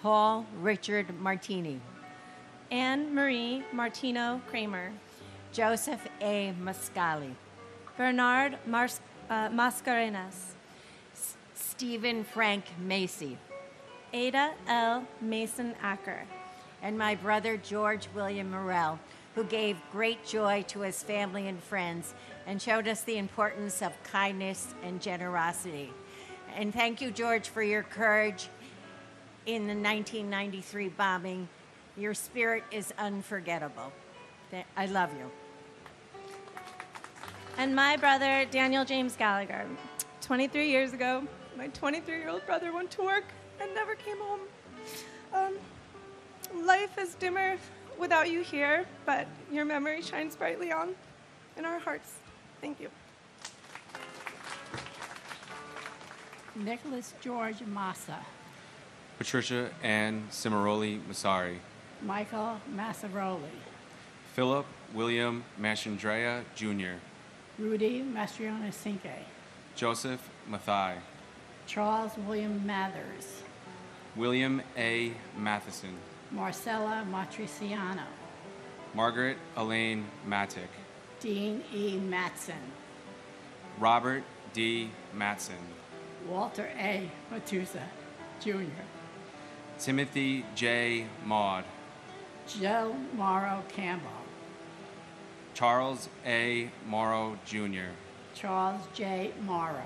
Paul Richard Martini. Anne Marie Martino Kramer. Joseph A. Mascali. Bernard Mascarenas. Stephen Frank Macy. Ada L. Mason Acker. And my brother George William Morrell, who gave great joy to his family and friends and showed us the importance of kindness and generosity. And thank you, George, for your courage in the 1993 bombing. Your spirit is unforgettable. I love you. And my brother, Daniel James Gallagher. 23 years ago, my 23-year-old brother went to work and never came home. Life is dimmer without you here, but your memory shines brightly on in our hearts. Thank you. Nicholas George Massa. Patricia Ann Cimaroli Masari. Michael Massaroli. Philip William Mastrandrea Jr. Rudy Mastriona Cinque. Joseph Mathai. Charles William Mathers. William A. Matheson. Marcella Matriciano. Margaret Elaine Mattick. Dean E. Matson. Robert D. Matson. Walter A. Matusa, Jr. Timothy J. Maud. Joe Morrow Campbell. Charles A. Morrow Jr. Charles J. Morrow.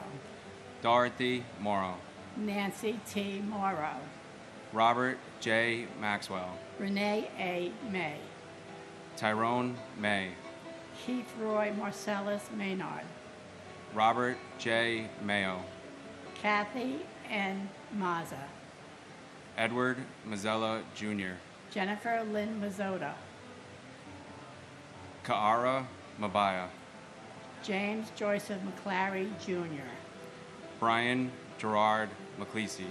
Dorothy Morrow. Nancy T. Morrow. Robert J. Maxwell. Renee A. May. Tyrone May. Keith Roy Marcellus Maynard. Robert J. Mayo. Kathy N. Mazza. Edward Mazzella Jr. Jennifer Lynn Mazzotta. Kaara Mabaya. James Joseph McClary Jr. Brian Gerard McClesey.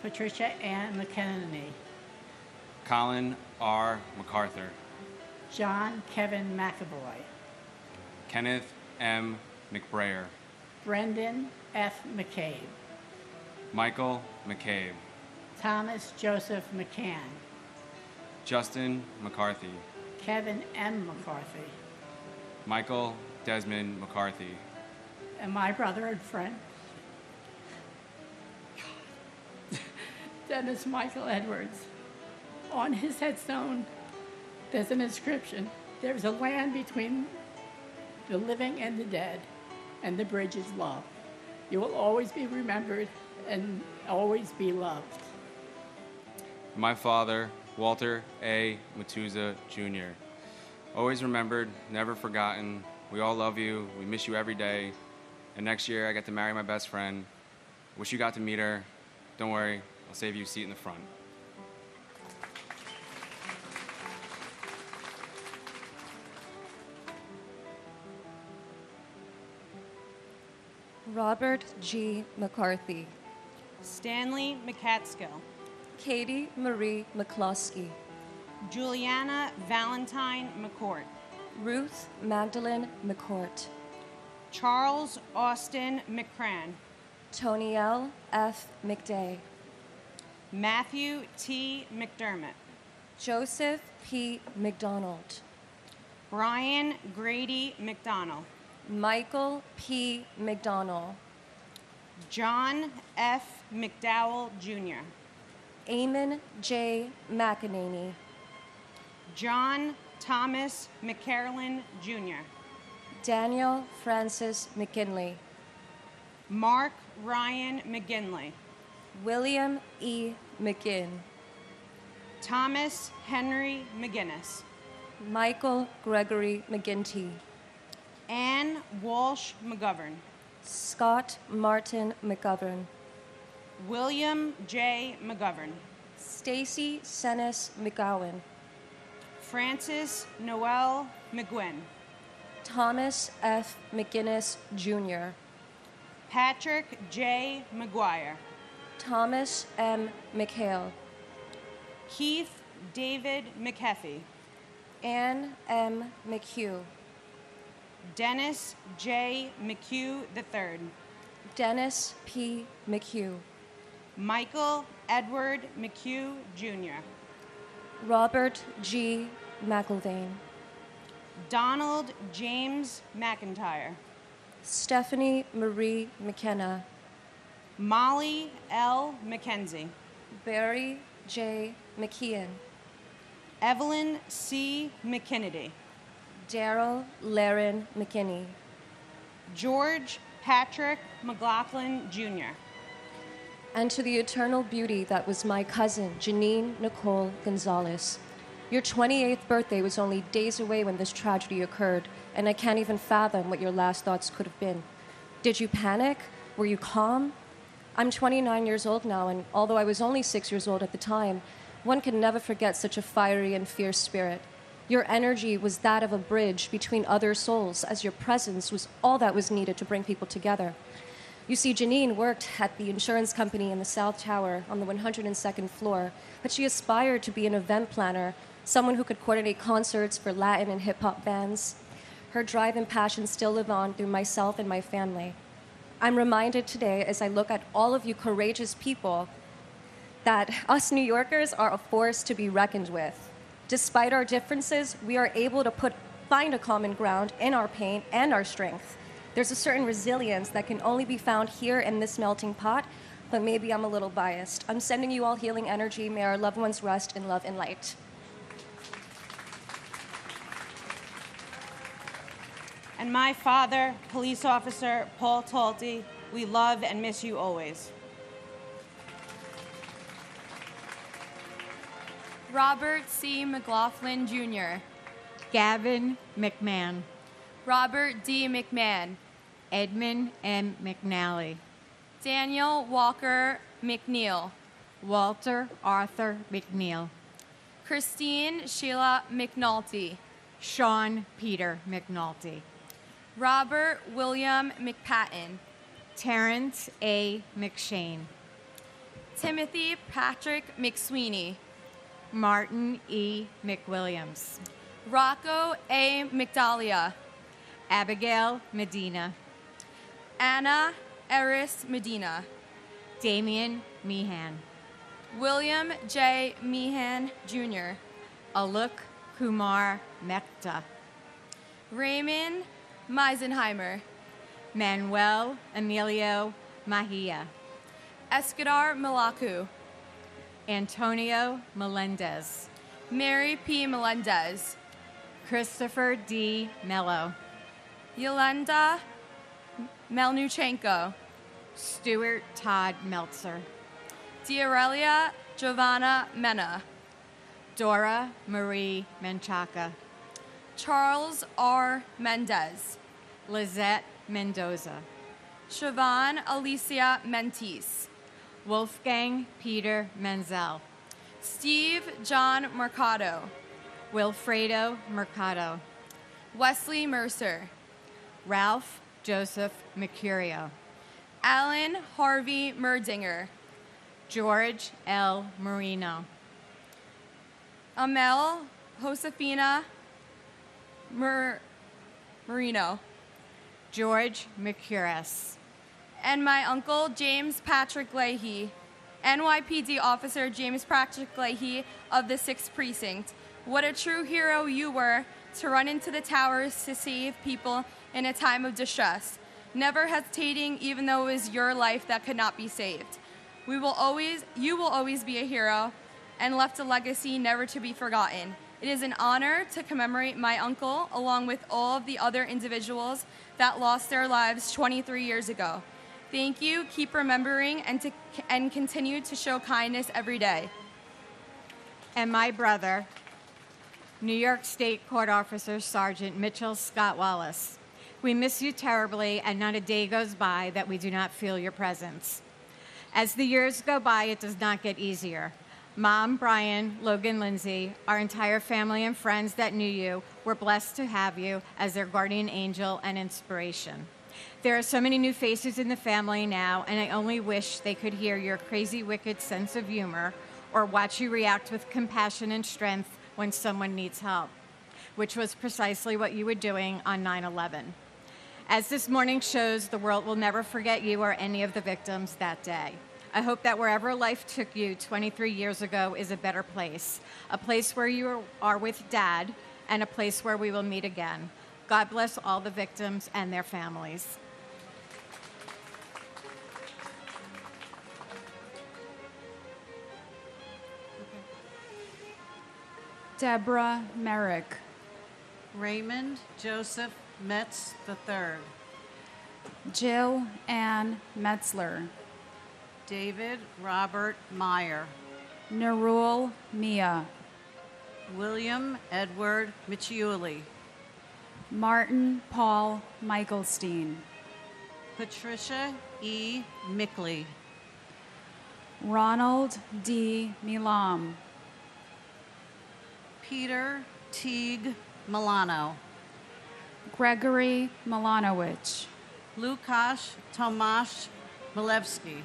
Patricia Ann McKenney. Colin R. MacArthur. John Kevin McAvoy. Kenneth M. McBrayer. Brendan F. McCabe. Michael McCabe. Thomas Joseph McCann. Justin McCarthy. Kevin M. McCarthy. Michael Desmond McCarthy. And my brother and friend, Dennis Michael Edwards. On his headstone, there's an inscription. There's a land between the living and the dead, and the bridge is love. You will always be remembered and always be loved. My father, Walter A. Matuza Jr. Always remembered, never forgotten. We all love you. We miss you every day. And next year, I get to marry my best friend. Wish you got to meet her. Don't worry, I'll save you a seat in the front. Robert G. McCarthy. Stanley McCatskill. Katie Marie McCloskey. Juliana Valentine McCourt. Ruth Magdalene McCourt. Charles Austin McCran. Tonielle F. McDay. Matthew T. McDermott. Joseph P. McDonald. Brian Grady McDonald. Michael P. McDonald. John F. McDowell Jr. Eamon J. McEnany. John Thomas McCarolyn Jr. Daniel Francis McKinley. Mark Ryan McGinley. William E. McGinn. Thomas Henry McGinnis. Michael Gregory McGinty. Ann Walsh McGovern. Scott Martin McGovern. William J. McGovern. Stacy Senes McGowan. Francis Noel McGuinn. Thomas F. McGinnis, Jr. Patrick J. McGuire. Thomas M. McHale. Keith David McHeffy. Ann M. McHugh. Dennis J. McHugh III. Dennis P. McHugh. Michael Edward McHugh Jr. Robert G. McIlvaine. Donald James McIntyre. Stephanie Marie McKenna. Molly L. McKenzie. Barry J. McKeon. Evelyn C. McKinnedy. Daryl Laren McKinney. George Patrick McLaughlin Jr. And to the eternal beauty that was my cousin, Janine Nicole Gonzalez. Your 28th birthday was only days away when this tragedy occurred, and I can't even fathom what your last thoughts could have been. Did you panic? Were you calm? I'm 29 years old now, and although I was only 6 years old at the time, one can never forget such a fiery and fierce spirit. Your energy was that of a bridge between other souls, as your presence was all that was needed to bring people together. You see, Janine worked at the insurance company in the South Tower on the 102nd floor, but she aspired to be an event planner, someone who could coordinate concerts for Latin and hip-hop bands. Her drive and passion still live on through myself and my family. I'm reminded today, as I look at all of you courageous people, that us New Yorkers are a force to be reckoned with. Despite our differences, we are able to find a common ground in our pain and our strength. There's a certain resilience that can only be found here in this melting pot, but maybe I'm a little biased. I'm sending you all healing energy. May our loved ones rest in love and light. And my father, Police Officer Paul Talty, we love and miss you always. Robert C. McLaughlin, Jr. Gavin McMahon. Robert D. McMahon. Edmund M. McNally. Daniel Walker McNeil. Walter Arthur McNeil. Christine Sheila McNulty. Sean Peter McNulty. Robert William McPatton. Terrence A. McShane. Timothy Patrick McSweeney. Martin E. McWilliams. Rocco A. McDalia. Abigail Medina. Anna Eris Medina. Damian Meehan. William J. Meehan, Jr. Aluk Kumar Mehta. Raymond Meisenheimer. Manuel Emilio Mahia. Escadar Malaku. Antonio Melendez. Mary P. Melendez. Christopher D. Mello. Yolanda Melnuchenko. Stuart Todd Meltzer. Diaurelia Giovanna Mena. Dora Marie Menchaca. Charles R. Mendez. Lizette Mendoza. Siobhan Alicia Mentis. Wolfgang Peter Menzel. Steve John Mercado. Wilfredo Mercado. Wesley Mercer. Ralph Joseph Mercurio. Alan Harvey Merdinger. George L. Marino. Amel Josefina Marino. George Mercuris. And my uncle, James Patrick Leahy. NYPD Officer James Patrick Leahy of the 6th Precinct. What a true hero you were to run into the towers to save people in a time of distress, never hesitating even though it was your life that could not be saved. You will always be a hero and left a legacy never to be forgotten. It is an honor to commemorate my uncle along with all of the other individuals that lost their lives 23 years ago. Thank you, keep remembering, and continue to show kindness every day. And my brother, New York State Court Officer Sergeant Mitchell Scott Wallace. We miss you terribly, and not a day goes by that we do not feel your presence. As the years go by, it does not get easier. Mom, Brian, Logan, Lindsay, our entire family and friends that knew you were blessed to have you as their guardian angel and inspiration. There are so many new faces in the family now, and I only wish they could hear your crazy, wicked sense of humor or watch you react with compassion and strength when someone needs help, which was precisely what you were doing on 9/11. As this morning shows, the world will never forget you or any of the victims that day. I hope that wherever life took you 23 years ago is a better place, a place where you are with Dad, and a place where we will meet again. God bless all the victims and their families. Deborah Merrick. Raymond Joseph Metz III. Jill Ann Metzler. David Robert Meyer. Narul Mia. William Edward Michiuli. Martin Paul Michaelstein. Patricia E. Mickley. Ronald D. Milam. Peter Teague Milano. Gregory Milanowicz. Lukasz Tomasz Milewski.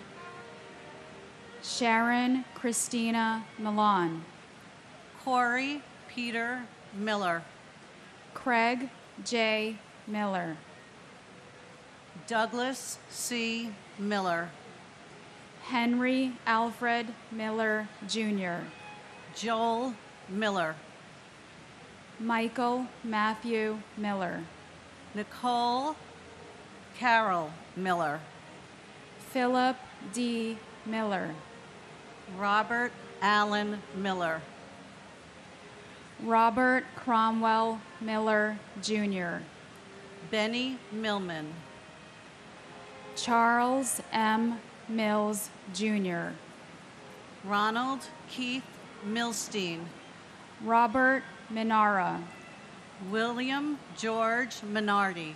Sharon Christina Milan. Corey Peter Miller. Craig J. Miller. Douglas C. Miller. Henry Alfred Miller, Jr. Joel Miller. Michael Matthew Miller. Nicole Carol Miller. Philip D. Miller. Robert Allen Miller. Robert Cromwell Miller, Jr. Benny Millman. Charles M. Mills, Jr. Ronald Keith Milstein. Robert Minara. William George Minardi.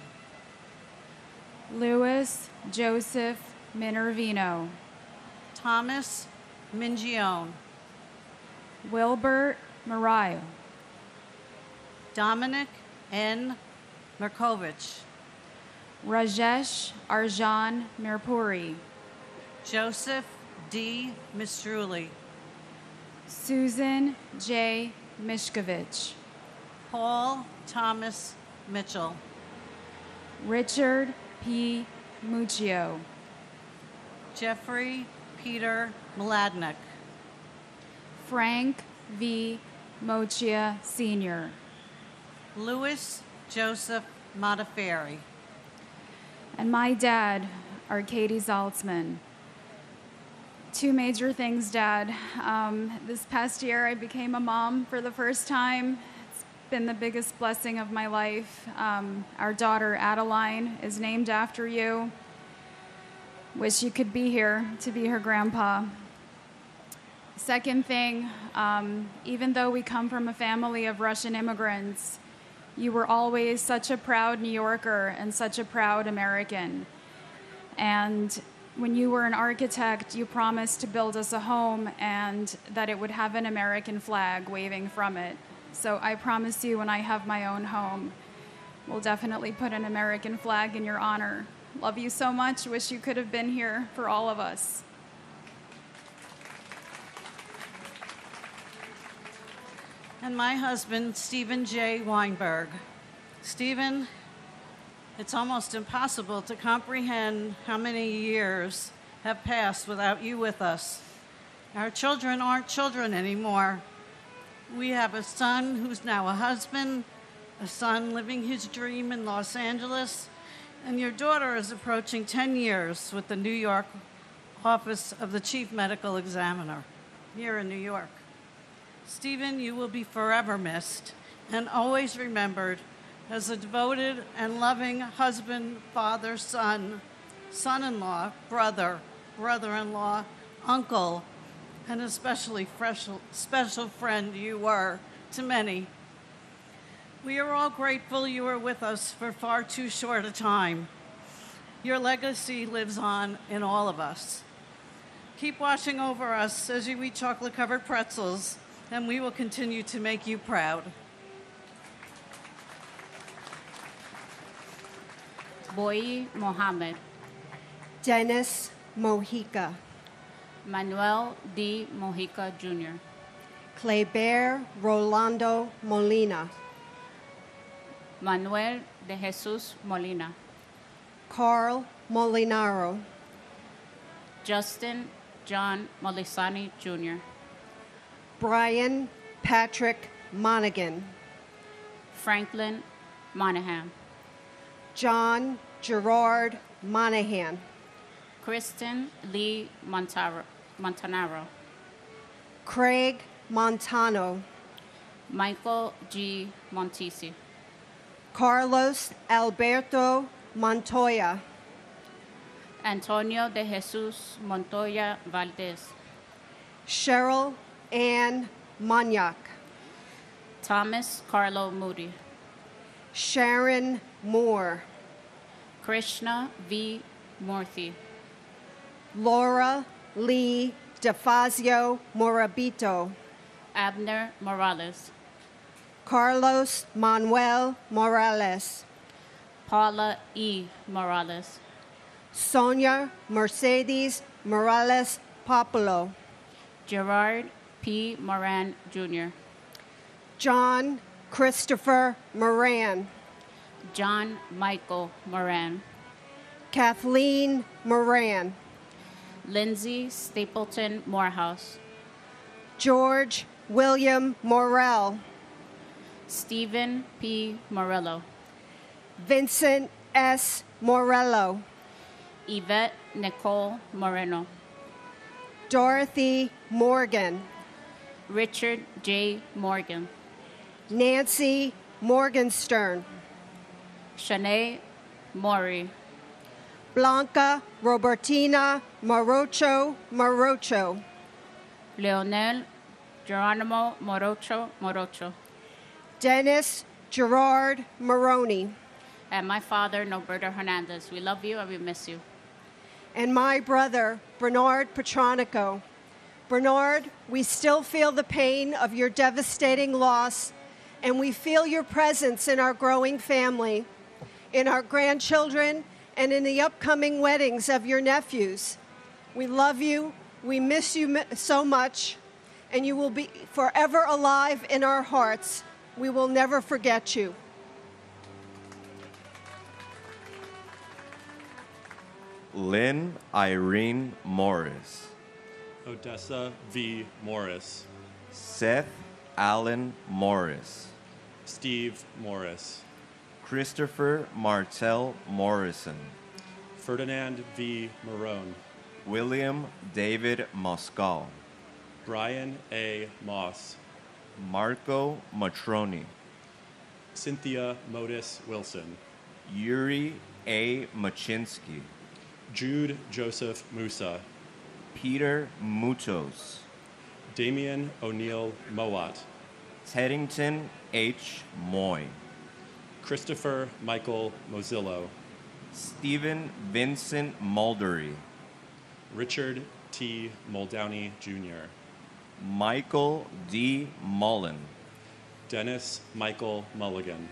Louis Joseph Minervino. Thomas Mingione. Wilbert Marayo. Dominic N. Merkovich. Rajesh Arjan Mirpuri. Joseph D. Mistruli. Susan J. Mishkovich. Paul Thomas Mitchell. Richard P. Muccio. Jeffrey Peter Mladnick. Frank V. Mochia, Sr. Louis Joseph Modafferi. And my dad, Arkady Zaltzman. Two major things, Dad. This past year, I became a mom for the first time. It's been the biggest blessing of my life. Our daughter, Adeline, is named after you. Wish you could be here to be her grandpa. Second thing, even though we come from a family of Russian immigrants, you were always such a proud New Yorker and such a proud American. And when you were an architect, you promised to build us a home and that it would have an American flag waving from it. So I promise you, when I have my own home, we'll definitely put an American flag in your honor. Love you so much. Wish you could have been here for all of us. and my husband, Stephen J. Weinberg. Stephen, it's almost impossible to comprehend how many years have passed without you with us. Our children aren't children anymore. We have a son who's now a husband, a son living his dream in Los Angeles, and your daughter is approaching 10 years with the New York Office of the Chief Medical Examiner here in New York. Stephen, you will be forever missed and always remembered as a devoted and loving husband, father, son, son-in-law, brother, brother-in-law, uncle, and especially special friend you were to many. We are all grateful you were with us for far too short a time. Your legacy lives on in all of us. Keep watching over us as you eat chocolate-covered pretzels, and we will continue to make you proud. Boy Mohammed. Dennis Mojica. Manuel D. Mojica, Jr. Cleber Rolando Molina. Manuel de Jesus Molina. Carl Molinaro. Justin John Molisani, Jr. Brian Patrick Monaghan. Franklin Monahan. John Gerard Monahan. Kristen Lee Montanaro. Craig Montano. Michael G. Montisi. Carlos Alberto Montoya. Antonio de Jesus Montoya Valdez. Cheryl Ann Monyak. Thomas Carlo Moody. Sharon Moore. Krishna V. Murthy. Laura Lee DeFazio Morabito. Abner Morales. Carlos Manuel Morales. Paula E. Morales. Sonia Mercedes Morales Populo. Gerard P. Moran, Jr. John Christopher Moran. John Michael Moran. Kathleen Moran. Lindsay Stapleton Morehouse. George William Morell. Stephen P. Morello. Vincent S. Morello. Yvette Nicole Moreno. Dorothy Morgan. Richard J. Morgan. Nancy Morgenstern. Shanae Maury. Blanca Robertina Morocho. Leonel Geronimo Morocho. Dennis Gerard Maroney. And my father, Norberto Hernandez. We love you and we miss you. And my brother, Bernard Petronico. Bernard, we still feel the pain of your devastating loss, and we feel your presence in our growing family, in our grandchildren, and in the upcoming weddings of your nephews. We love you, we miss you so much, and you will be forever alive in our hearts. We will never forget you. Lynn Irene Morris. Odessa V. Morris. Seth Allen Morris. Steve Morris. Christopher Martell Morrison. Ferdinand V. Marone. William David Moscal. Brian A. Moss. Marco Matroni. Cynthia Modis Wilson. Yuri A. Machinsky. Jude Joseph Musa. Peter Mutos. Damian O'Neill Mowat. Teddington H. Moy. Christopher Michael Mozillo. Stephen Vincent Muldery. Richard T. Muldowney, Jr. Michael D. Mullen. Dennis Michael Mulligan.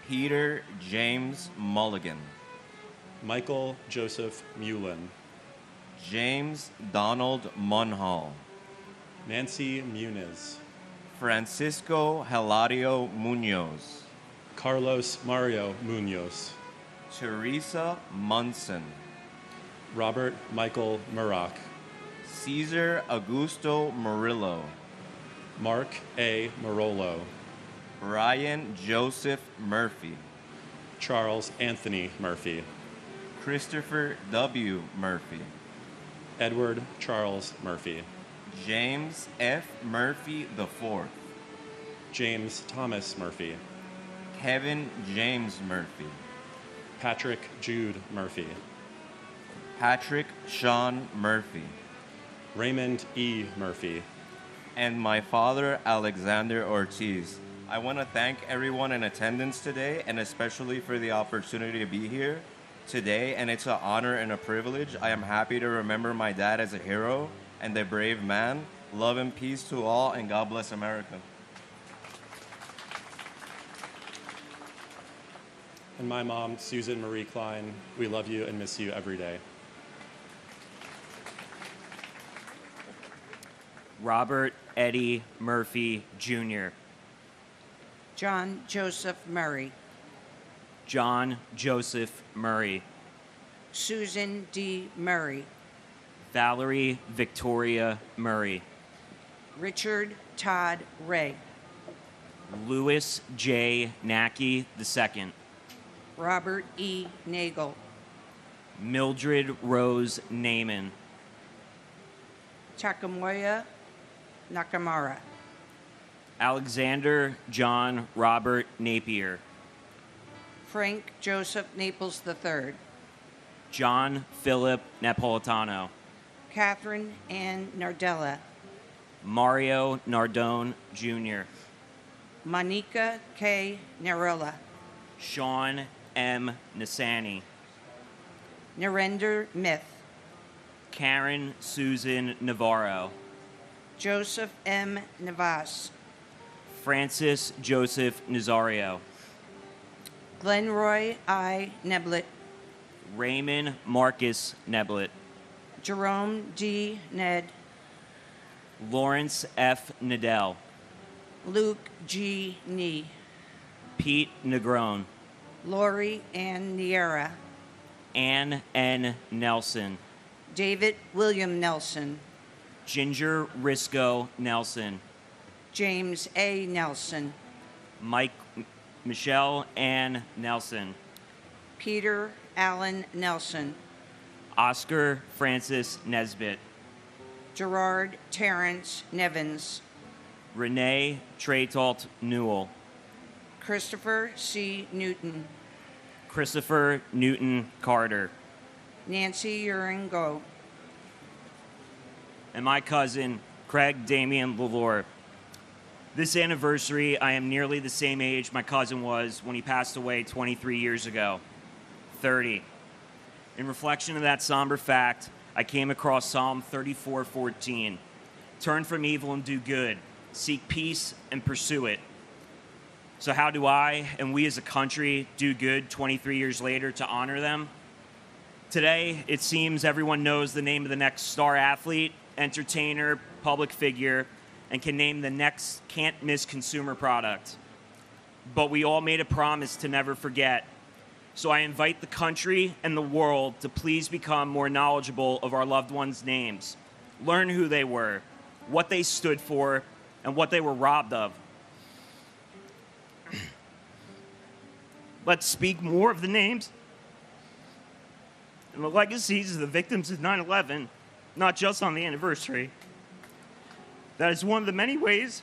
Peter James Mulligan. Michael Joseph Mullen. James Donald Munhall. Nancy Muniz. Francisco Hilario Munoz. Carlos Mario Munoz. Teresa Munson. Robert Michael Murak. Cesar Augusto Murillo. Mark A. Marolo. Brian Joseph Murphy. Charles Anthony Murphy. Christopher W. Murphy. Edward Charles Murphy. James F. Murphy IV. James Thomas Murphy. Kevin James Murphy. Patrick Jude Murphy. Patrick Sean Murphy. Raymond E. Murphy. And my father, Alexander Ortiz. I want to thank everyone in attendance today, and especially for the opportunity to be here today. And it's an honor and a privilege. I am happy to remember my dad as a hero and a brave man. Love and peace to all, and God bless America. And my mom, Susan Marie Klein, we love you and miss you every day. Robert Eddie Murphy, Jr. John Joseph Murray. John Joseph Murray. Susan D. Murray. Valerie Victoria Murray. Richard Todd Ray. Louis J. Nackey II. Robert E. Nagel. Mildred Rose Naaman. Takamoya Nakamura. Alexander John Robert Napier. Frank Joseph Naples III. John Philip Napolitano. Catherine Ann Nardella. Mario Nardone, Jr. Monica K. Narella. Sean M. Nisani. Narendra Myth. Karen Susan Navarro. Joseph M. Navas. Francis Joseph Nazario. Glenroy I. Neblet. Raymond Marcus Neblet. Jerome D. Ned. Lawrence F. Nadell. Luke G. Nee. Pete Negron. Lori Ann Niera. Ann N. Nelson. David William Nelson. Ginger Risco Nelson. James A. Nelson. Michelle Ann Nelson. Peter Allen Nelson. Oscar Francis Nesbitt. Gerard Terrence Nevins. Renee Traytalt Newell. Christopher C. Newton. Christopher Newton Carter. Nancy Uringo. And my cousin, Craig Damian Lalore. This anniversary, I am nearly the same age my cousin was when he passed away 23 years ago, 30. In reflection of that somber fact, I came across Psalm 34:14. Turn from evil and do good. Seek peace and pursue it. So how do I and we as a country do good 23 years later to honor them? Today, it seems everyone knows the name of the next star athlete, entertainer, public figure, and can name the next can't-miss consumer product. But we all made a promise to never forget. So I invite the country and the world to please become more knowledgeable of our loved ones' names. Learn who they were, what they stood for, and what they were robbed of. Let's speak more of the names and the legacies of the victims of 9/11, not just on the anniversary. That is one of the many ways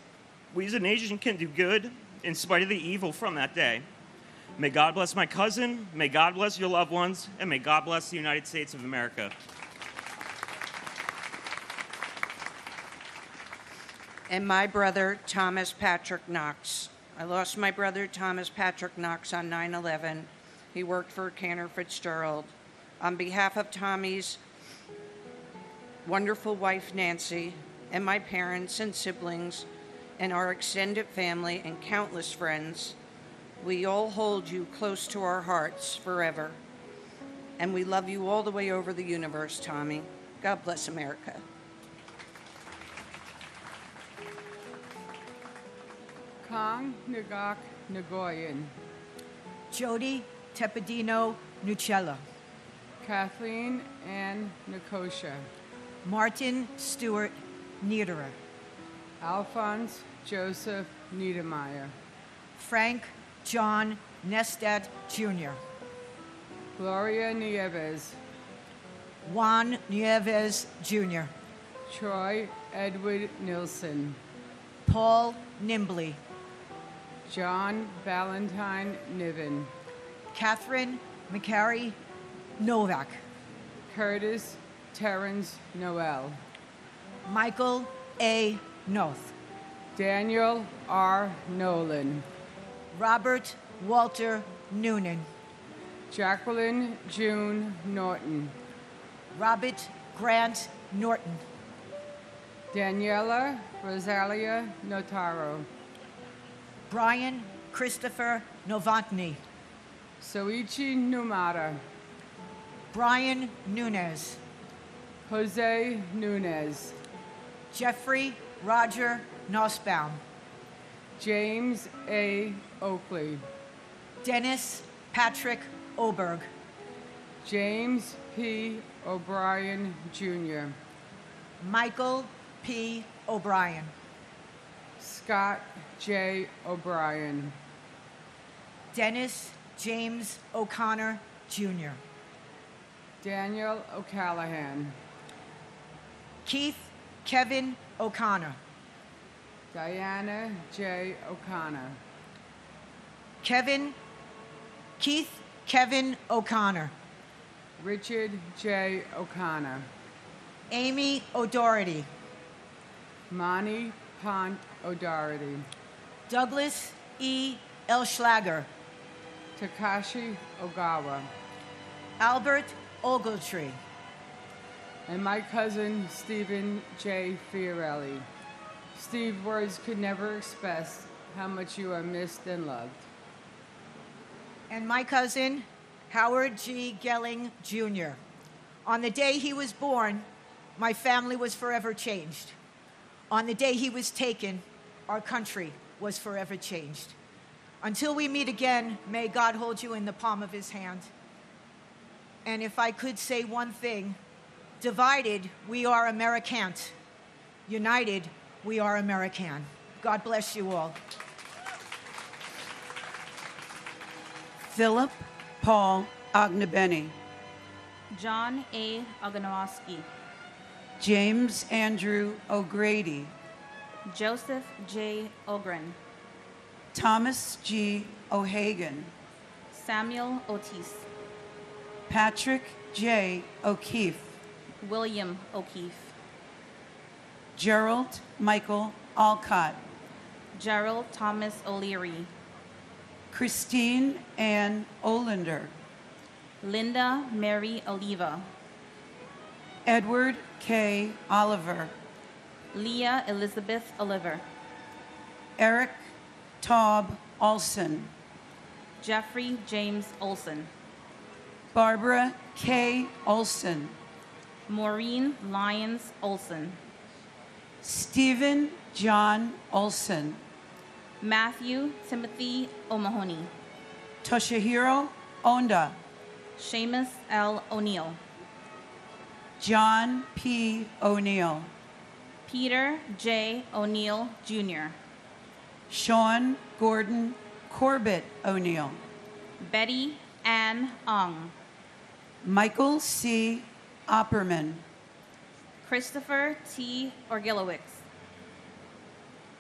we as a nation can do good in spite of the evil from that day. May God bless my cousin, may God bless your loved ones, and may God bless the United States of America. And my brother, Thomas Patrick Knox. I lost my brother, Thomas Patrick Knox, on 9/11. He worked for Cantor Fitzgerald. On behalf of Tommy's wonderful wife, Nancy, and my parents and siblings, and our extended family and countless friends, we all hold you close to our hearts forever. And we love you all the way over the universe, Tommy. God bless America. Kang Nagak Nagoyan. Jody Tepedino Nucella. Kathleen Ann Nikosha. Martin Stewart Niederer. Alphonse Joseph Niedermeyer. Frank John Nestat Jr. Gloria Nieves. Juan Nieves Jr. Troy Edward Nilsson. Paul Nimbley. John Valentine Niven. Catherine McCary Novak. Curtis Terrence Noel. Michael A. Noth. Daniel R. Nolan. Robert Walter Noonan. Jacqueline June Norton. Robert Grant Norton. Daniela Rosalia Notaro. Brian Christopher Novotny. Soichi Numata. Brian Nunez. Jose Nunez. Jeffrey Roger Nussbaum. James A. Oakley. Dennis Patrick Oberg. James P. O'Brien, Jr. Michael P. O'Brien. Scott J. O'Brien. Dennis James O'Connor, Jr. Daniel O'Callahan. Keith Kevin O'Connor. Diana J. O'Connor. Keith Kevin O'Connor. Richard J. O'Connor. Amy O'Doherty. Mani Pont O'Doherty. Douglas E. Elschlager. Takashi Ogawa. Albert Ogletree. And my cousin, Stephen J. Fiorelli. Steve, words could never express how much you are missed and loved. And my cousin, Howard G. Gelling, Jr. On the day he was born, my family was forever changed. On the day he was taken, our country was forever changed. Until we meet again, may God hold you in the palm of his hand. And if I could say one thing, divided, we are Americant. United, we are American. God bless you all. Philip Paul Ognebeni. John A. Oganowski. James Andrew O'Grady. Joseph J. Ogren. Thomas G. O'Hagan. Samuel Otis. Patrick J. O'Keefe. William O'Keefe. Gerald Michael Alcott. Gerald Thomas O'Leary. Christine Ann Olander. Linda Mary Oliva. Edward K. Oliver. Leah Elizabeth Oliver. Eric Taub Olson. Jeffrey James Olson. Barbara K. Olson. Maureen Lyons Olson. Stephen John Olson. Matthew Timothy O'Mahony. Toshihiro Onda. Seamus L. O'Neill. John P. O'Neill. Peter J. O'Neill, Jr. Sean Gordon Corbett O'Neill. Betty Ann Ong. Michael C. Opperman. Christopher T. Orgilowicz.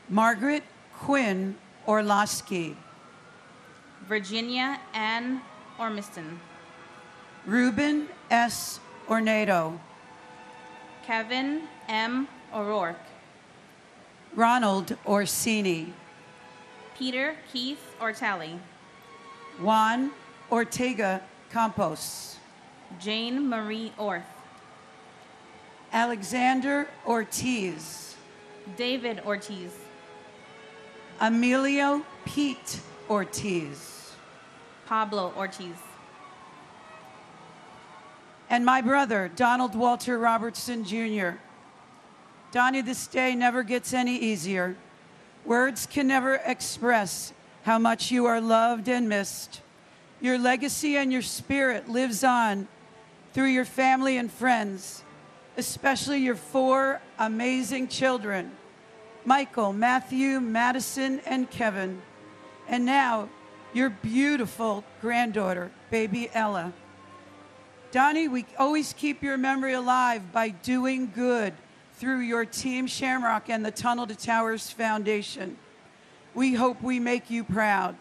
Margaret Quinn Orlowski. Virginia Ann Ormiston. Ruben S. Ornado. Kevin M. O'Rourke. Ronald Orsini. Peter Keith Ortali. Juan Ortega Campos. Jane Marie Orth. Alexander Ortiz. David Ortiz. Emilio Pete Ortiz. Pablo Ortiz. And my brother, Donald Walter Robertson, Jr. Donnie, this day never gets any easier. Words can never express how much you are loved and missed. Your legacy and your spirit lives on through your family and friends, especially your 4 amazing children, Michael, Matthew, Madison, and Kevin. And now, your beautiful granddaughter, baby Ella. Donnie, we always keep your memory alive by doing good through your Team Shamrock and the Tunnel to Towers Foundation. We hope we make you proud.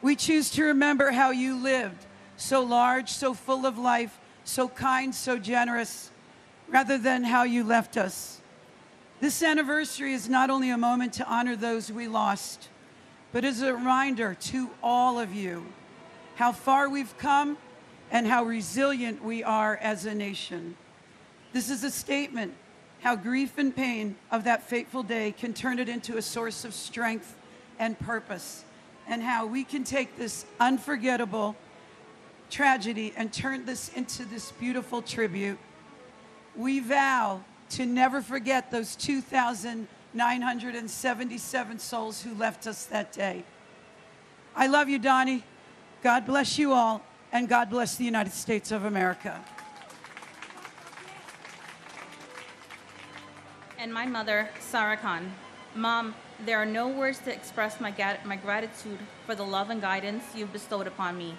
We choose to remember how you lived, so large, so full of life, so kind, so generous, rather than how you left us. This anniversary is not only a moment to honor those we lost, but is a reminder to all of you how far we've come and how resilient we are as a nation. This is a statement how grief and pain of that fateful day can turn it into a source of strength and purpose, and how we can take this unforgettable tragedy and turn this into this beautiful tribute. We vow to never forget those 2,977 souls who left us that day. I love you, Donnie. God bless you all, and God bless the United States of America. And my mother, Sarah Khan. Mom, there are no words to express my gratitude for the love and guidance you've bestowed upon me.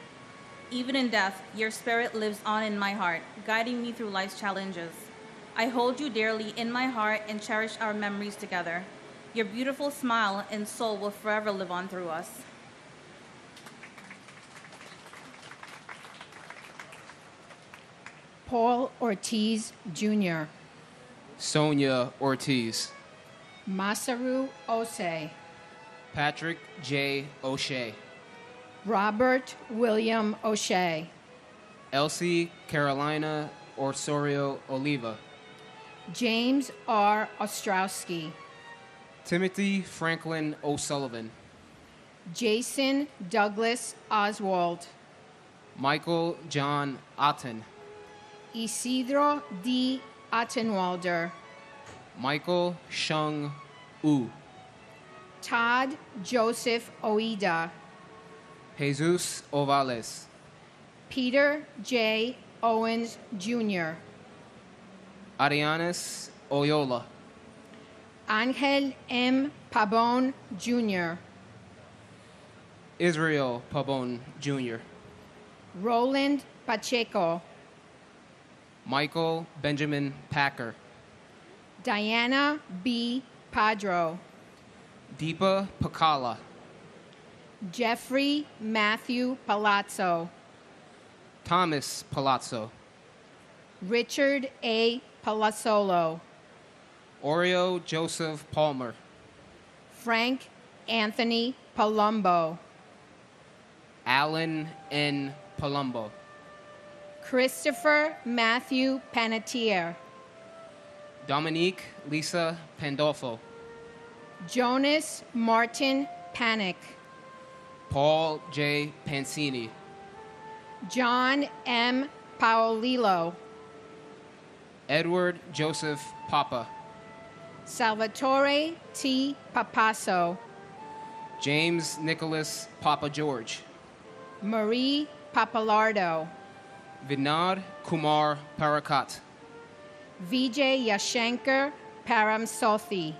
Even in death, your spirit lives on in my heart, guiding me through life's challenges. I hold you dearly in my heart and cherish our memories together. Your beautiful smile and soul will forever live on through us. Paul Ortiz, Jr. Sonia Ortiz. Masaru Ose. Patrick J. O'Shea. Robert William O'Shea. Elsie Carolina Osorio Oliva. James R. Ostrowski. Timothy Franklin O'Sullivan. Jason Douglas Oswald. Michael John Otten. Isidro D. Ottenwalder. Michael Shung U. Todd Joseph Oida. Jesus Ovales. Peter J. Owens, Jr. Arianes Oyola. Angel M. Pabon, Jr. Israel Pabon, Jr. Roland Pacheco. Michael Benjamin Packer. Diana B. Padro. Deepa Pakala. Jeffrey Matthew Palazzo. Thomas Palazzo. Richard A. Palazzolo. Oreo Joseph Palmer. Frank Anthony Palumbo. Alan N. Palumbo. Christopher Matthew Panettiere. Dominique Lisa Pandolfo. Jonas Martin Panic. Paul J. Pansini. John M. Paolillo. Edward Joseph Papa. Salvatore T. Papasso. James Nicholas Papa George. Marie Papalardo. Vinod Kumar Parakat. Vijay Yashankar Paramsothi.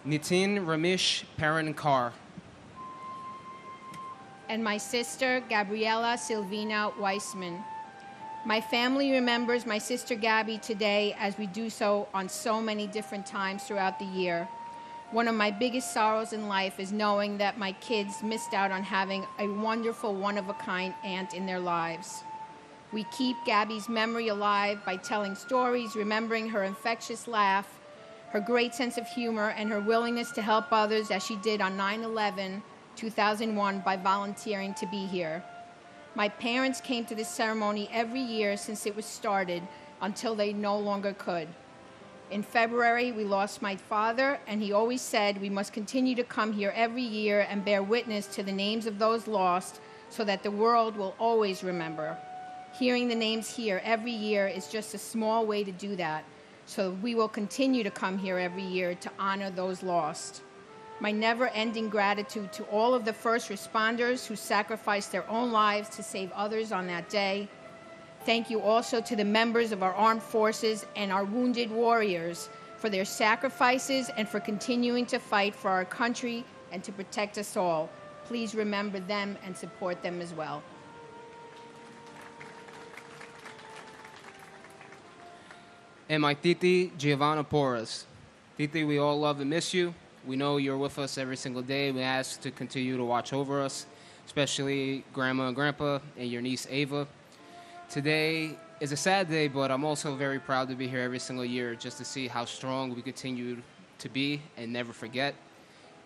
Nitin Ramesh Parankar. And my sister, Gabriela Silvina Weissman. My family remembers my sister Gabby today as we do so on so many different times throughout the year. One of my biggest sorrows in life is knowing that my kids missed out on having a wonderful, one-of-a-kind aunt in their lives. We keep Gabby's memory alive by telling stories, remembering her infectious laugh, her great sense of humor, and her willingness to help others as she did on 9/11/2001 by volunteering to be here. My parents came to this ceremony every year since it was started until they no longer could. In February, we lost my father, and he always said we must continue to come here every year and bear witness to the names of those lost so that the world will always remember. Hearing the names here every year is just a small way to do that, so we will continue to come here every year to honor those lost. my never-ending gratitude to all of the first responders who sacrificed their own lives to save others on that day. Thank you also to the members of our armed forces and our wounded warriors for their sacrifices and for continuing to fight for our country and to protect us all. Please remember them and support them as well. And my Titi, Giovanna Porras. Titi, we all love and miss you. We know you're with us every single day. We ask to continue to watch over us, especially Grandma and Grandpa and your niece Ava. Today is a sad day, but I'm also very proud to be here every single year just to see how strong we continue to be and never forget.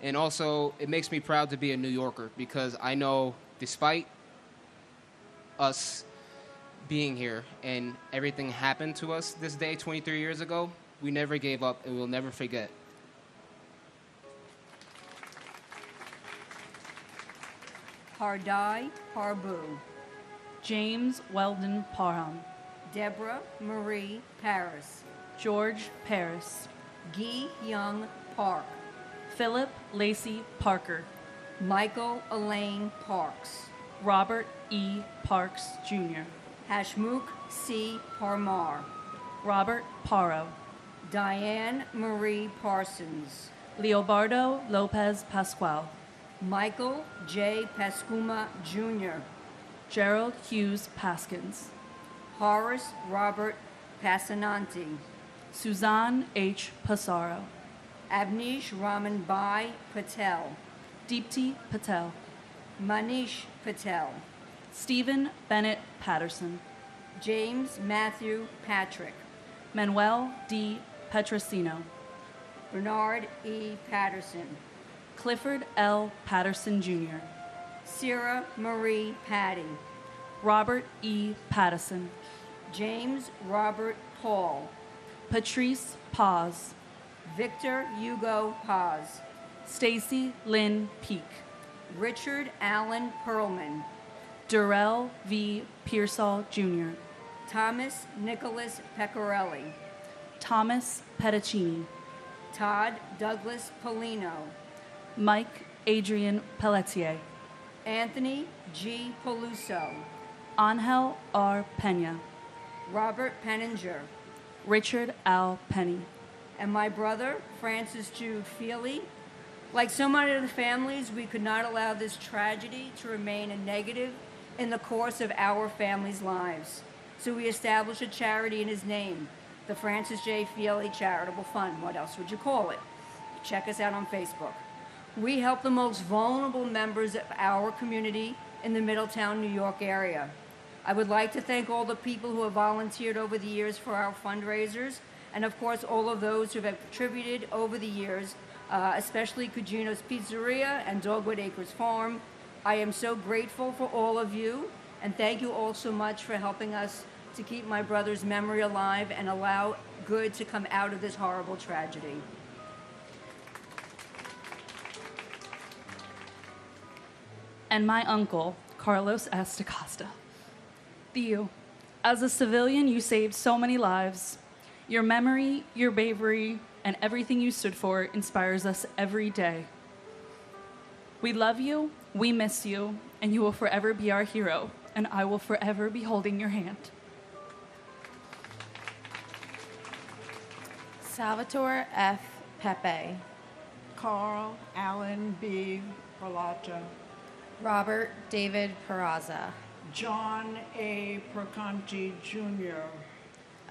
And also, it makes me proud to be a New Yorker because I know despite us being here and everything happened to us this day 23 years ago, we never gave up and we'll never forget. Hardai Harbu. James Weldon Parham. Deborah Marie Paris. George Paris. Guy Young Park. Philip Lacey Parker. Michael Elaine Parks. Robert E. Parks, Jr. Hashmukh C. Parmar. Robert Paro. Diane Marie Parsons. Leobardo Lopez Pascual. Michael J. Pascuma, Jr. Gerald Hughes Paskins. Horace Robert Passananti. Suzanne H. Passaro. Abnish Raman Bai Patel. Deepti Patel. Manish Patel. Stephen Bennett Patterson. James Matthew Patrick. Manuel D. Petrosino. Bernard E. Patterson. Clifford L. Patterson, Jr. Sarah Marie Patty. Robert E. Pattison. James Robert Paul. Patrice Paz. Victor Hugo Paz. Stacy Lynn Peak. Richard Allen Perlman. Durrell V. Pearsall, Jr. Thomas Nicholas Pecorelli. Thomas Petticini. Todd Douglas Polino. Mike Adrian Pelletier. Anthony G. Peluso. Angel R. Pena. Robert Penninger. Richard Al Penny. And my brother, Francis Jude Feely. Like so many of the families, we could not allow this tragedy to remain a negative in the course of our family's lives. So we established a charity in his name, the Francis J. Feely Charitable Fund. What else would you call it? Check us out on Facebook. We help the most vulnerable members of our community in the Middletown, New York area. I would like to thank all the people who have volunteered over the years for our fundraisers, and of course all of those who have contributed over the years, especially Cugino's Pizzeria and Dogwood Acres Farm. I am so grateful for all of you, and thank you all so much for helping us to keep my brother's memory alive and allow good to come out of this horrible tragedy. And my uncle, Carlos S. DaCosta. Theo, as a civilian, you saved so many lives. Your memory, your bravery, and everything you stood for inspires us every day. We love you, we miss you, and you will forever be our hero, and I will forever be holding your hand. Salvatore F. Pepe. Carl Allen B. Perlata. Robert David Peraza. John A. Perconti Jr.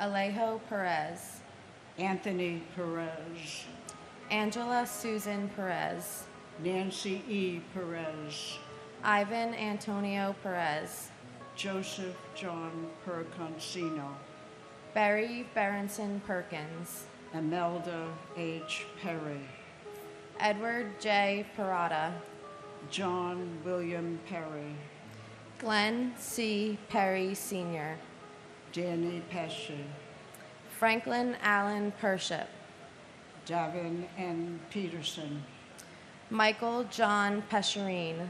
Alejo Perez. Anthony Perez. Angela Susan Perez. Nancy E. Perez. Ivan Antonio Perez. Joseph John Perconcino. Barry Berenson Perkins. Imelda H. Perry. Edward J. Parada. John William Perry. Glenn C. Perry Sr. Danny Pesci. Franklin Allen Pership. Davin N. Peterson. Michael John Pescherine.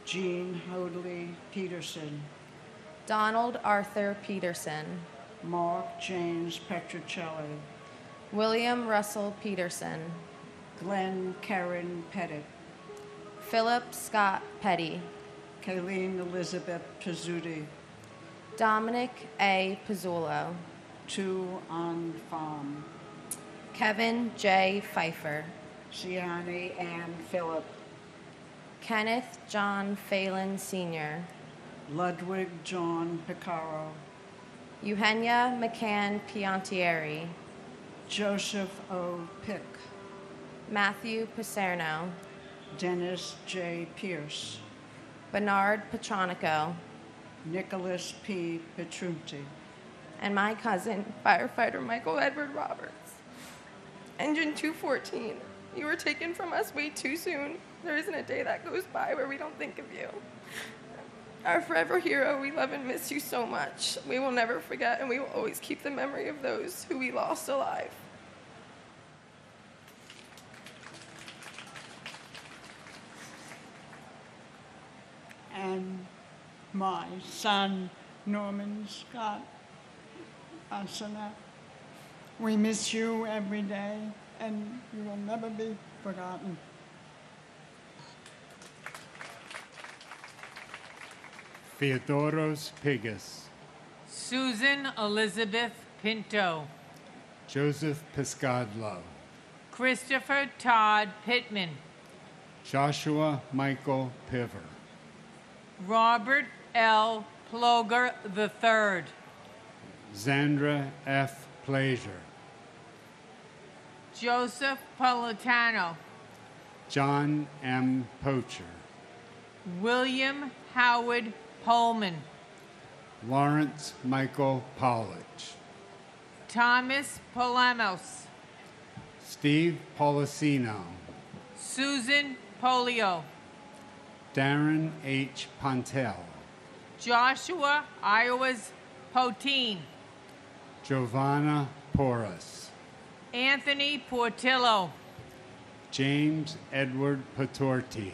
Jean Hoadley Peterson. Donald Arthur Peterson. Mark James Petrocelli. William Russell Peterson. Glenn Karen Pettit, Philip Scott Petty, Kayleen Elizabeth Pizzuti, Dominic A. Pizzolo, Tu An Pham, Kevin J. Pfeiffer, Gianni Ann Phillip, Kenneth John Phelan Sr., Ludwig John Picaro, Eugenia McCann Piantieri, Joseph O. Pick, Matthew Paserno, Dennis J. Pierce, Bernard Petronico, Nicholas P. Petrunti, and my cousin, firefighter Michael Edward Roberts. Engine 214, you were taken from us way too soon. There isn't a day that goes by where we don't think of you. Our forever hero, we love and miss you so much. We will never forget, and we will always keep the memory of those who we lost alive. and my son, Norman Scott Asana. We miss you every day, and you will never be forgotten. Theodoros Pigus, Susan Elizabeth Pinto, Joseph Piscadlo, Christopher Todd Pittman, Joshua Michael Piver, Robert L. Ploger III, Zandra F. Plaisir, Joseph Politano, John M. Pocher, William Howard Pullman, Lawrence Michael Pollich, Thomas Polemos, Steve Policino, Susan Polio, Darren H. Pontel, Joshua Iowas Potine, Giovanna Porras, Anthony Portillo, James Edward Patorti,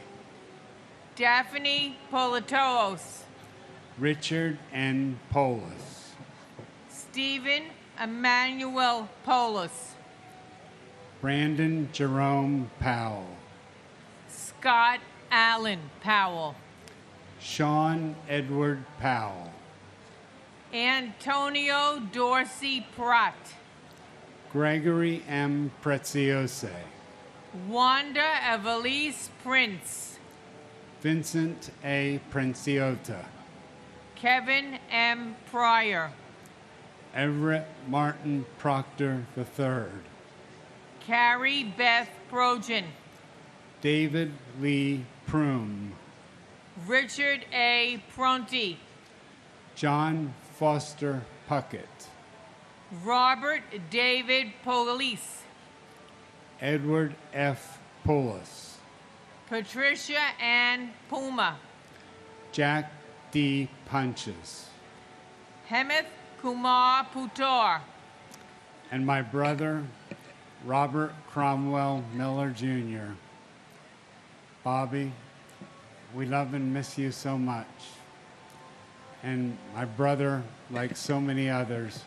Daphne Politoos, Richard N. Polis, Stephen Emmanuel Polis, Brandon Jerome Powell, Scott Allen Powell, Sean Edward Powell, Antonio Dorsey Pratt, Gregory M. Preziose, Wanda Evelise Prince, Vincent A. Princiota, Kevin M. Pryor, Everett Martin Proctor III, Carrie Beth Projan, David Lee Prume, Richard A. Pronti, John Foster Puckett, Robert David Police, Edward F. Poulos, Patricia Ann Puma, Jack D. Punches, Hemeth Kumar Putor, and my brother, Robert Cromwell Miller Jr. Bobby, we love and miss you so much. And my brother, like so many others,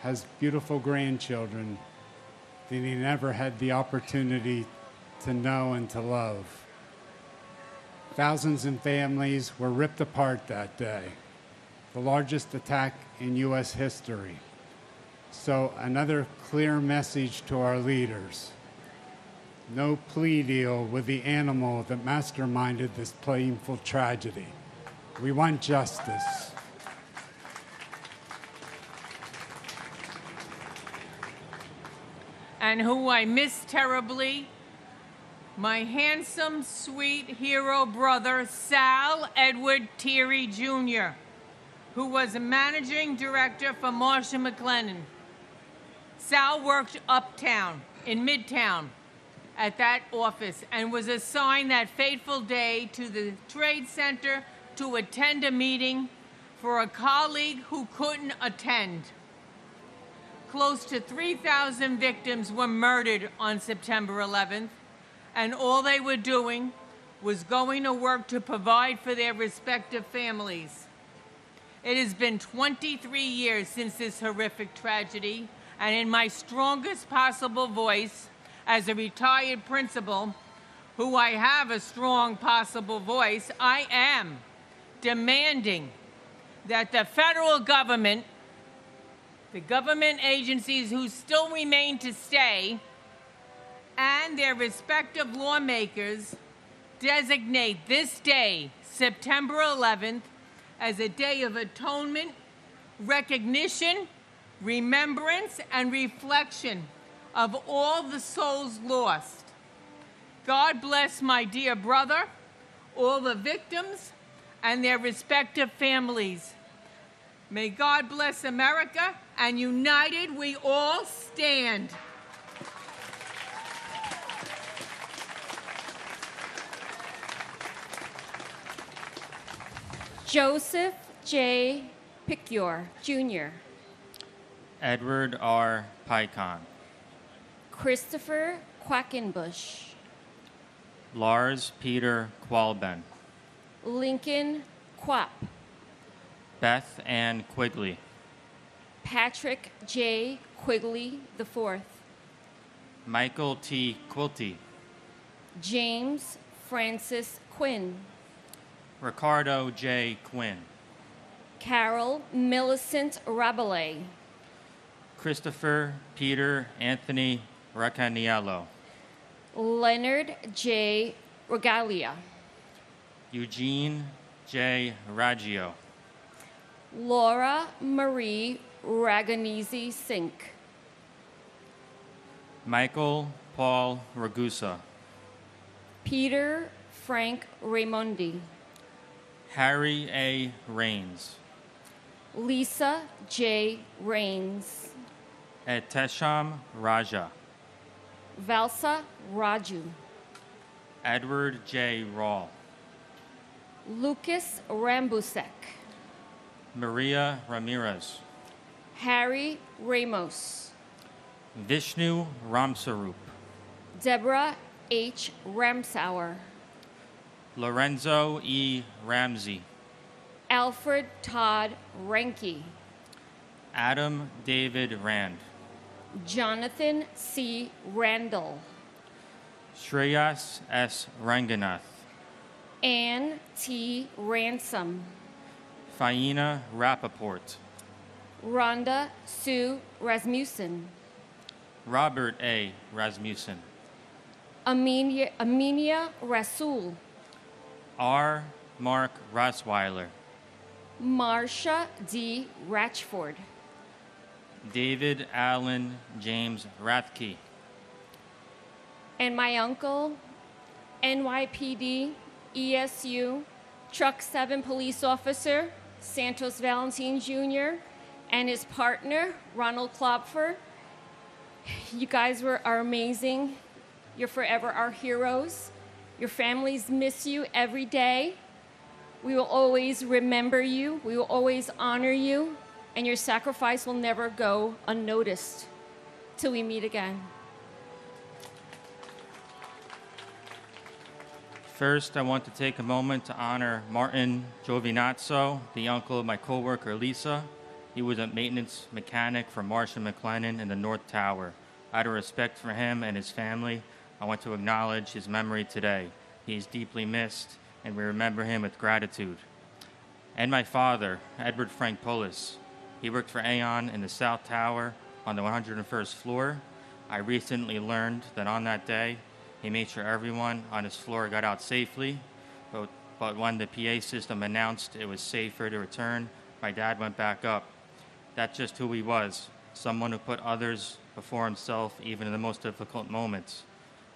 has beautiful grandchildren that he never had the opportunity to know and to love. Thousands of families were ripped apart that day, the largest attack in U.S. history. So another clear message to our leaders. No plea deal with the animal that masterminded this painful tragedy. We want justice. and who I miss terribly, my handsome, sweet hero brother, Sal Edward Thierry Jr., who was a managing director for Marshall McLennan. Sal worked uptown, in Midtown, at that office, and was assigned that fateful day to the Trade Center to attend a meeting for a colleague who couldn't attend. Close to 3,000 victims were murdered on September 11th, and all they were doing was going to work to provide for their respective families. It has been 23 years since this horrific tragedy, and in my strongest possible voice, as a retired principal, who I have a strong possible voice, I am demanding that the federal government, the government agencies who still remain to stay, and their respective lawmakers designate this day, September 11th, as a day of atonement, recognition, remembrance, and reflection of all the souls lost. God bless my dear brother, all the victims, and their respective families. May God bless America, and united we all stand. Joseph J. Picure, Jr. Edward R. Pycon. Christopher Quackenbush. Lars Peter Qualben. Lincoln Quapp. Beth Ann Quigley. Patrick J. Quigley IV. Michael T. Quilty. James Francis Quinn. Ricardo J. Quinn. Carol Millicent Rabelais. Christopher Peter Anthony Racaniello. Leonard J. Regalia. Eugene J. Raggio. Laura Marie Raganese Sink. Michael Paul Ragusa. Peter Frank Raimondi. Harry A. Rains. Lisa J. Rains. Etesham Raja. Valsa Raju. Edward J. Rawl. Lucas Rambusek. Maria Ramirez. Harry Ramos. Vishnu Ramsarup. Deborah H. Ramsauer. Lorenzo E. Ramsey. Alfred Todd Renke. Adam David Rand. Jonathan C. Randall. Shreyas S. Ranganath. Ann T. Ransom. Faina Rappaport. Rhonda Sue Rasmussen. Robert A. Rasmussen. Aminia Rasul. R. Mark Rosweiler. Marsha D. Ratchford. David Allen James Rathke. And my uncle, NYPD, ESU, Truck 7 police officer, Santos Valentin Jr., and his partner, Ronald Klopfer. You guys are amazing. You're forever our heroes. Your families miss you every day. We will always remember you. We will always honor you. And your sacrifice will never go unnoticed till we meet again. First, I want to take a moment to honor Martin Giovinazzo, the uncle of my coworker Lisa. He was a maintenance mechanic for Marsh & McLennan in the North Tower. Out of respect for him and his family, I want to acknowledge his memory today. He is deeply missed, and we remember him with gratitude. And my father, Edward Frank Polis. He worked for Aon in the South Tower on the 101st floor. I recently learned that on that day, he made sure everyone on his floor got out safely, but when the PA system announced it was safer to return, my dad went back up. That's just who he was, someone who put others before himself even in the most difficult moments.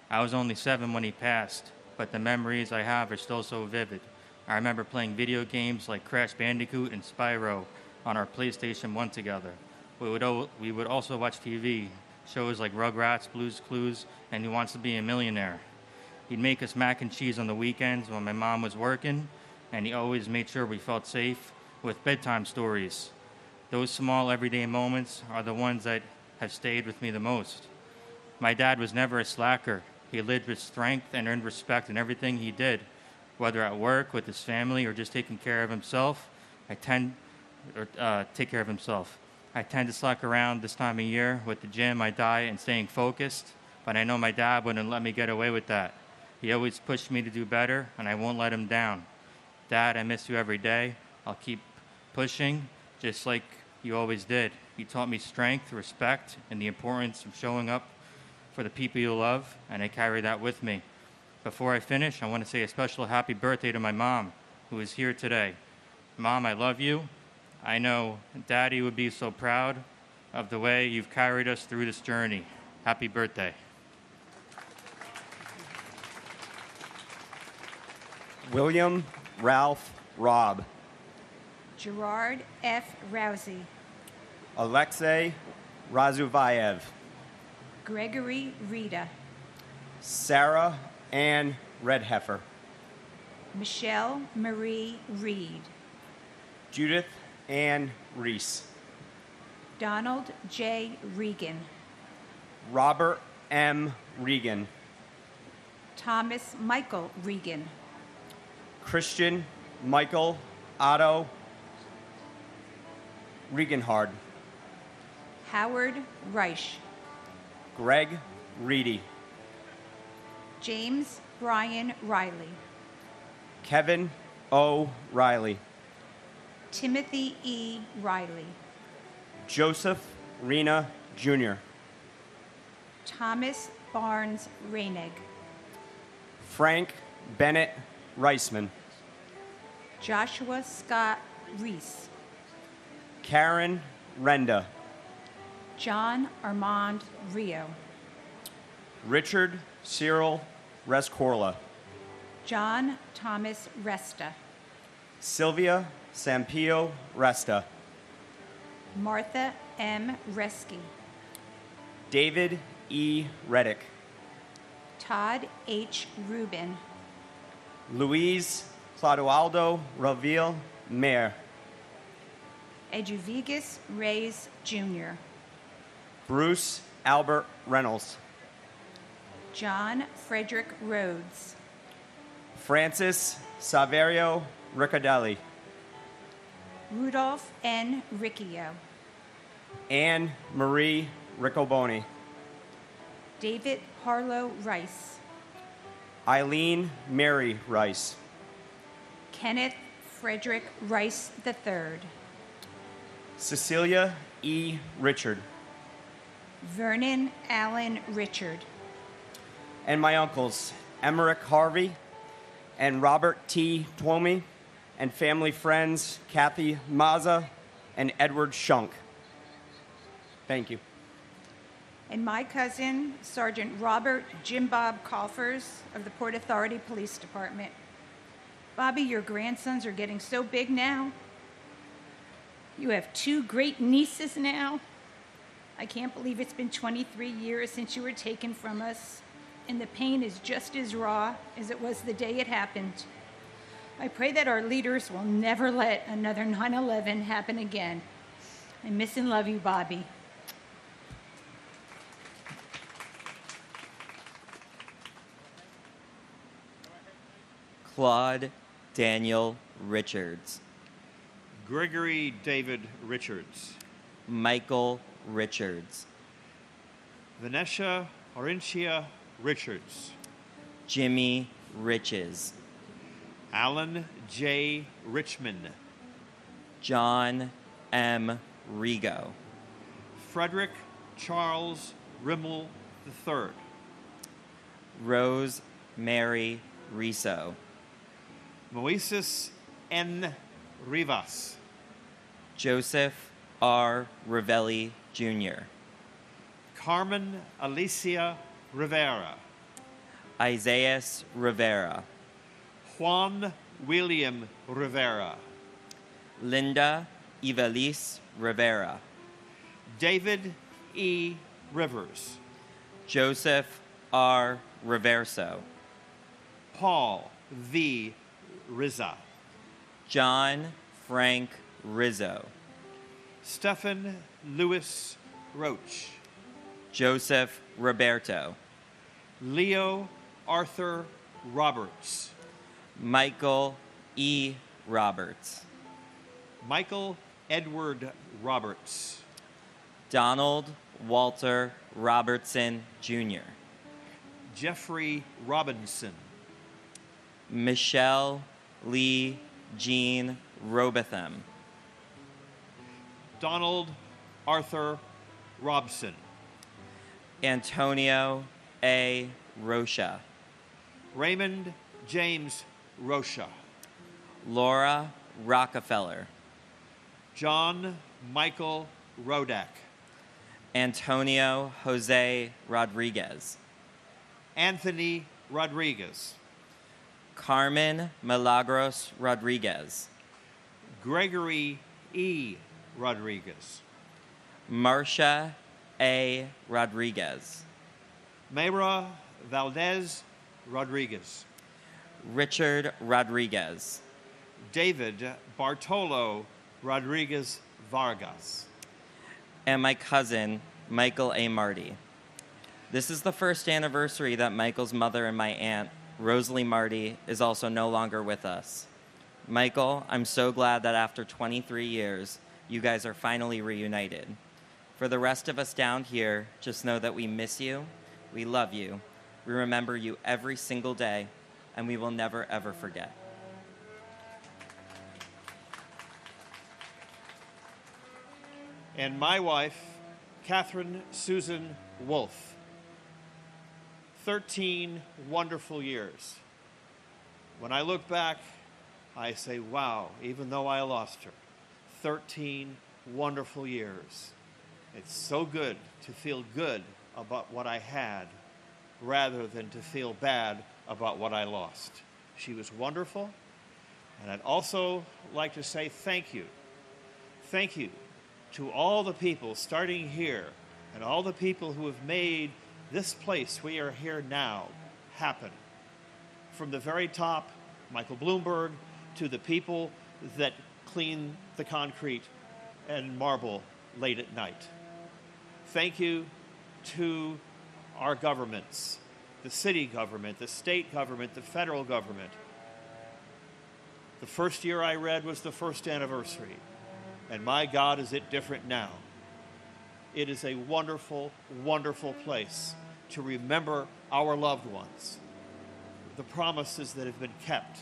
I was only 7 when he passed, but the memories I have are still so vivid. I remember playing video games like Crash Bandicoot and Spyro on our PlayStation 1 together. We would also watch TV, shows like Rugrats, Blue's Clues, and Who Wants to Be a Millionaire. He'd make us mac and cheese on the weekends when my mom was working, and he always made sure we felt safe with bedtime stories. Those small everyday moments are the ones that have stayed with me the most. My dad was never a slacker. He lived with strength and earned respect in everything he did, whether at work, with his family, or just taking care of himself. I tend to slack around this time of year with the gym, my diet, and staying focused. but I know my dad wouldn't let me get away with that. He always pushed me to do better, and I won't let him down. Dad, I miss you every day. I'll keep pushing, just like you always did. You taught me strength, respect, and the importance of showing up for the people you love, and I carry that with me. Before I finish, I want to say a special happy birthday to my mom, who is here today. Mom, I love you. I know Daddy would be so proud of the way you've carried us through this journey. Happy birthday. William Ralph Robb. Gerard F. Rousey. Alexei Razuvayev. Gregory Rita. Sarah Ann Redheffer. Michelle Marie Reed. Judith Ann Reese. Donald J. Regan. Robert M. Regan. Thomas Michael Regan. Christian Michael Otto Regenhard. Howard Reich. Greg Reedy. James Brian Riley. Kevin O. Riley. Timothy E. Riley. Joseph Rena Jr. Thomas Barnes Reinig. Frank Bennett Reisman. Joshua Scott Reese. Karen Renda. John Armand Rio. Richard Cyril Rescorla. John Thomas Resta. Sylvia Sampio Resta. Martha M. Reski. David E. Reddick. Todd H. Rubin. Luis Clodoaldo Ravil Mayer. Eduvigus Reyes Jr. Bruce Albert Reynolds. John Frederick Rhodes. Francis Saverio Riccardelli. Rudolph N. Riccio. Anne Marie Riccoboni. David Harlow Rice. Eileen Mary Rice. Kenneth Frederick Rice III. Cecilia E. Richard. Vernon Allen Richard. And my uncles, Emmerich Harvey and Robert T. Twomey, and family friends, Kathy Maza and Edward Shunk. Thank you. And my cousin, Sergeant Robert Jim Bob Coffers of the Port Authority Police Department. Bobby, your grandsons are getting so big now. You have 2 great nieces now. I can't believe it's been 23 years since you were taken from us, and the pain is just as raw as it was the day it happened. I pray that our leaders will never let another 9/11 happen again. I miss and love you, Bobby. Claude Daniel Richards. Gregory David Richards. Michael Richards. Vanessa Orentia Richards. Jimmy Riches. Alan J. Richmond. John M. Rigo. Frederick Charles Rimmel III. Rose Mary Riso. Moises N. Rivas. Joseph R. Ravelli Jr. Carmen Alicia Rivera. Isaias Rivera. Juan William Rivera. Linda Ivelisse Rivera. David E. Rivers. Joseph R. Reverso. Paul V. Rizza. John Frank Rizzo. Stephen Louis Roach. Joseph Roberto. Leo Arthur Roberts. Michael E. Roberts. Michael Edward Roberts. Donald Walter Robertson Jr. Jeffrey Robinson. Michelle Lee Jean Robotham. Donald Arthur Robson. Antonio A. Rocha. Raymond James Rocha. Laura Rockefeller. John Michael Rodak. Antonio Jose Rodriguez. Anthony Rodriguez. Carmen Milagros Rodriguez. Gregory E. Rodriguez. Marcia A. Rodriguez. Mayra Valdez Rodriguez. Richard Rodriguez. David Bartolo Rodriguez Vargas. And my cousin, Michael A. Marty. This is the first anniversary that Michael's mother and my aunt, Rosalie Marty, is also no longer with us. Michael, I'm so glad that after 23 years, you guys are finally reunited. For the rest of us down here, just know that we miss you, we love you, we remember you every single day, and we will never, ever forget. And my wife, Catherine Susan Wolfe. 13 wonderful years. When I look back, I say, wow, even though I lost her, 13 wonderful years. It's so good to feel good about what I had rather than to feel bad about what I lost. She was wonderful, and I'd also like to say thank you. Thank you to all the people starting here and all the people who have made this place we are here now happen. From the very top, Michael Bloomberg, to the people that clean the concrete and marble late at night. Thank you to our governments, the city government, the state government, the federal government. The first year I read was the first anniversary, and my God, is it different now. It is a wonderful, wonderful place to remember our loved ones, the promises that have been kept,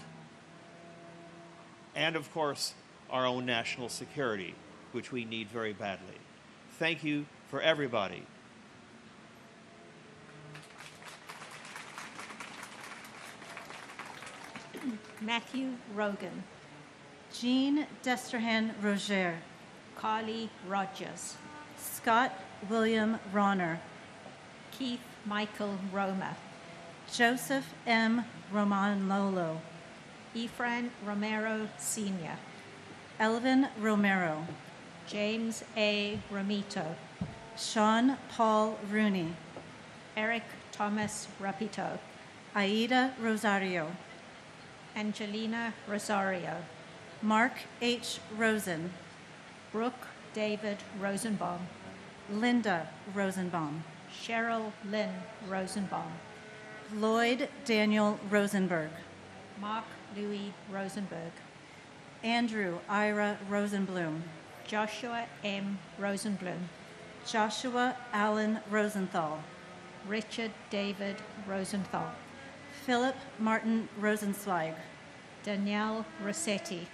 and of course, our own national security, which we need very badly. Thank you for everybody. Matthew Rogan. Jean Destrahan Roger. Carly Rogers. Scott William Ronner. Keith Michael Roma. Joseph M. Romanlolo. Efrain Romero Sr. Elvin Romero. James A. Ramito. Sean Paul Rooney. Eric Thomas Rapito. Aida Rosario. Angelina Rosario. Mark H. Rosen. Brooke David Rosenbaum. Linda Rosenbaum. Cheryl Lynn Rosenbaum. Lloyd Daniel Rosenberg. Mark Louis Rosenberg. Andrew Ira Rosenblum. Joshua M. Rosenblum. Joshua Allen Rosenthal. Richard David Rosenthal. Philip Martin Rosenzweig. Danielle Rossetti.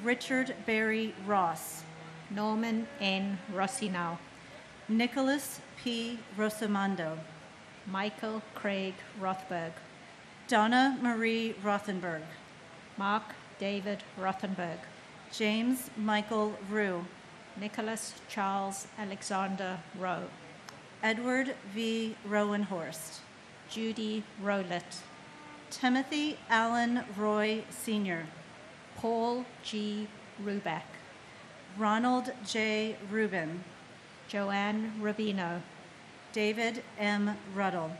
Richard Barry Ross. Norman N. Rossinow. Nicholas P. Rosamondo. Michael Craig Rothberg. Donna Marie Rothenberg. Mark David Rothenberg. James Michael Rue. Nicholas Charles Alexander Rowe. Edward V. Rowenhorst. Judy Rowlett. Timothy Allen Roy Sr. Paul G. Ruback. Ronald J. Rubin. Joanne Rubino. David M. Ruddle.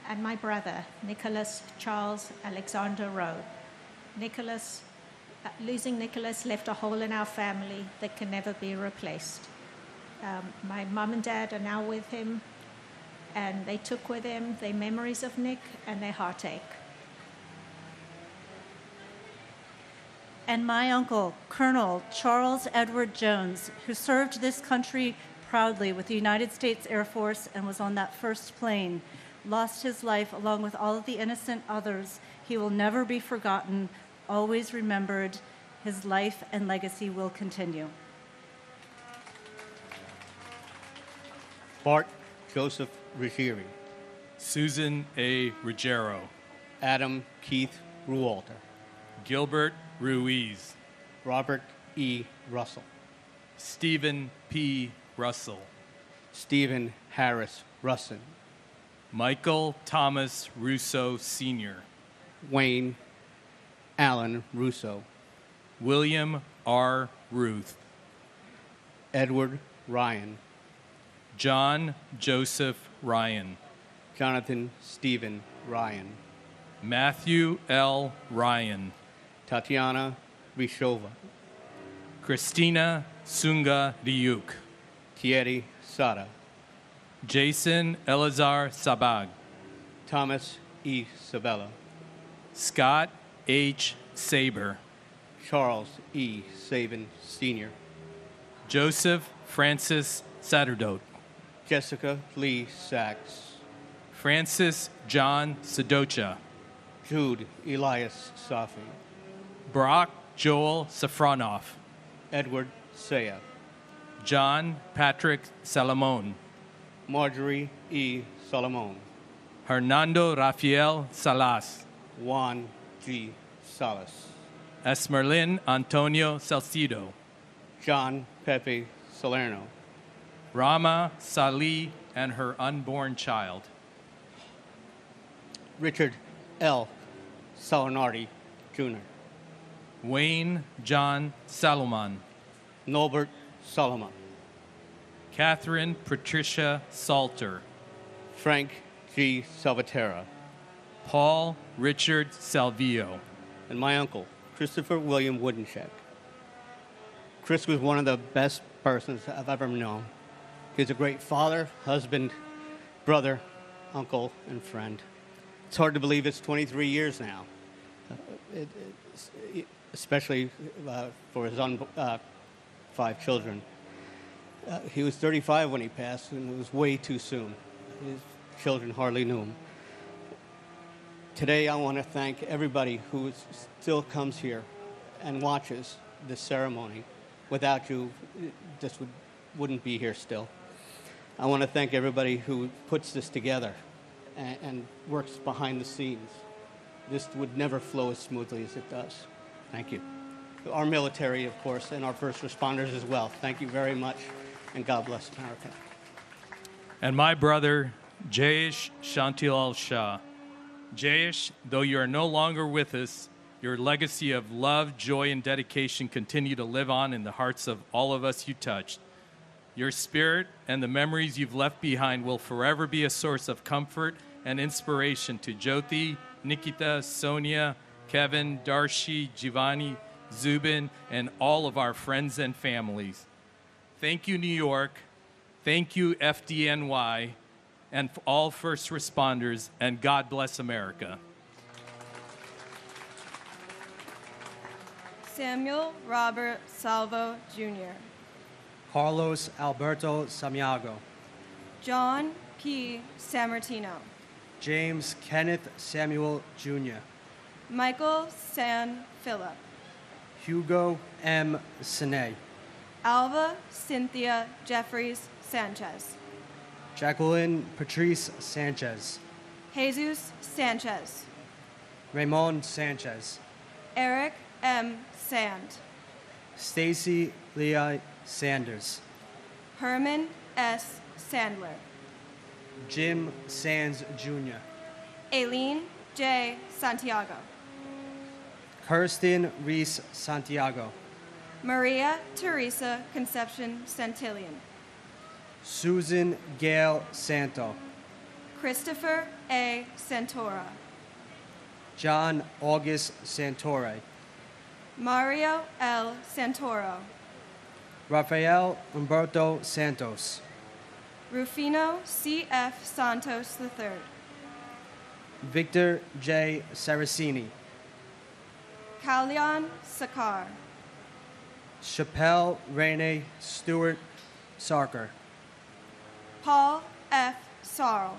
And my brother, Nicholas Charles Alexander Rowe. Losing Nicholas left a hole in our family that can never be replaced. My mom and dad are now with him, and they took with them their memories of Nick and their heartache. And my uncle, Colonel Charles Edward Jones, who served this country proudly with the United States Air Force and was on that first plane, lost his life along with all of the innocent others, he will never be forgotten, always remembered. His life and legacy will continue. Bart Joseph Ruggieri. Susan A. Ruggiero. Adam Keith Rualter. Gilbert Ruiz. Robert E. Russell. Stephen P. Russell. Stephen Harris Russin. Michael Thomas Russo Sr. Wayne Allen Russo. William R. Ruth. Edward Ryan. John Joseph Ryan. Jonathan Stephen Ryan. Matthew L. Ryan. Tatiana Rishova. Christina Sunga Ryuk. Thierry Sada. Jason Elazar Sabag. Thomas E. Sabella. Scott H. Saber. Charles E. Sabin Sr. Joseph Francis Satterdote. Jessica Lee Sachs. Francis John Sedocha. Jude Elias Safi. Brock Joel Safronoff. Edward Saya. John Patrick Salomon. Marjorie E. Solomon. Hernando Rafael Salas. Juan G. Salas. Esmerlin Antonio Salcido. John Pepe Salerno. Rama Salih and her unborn child. Richard L. Salinardi, Jr. Wayne John Salomon. Norbert Solomon. Catherine Patricia Salter. Frank G. Salvatierra. Paul Richard Salvio. And my uncle, Christopher William Woodencheck. Chris was one of the best persons I've ever known. He's a great father, husband, brother, uncle, and friend. It's hard to believe it's 23 years now, especially for his 5 children. He was 35 when he passed, and it was way too soon. His children hardly knew him. Today, I want to thank everybody who still comes here and watches this ceremony. Without you, this wouldn't be here still. I want to thank everybody who puts this together and works behind the scenes. This would never flow as smoothly as it does. Thank you. Our military, of course, and our first responders as well. Thank you very much, and God bless America. And my brother, Jayesh Shantilal Shah. Jayesh, though you are no longer with us, your legacy of love, joy, and dedication continue to live on in the hearts of all of us you touched. Your spirit and the memories you've left behind will forever be a source of comfort and inspiration to Jyoti, Nikita, Sonia, Kevin, Darshi, Giovanni, Zubin, and all of our friends and families. Thank you, New York. Thank you, FDNY, and all first responders, and God bless America. Samuel Robert Salvo, Jr. Carlos Alberto Samiago. John P. Sammartino. James Kenneth Samuel Jr. Michael San Philip. Hugo M. Sine. Alva Cynthia Jeffries Sanchez. Jacqueline Patrice Sanchez. Jesus Sanchez. Raymond Sanchez. Eric M. Sand. Stacy Leah Sanders. Herman S. Sandler. Jim Sands Jr. Aileen J. Santiago. Kirsten Reese Santiago. Maria Teresa Conception Santillan. Susan Gail Santo. Christopher A. Santora. John August Santore. Mario L. Santoro. Rafael Umberto Santos. Rufino C.F. Santos III. Victor J. Saracini. Kalyan Sakar. Chappelle Rene Stewart Sarker. Paul F. Sarl.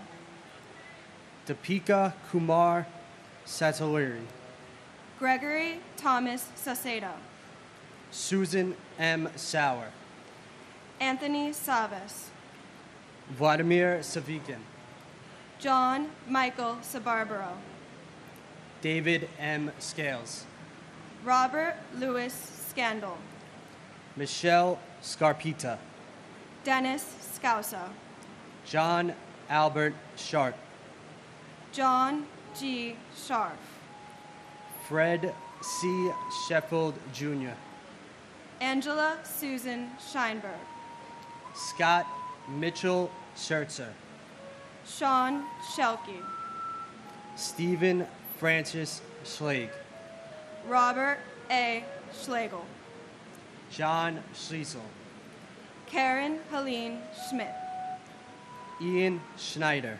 Deepika Kumar Sataliri, Gregory Thomas Sacedo, Susan M. Sauer, Anthony Savas, Vladimir Savikin, John Michael Sabarbaro, David M. Scales, Robert Louis Scandal, Michelle Scarpita, Dennis Scousa, John Albert Sharp, John G. Scharf, Fred C. Sheffield Jr., Angela Susan Scheinberg, Scott Mitchell Schertzer, Sean Shelke, Stephen Francis Schlegel, Robert A. Schlegel, John Schliesel, Karen Helene Schmidt, Ian Schneider,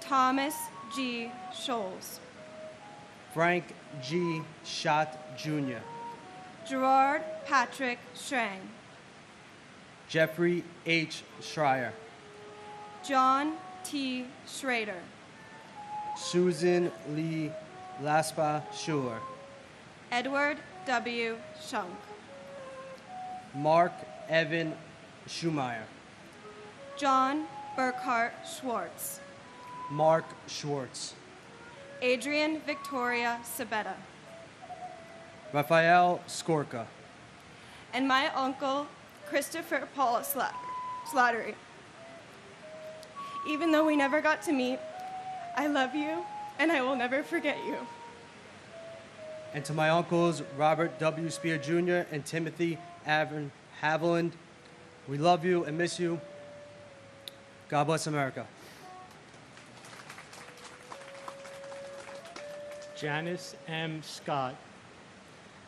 Thomas G. Scholes, Frank G. Schott Jr., Gerard Patrick Schrang, Jeffrey H. Schreier, John T. Schrader, Susan Lee Laspa Schuler, Edward W. Shunk, Mark Evan Schumeyer, John Burkhart Schwartz, Mark Schwartz, Adrian Victoria Sabetta, Raphael Skorka, and my uncle Christopher Paul Slattery. Even though we never got to meet, I love you and I will never forget you. and to my uncles Robert W. Spear Jr. and Timothy Avon Haviland, we love you and miss you. God bless America. Janice M. Scott,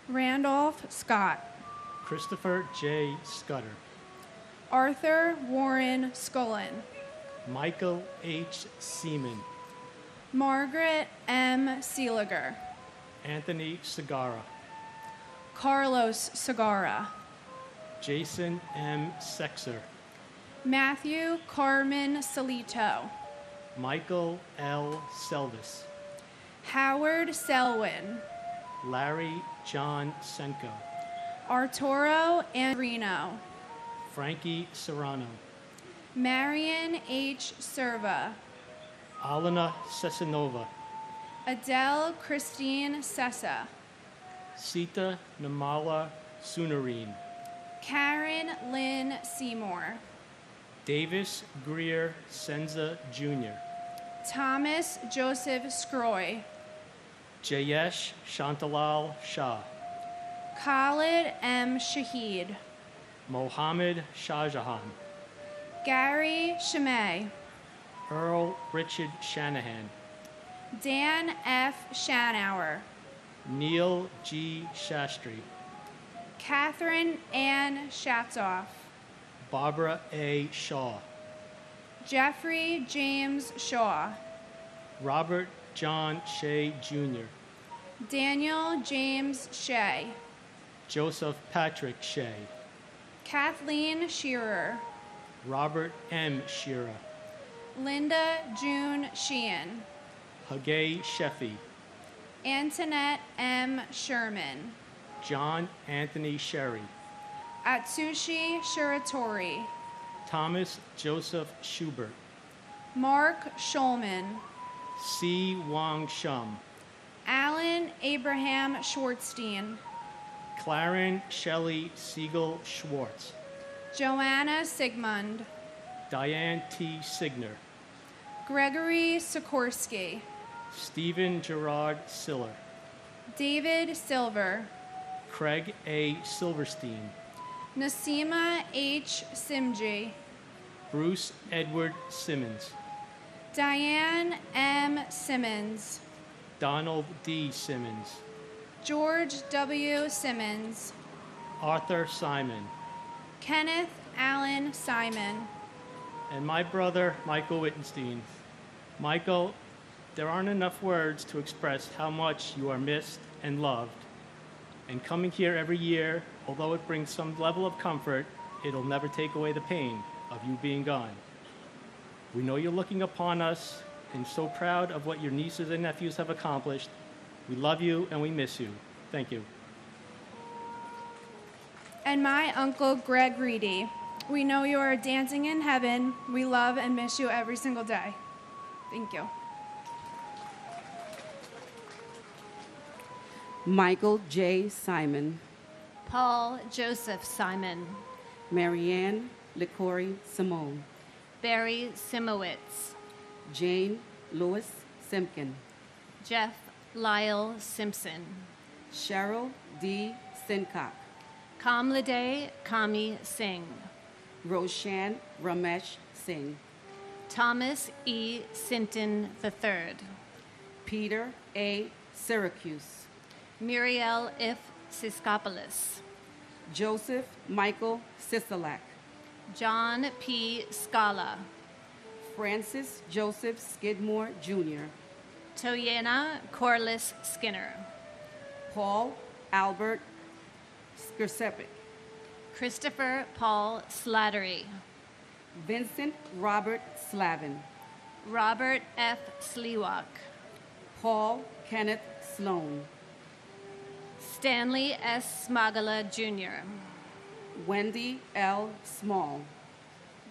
Randolph Scott, Christopher J. Scudder, Arthur Warren Scullin, Michael H. Seaman, Margaret M. Seeliger, Anthony Segara, Carlos Segara, Jason M. Sexer, Matthew Carmen Salito, Michael L. Selvis, Howard Selwyn, Larry John Senko, Arturo Andrino, Frankie Serrano, Marion H. Serva, Alana Sesanova, Adele Christine Sessa, Sita Namala Sunarine, Karen Lynn Seymour, Davis Greer Senza Jr., Thomas Joseph Scroy, Jayesh Shantalal Shah, Khalid M. Shahid, Mohammed Shahjahan, Gary Shamay, Earl Richard Shanahan, Dan F. Shanauer, Neil G. Shastri, Catherine Ann Shatzoff, Barbara A. Shaw, Jeffrey James Shaw, Robert John Shea Jr., Daniel James Shea, Joseph Patrick Shea, Kathleen Shearer, Robert M. Shearer, Linda June Sheehan, Hagay Sheffy, Antoinette M. Sherman, John Anthony Sherry, Atsushi Shiratori, Thomas Joseph Schubert, Mark Schulman, C. Wang Shum, Alan Abraham Schwartzstein, Claren Shelley Siegel Schwartz, Joanna Sigmund, Diane T. Signer, Gregory Sikorsky, Stephen Gerard Siller, David Silver, Craig A. Silverstein, Nasima H. Simji, Bruce Edward Simmons, Diane M. Simmons, Donald D. Simmons, George W. Simmons, Arthur Simon, Kenneth Allen Simon, and my brother, Michael Wittenstein. Michael, there aren't enough words to express how much you are missed and loved. And coming here every year, although it brings some level of comfort, it'll never take away the pain of you being gone. We know you're looking upon us and so proud of what your nieces and nephews have accomplished. We love you and we miss you. Thank you. And my uncle, Greg Reedy. We know you are dancing in heaven. We love and miss you every single day. Thank you. Michael J. Simon. Paul Joseph Simon. Marianne LeCory Simone. Barry Simowitz. Jane Lewis Simpkin. Jeff Lyle Simpson. Cheryl D. Sincock. Kamlade Kami Singh. Roshan Ramesh Singh. Thomas E. Sinton III. Peter A. Syracuse. Muriel If Siskopoulos. Joseph Michael Sisolak. John P. Scala. Francis Joseph Skidmore, Jr. Toyena Corliss Skinner. Paul Albert Skirsepic. Christopher Paul Slattery. Vincent Robert Slavin. Robert F. Sliwak. Paul Kenneth Sloan. Stanley S. Smagala, Jr. Wendy L. Small.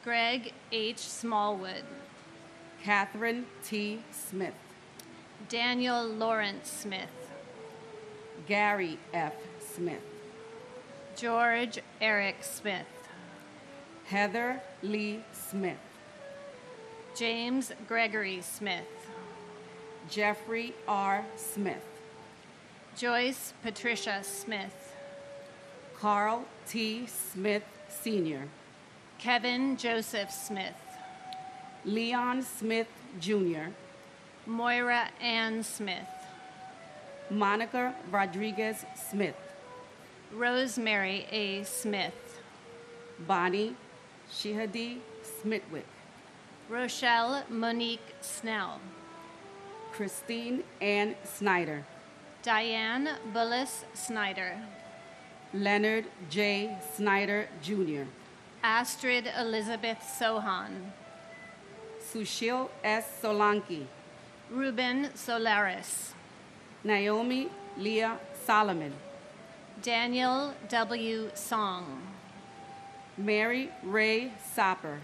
Greg H. Smallwood. Catherine T. Smith. Daniel Lawrence Smith. Gary F. Smith. George Eric Smith. Heather Lee Smith. James Gregory Smith. Jeffrey R. Smith. Joyce Patricia Smith. Carl T. Smith, Sr. Kevin Joseph Smith. Leon Smith, Jr. Moira Ann Smith. Monica Rodriguez Smith. Rosemary A. Smith. Bonnie Shihadi Smithwick. Rochelle Monique Snell. Christine Ann Snyder. Diane Bullis Snyder. Leonard J. Snyder, Jr. Astrid Elizabeth Sohan. Sushil S. Solanki. Ruben Solaris. Naomi Leah Solomon. Daniel W. Song. Mary Ray Sopper.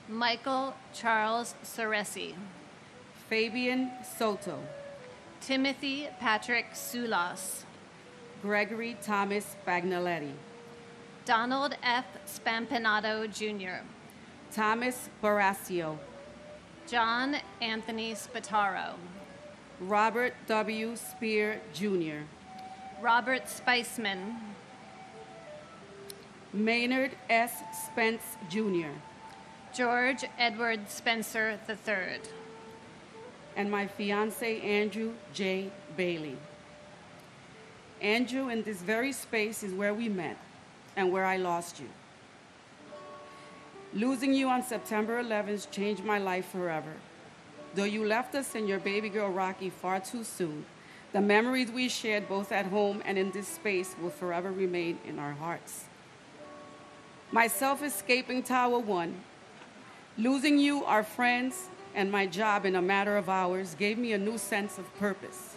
Michael Charles Soresi. Fabian Soto. Timothy Patrick Sulas. Gregory Thomas Bagnaletti. Donald F. Spampinato, Jr. Thomas Barasio. John Anthony Spataro. Robert W. Spear, Jr. Robert Spiceman. Maynard S. Spence, Jr. George Edward Spencer III. And my fiance, Andrew J. Bailey. Andrew, in this very space is where we met and where I lost you. Losing you on September 11th changed my life forever. Though you left us and your baby girl Rocky far too soon, the memories we shared both at home and in this space will forever remain in our hearts. Myself escaping Tower 1, losing you, our friends, and my job in a matter of hours gave me a new sense of purpose.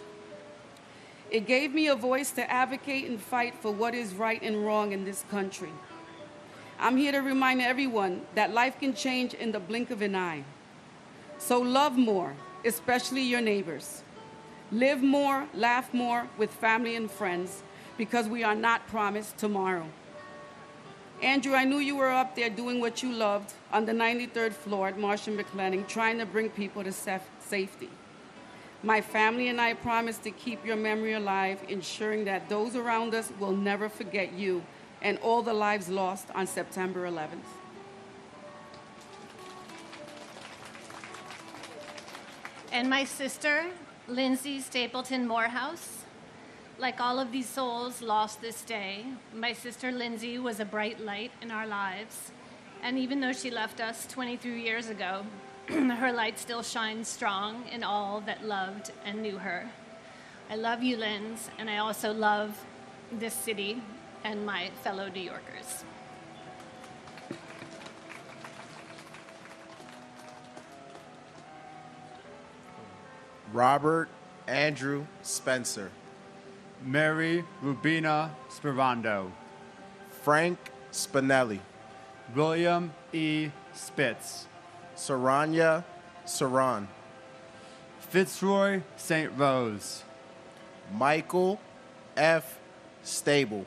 It gave me a voice to advocate and fight for what is right and wrong in this country. I'm here to remind everyone that life can change in the blink of an eye. So love more, especially your neighbors. Live more, laugh more with family and friends, because we are not promised tomorrow. Andrew, I knew you were up there doing what you loved on the 93rd floor at Marsh & McLennan, trying to bring people to safety. My family and I promise to keep your memory alive, ensuring that those around us will never forget you and all the lives lost on September 11th. And my sister, Lindsay Stapleton Morehouse. Like all of these souls lost this day, my sister Lindsay was a bright light in our lives. And even though she left us 23 years ago, her light still shines strong in all that loved and knew her. I love you, Linz, and I also love this city and my fellow New Yorkers. Robert Andrew Spencer, Mary Rubina Sperando, Frank Spinelli, William E. Spitz, Saranya Saran, Fitzroy St. Rose, Michael F. Stable,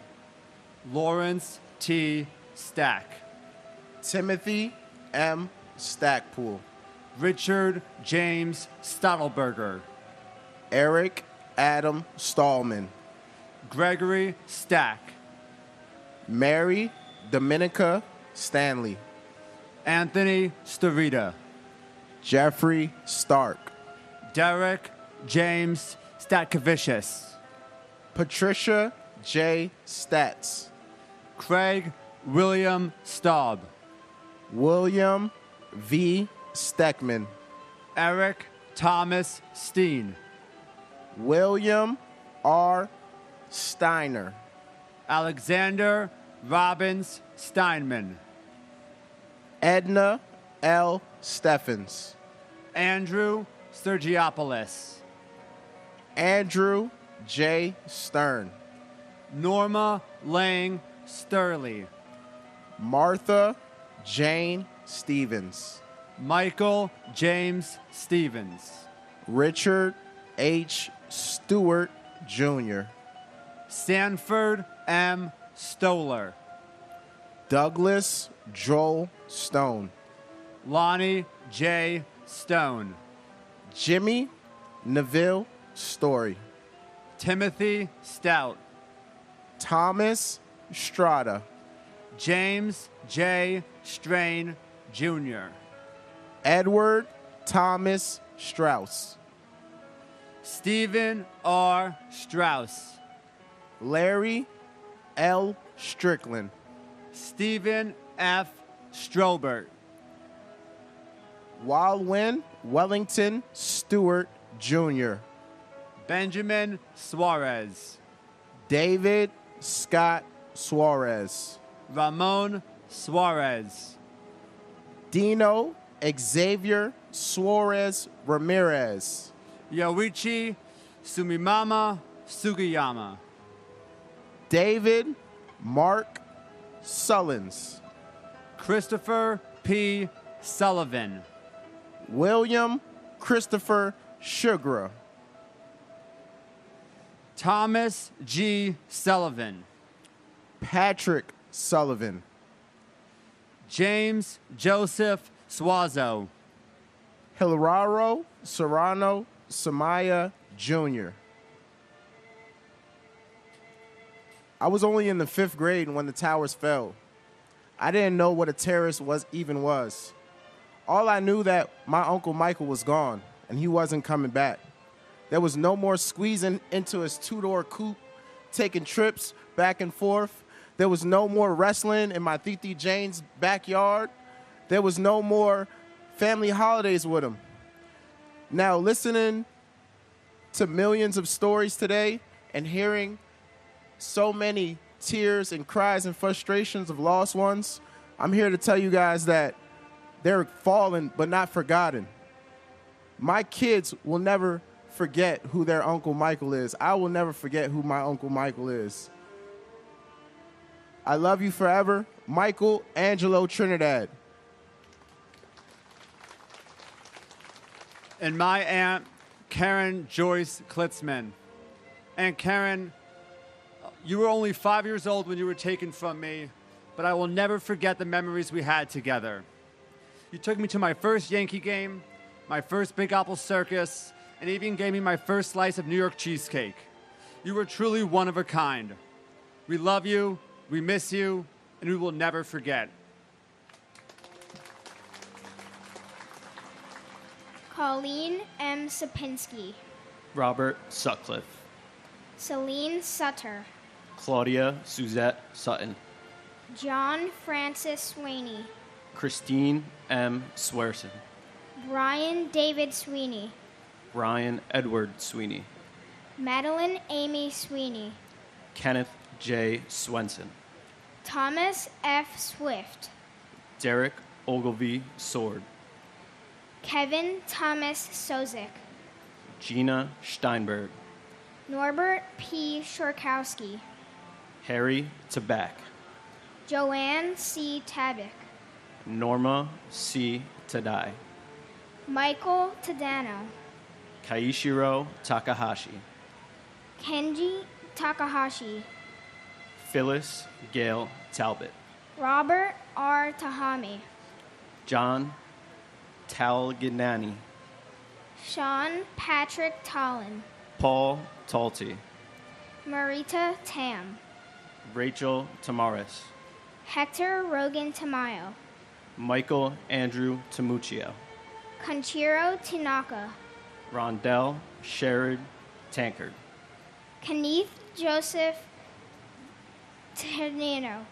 Lawrence T. Stack, Timothy M. Stackpool, Richard James Stottleberger, Eric Adam Stallman, Gregory Stack, Mary Dominica Stanley, Anthony Starita, Jeffrey Stark, Derek James Statkovicius, Patricia J. Stats, Craig William Staub, William V. Steckman, Eric Thomas Steen, William R. Steiner, Alexander Robbins Steinman, Edna L. Steffens, Andrew Sturgiopoulos, Andrew J. Stern, Norma Lang Sturley, Martha Jane Stevens, Michael James Stevens, Richard H. Stewart Jr., Sanford M. Stoller, Douglas Joel Stone, Lonnie J. Stone, Jimmy Neville Story, Timothy Stout, Thomas Strada, James J. Strain Jr., Edward Thomas Strauss, Stephen R. Strauss, Larry L. Strickland, Stephen F. Strobert, Wildwin Wellington Stewart Jr., Benjamin Suarez, David Scott Suarez, Ramon Suarez, Dino Xavier Suarez Ramirez, Yoichi Sumimama Sugiyama, David Mark Sullins, Christopher P. Sullivan, William Christopher Sugar, Thomas G. Sullivan, Patrick Sullivan, James Joseph Suazo, Hilararo Serrano Samaya Jr. I was only in the 5th grade when the towers fell. I didn't know what a terrorist was. All I knew that my Uncle Michael was gone and he wasn't coming back. There was no more squeezing into his 2-door coupe, taking trips back and forth. There was no more wrestling in my Titi Jane's backyard. There was no more family holidays with him. Now, listening to millions of stories today and hearing so many tears and cries and frustrations of lost ones, I'm here to tell you guys that they're fallen but not forgotten. My kids will never forget who their Uncle Michael is. I will never forget who my Uncle Michael is. I love you forever, Michael Angelo Trinidad. and my aunt, Karen Joyce Klitzman. Aunt Karen, you were only 5 years old when you were taken from me, but I will never forget the memories we had together. You took me to my first Yankee game, my first Big Apple Circus, and even gave me my first slice of New York cheesecake. You were truly one of a kind. We love you, we miss you, and we will never forget. Colleen M. Sapinski, Robert Sutcliffe, Celine Sutter, Claudia Suzette Sutton, John Francis Sweeney, Christine M. Swearson, Brian David Sweeney, Brian Edward Sweeney, Madeline Amy Sweeney, Kenneth J. Swenson, Thomas F. Swift, Derek Ogilvie Sword, Kevin Thomas Sozik, Gina Steinberg, Norbert P. Shorkowski, Harry Tabak, Joanne C. Tabak, Norma C. Tadai, Michael Tadano, Kaishiro Takahashi, Kenji Takahashi, Phyllis Gail Talbot, Robert R. Tahami, John Talginani, Sean Patrick Tollin, Paul Talty, Marita Tam, Rachel Tamaris, Hector Rogan Tamayo, Michael Andrew Tamuccio, Conchiro Tanaka, Rondell Sherrod Tankard, Kenneth Joseph Ternino,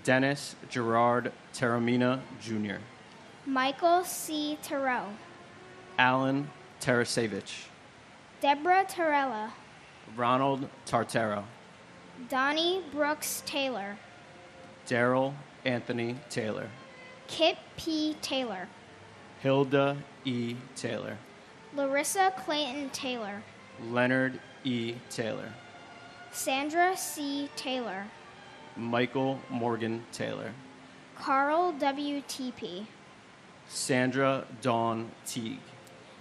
Dennis Gerard Taramina Jr., Michael C. Terrell, Alan Tarasevich, Deborah Torella, Ronald Tartaro, Donnie Brooks Taylor, Daryl Anthony Taylor, Kip P. Taylor, Hilda E. Taylor, Larissa Clayton Taylor, Leonard E. Taylor, Sandra C. Taylor, Michael Morgan Taylor, Carl W. T.P., Sandra Dawn Teague,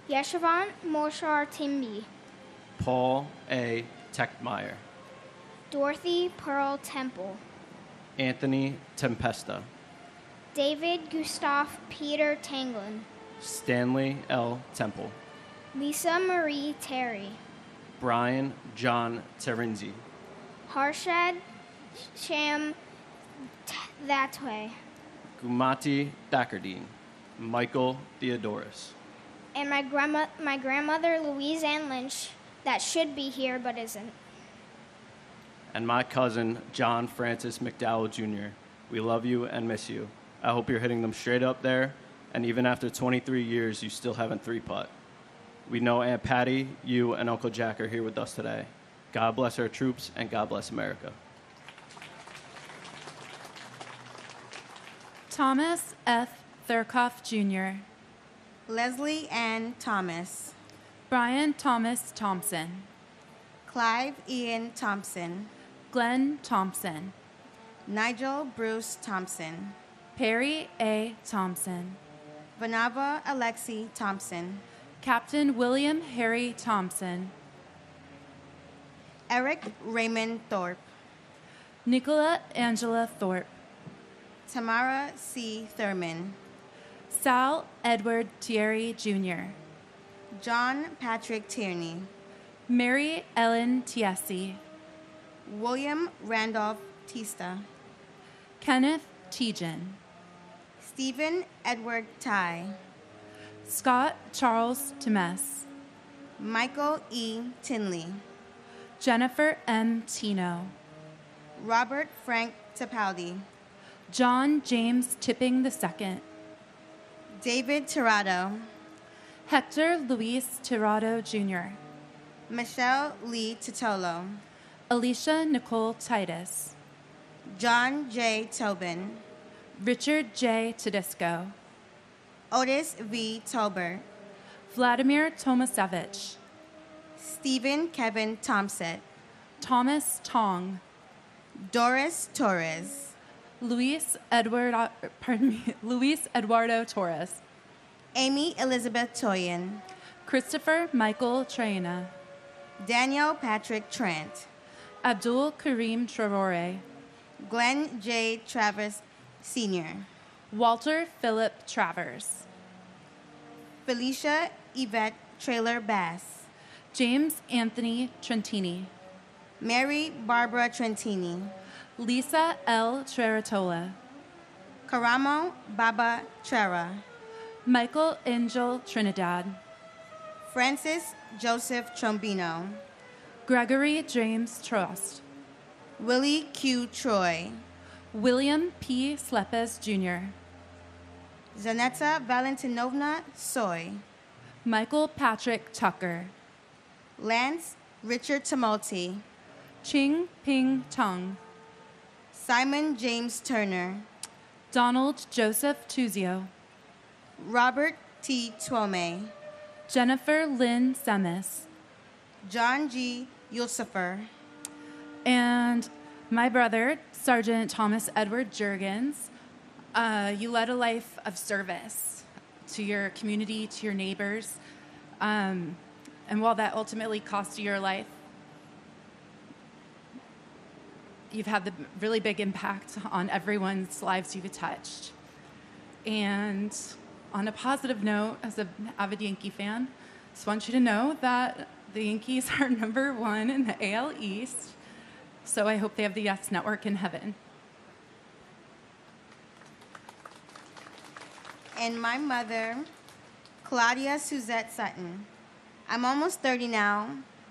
Yeshivant Moshar Timby, Paul A. Techmeyer, Dorothy Pearl Temple, Anthony Tempesta, David Gustav Peter Tanglin, Stanley L. Temple, Lisa Marie Terry, Brian John Terenzi, Harshad Sham Thatway, Gumati Thakardine, Michael Theodorus, and my grandmother Louise Ann Lynch, that should be here but isn't. and my cousin John Francis McDowell Jr. We love you and miss you. I hope you're hitting them straight up there, and even after 23 years, you still haven't three-putt. We know Aunt Patty, you, and Uncle Jack are here with us today. God bless our troops, and God bless America. Thomas F. Thurkoff Jr., Leslie Ann Thomas, Brian Thomas Thompson, Clive Ian Thompson, Glenn Thompson, Nigel Bruce Thompson, Perry A. Thompson, Vanava Alexi Thompson, Captain William Harry Thompson, Eric Raymond Thorpe, Nicola Angela Thorpe, Tamara C. Thurman, Sal Edward Thierry Jr., John Patrick Tierney, Mary Ellen Tiesi, William Randolph Tista, Kenneth Tejan, Stephen Edward Ty, Scott Charles Temes, Michael E. Tinley, Jennifer M. Tino, Robert Frank Tapaldi, John James Tipping II, David Tirado, Hector Luis Tirado Jr., Michelle Lee Titolo, Alicia Nicole Titus, John J. Tobin, Richard J. Tedisco, Otis V. Tolbert, Vladimir Tomasevich, Stephen Kevin Thompson, Thomas Tong, Doris Torres, Luis Eduardo Torres, Amy Elizabeth Toyin, Christopher Michael Traina, Daniel Patrick Trent, Abdul Karim Traore, Glenn J. Travers Sr., Walter Philip Travers, Felicia Yvette Trailer Bass, James Anthony Trentini, Mary Barbara Trentini, Lisa L. Treratola, Karamo Baba Trera, Michael Angel Trinidad, Francis Joseph Trombino, Gregory James Trost, Willie Q. Troy, William P. Slepes Jr., Zanetta Valentinovna Soy, Michael Patrick Tucker, Lance Richard Tumulty, Ching Ping Tung, Simon James Turner, Donald Joseph Tuzio, Robert T. Twome, Jennifer Lynn Semis. John G. Yusufer. And my brother, Sergeant Thomas Edward Jurgens. You led a life of service to your community, to your neighbors. And while that ultimately cost you your life, you've had the really big impact on everyone's lives you've touched. And on a positive note, as an avid Yankee fan, just want you to know that the Yankees are #1 in the AL East. So I hope they have the Yes Network in heaven. And my mother, Claudia Suzette Sutton. I'm almost 30 now,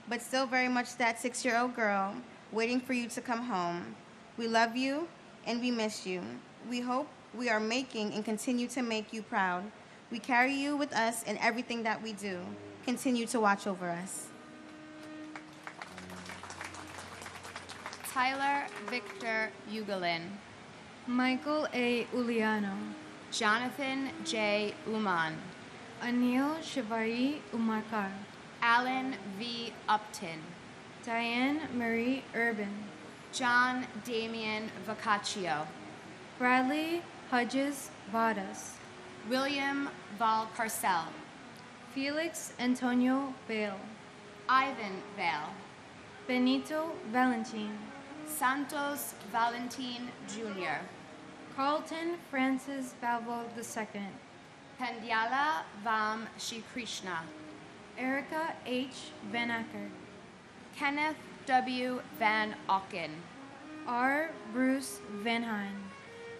but still very much that 6-year-old girl waiting for you to come home. We love you and we miss you. We hope we are making and continue to make you proud. We carry you with us in everything that we do. Continue to watch over us. Tyler Victor Ugalin. Michael A. Uliano. Jonathan J. Uman. Anil Shivari Umarkar. Alan V. Upton. Diane Marie Urban. John Damian Vacaccio. Bradley Hodges Vadas. William Valcarcel. Felix Antonio Bale. Ivan Vale. Benito Valentin. Santos Valentin Jr. Carlton Francis Balvo II. Pandyala Vam Shri Krishna. Erica H. Van Acker. Kenneth W. Van Auken. R. Bruce Van Hine.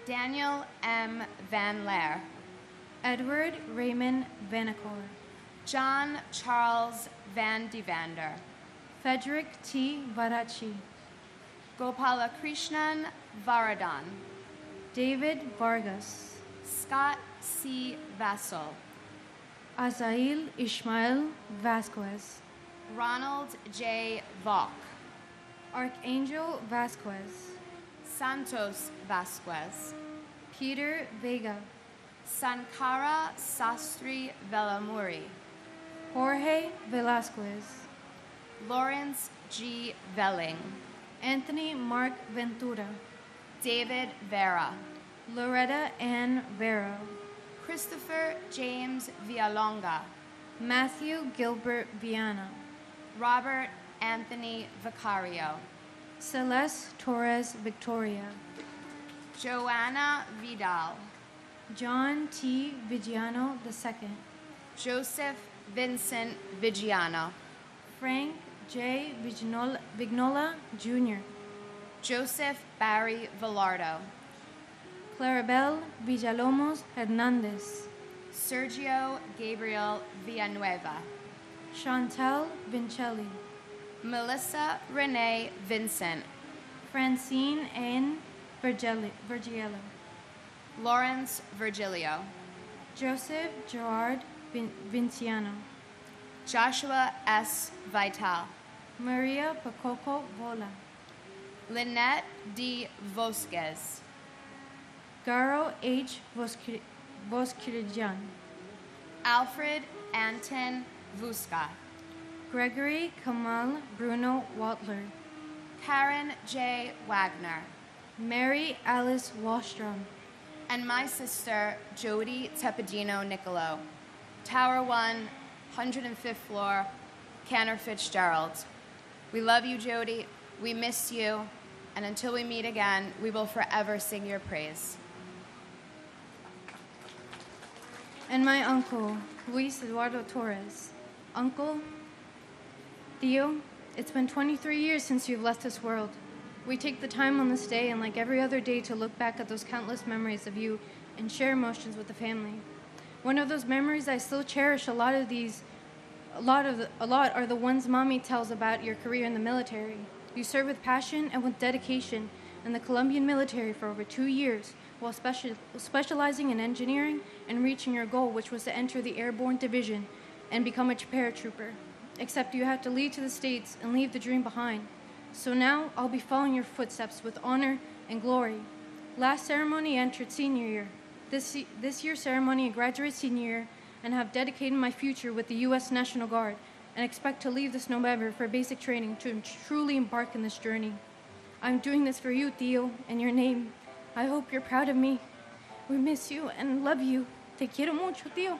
Daniel M. Van Laer. Edward Raymond Vanacore. John Charles Van Devander. Frederick T. Varachi. Gopalakrishnan Varadan. David Vargas. Scott C. Vassal. Azail Ishmael Vasquez. Ronald J. Valk. Archangel Vasquez. Santos Vasquez. Peter Vega. Sankara Sastri Velamuri. Jorge Velasquez. Lawrence G. Velling. Anthony Mark Ventura. David Vera. Loretta Ann Vero. Christopher James Villalonga. Matthew Gilbert Viana. Robert Anthony Vicario. Celeste Torres Victoria. Joanna Vidal. John T. Vigiano II. Joseph Vincent Vigiano. Frank J. Vignola Jr. Joseph Barry Villardo. Clarabelle Villalomos Hernandez. Sergio Gabriel Villanueva. Chantal Vincelli. Melissa Renee Vincent. Francine N. Virgiello. Lawrence Virgilio. Joseph Gerard Vinciano. Joshua S. Vital. Maria Pacoco Vola. Lynette D. Vosquez. Garo H. Voskirijan. Alfred Anton Vuska. Gregory Kamal Bruno Watler. Karen J. Wagner. Mary Alice Wallstrom. And my sister, Jody Tepedino Nicolo. Tower 1, 105th floor, Cantor Fitzgerald. We love you, Jody. We miss you. And until we meet again, we will forever sing your praise. And my uncle, Luis Eduardo Torres. Uncle, Theo, it's been 23 years since you've left this world. We take the time on this day and like every other day to look back at those countless memories of you and share emotions with the family. One of those memories I still cherish a lot are the ones Mommy tells about your career in the military. You served with passion and with dedication in the Colombian military for over 2 years while specializing in engineering and reaching your goal, which was to enter the Airborne Division and become a paratrooper. Except you had to leave to the States and leave the dream behind. So now I'll be following your footsteps with honor and glory. Last ceremony entered senior year. This year's ceremony, a graduate senior year, and have dedicated my future with the U.S. National Guard and expect to leave this November for basic training to truly embark in this journey. I'm doing this for you, Tío, in your name. I hope you're proud of me. We miss you and love you. Te quiero mucho, tío.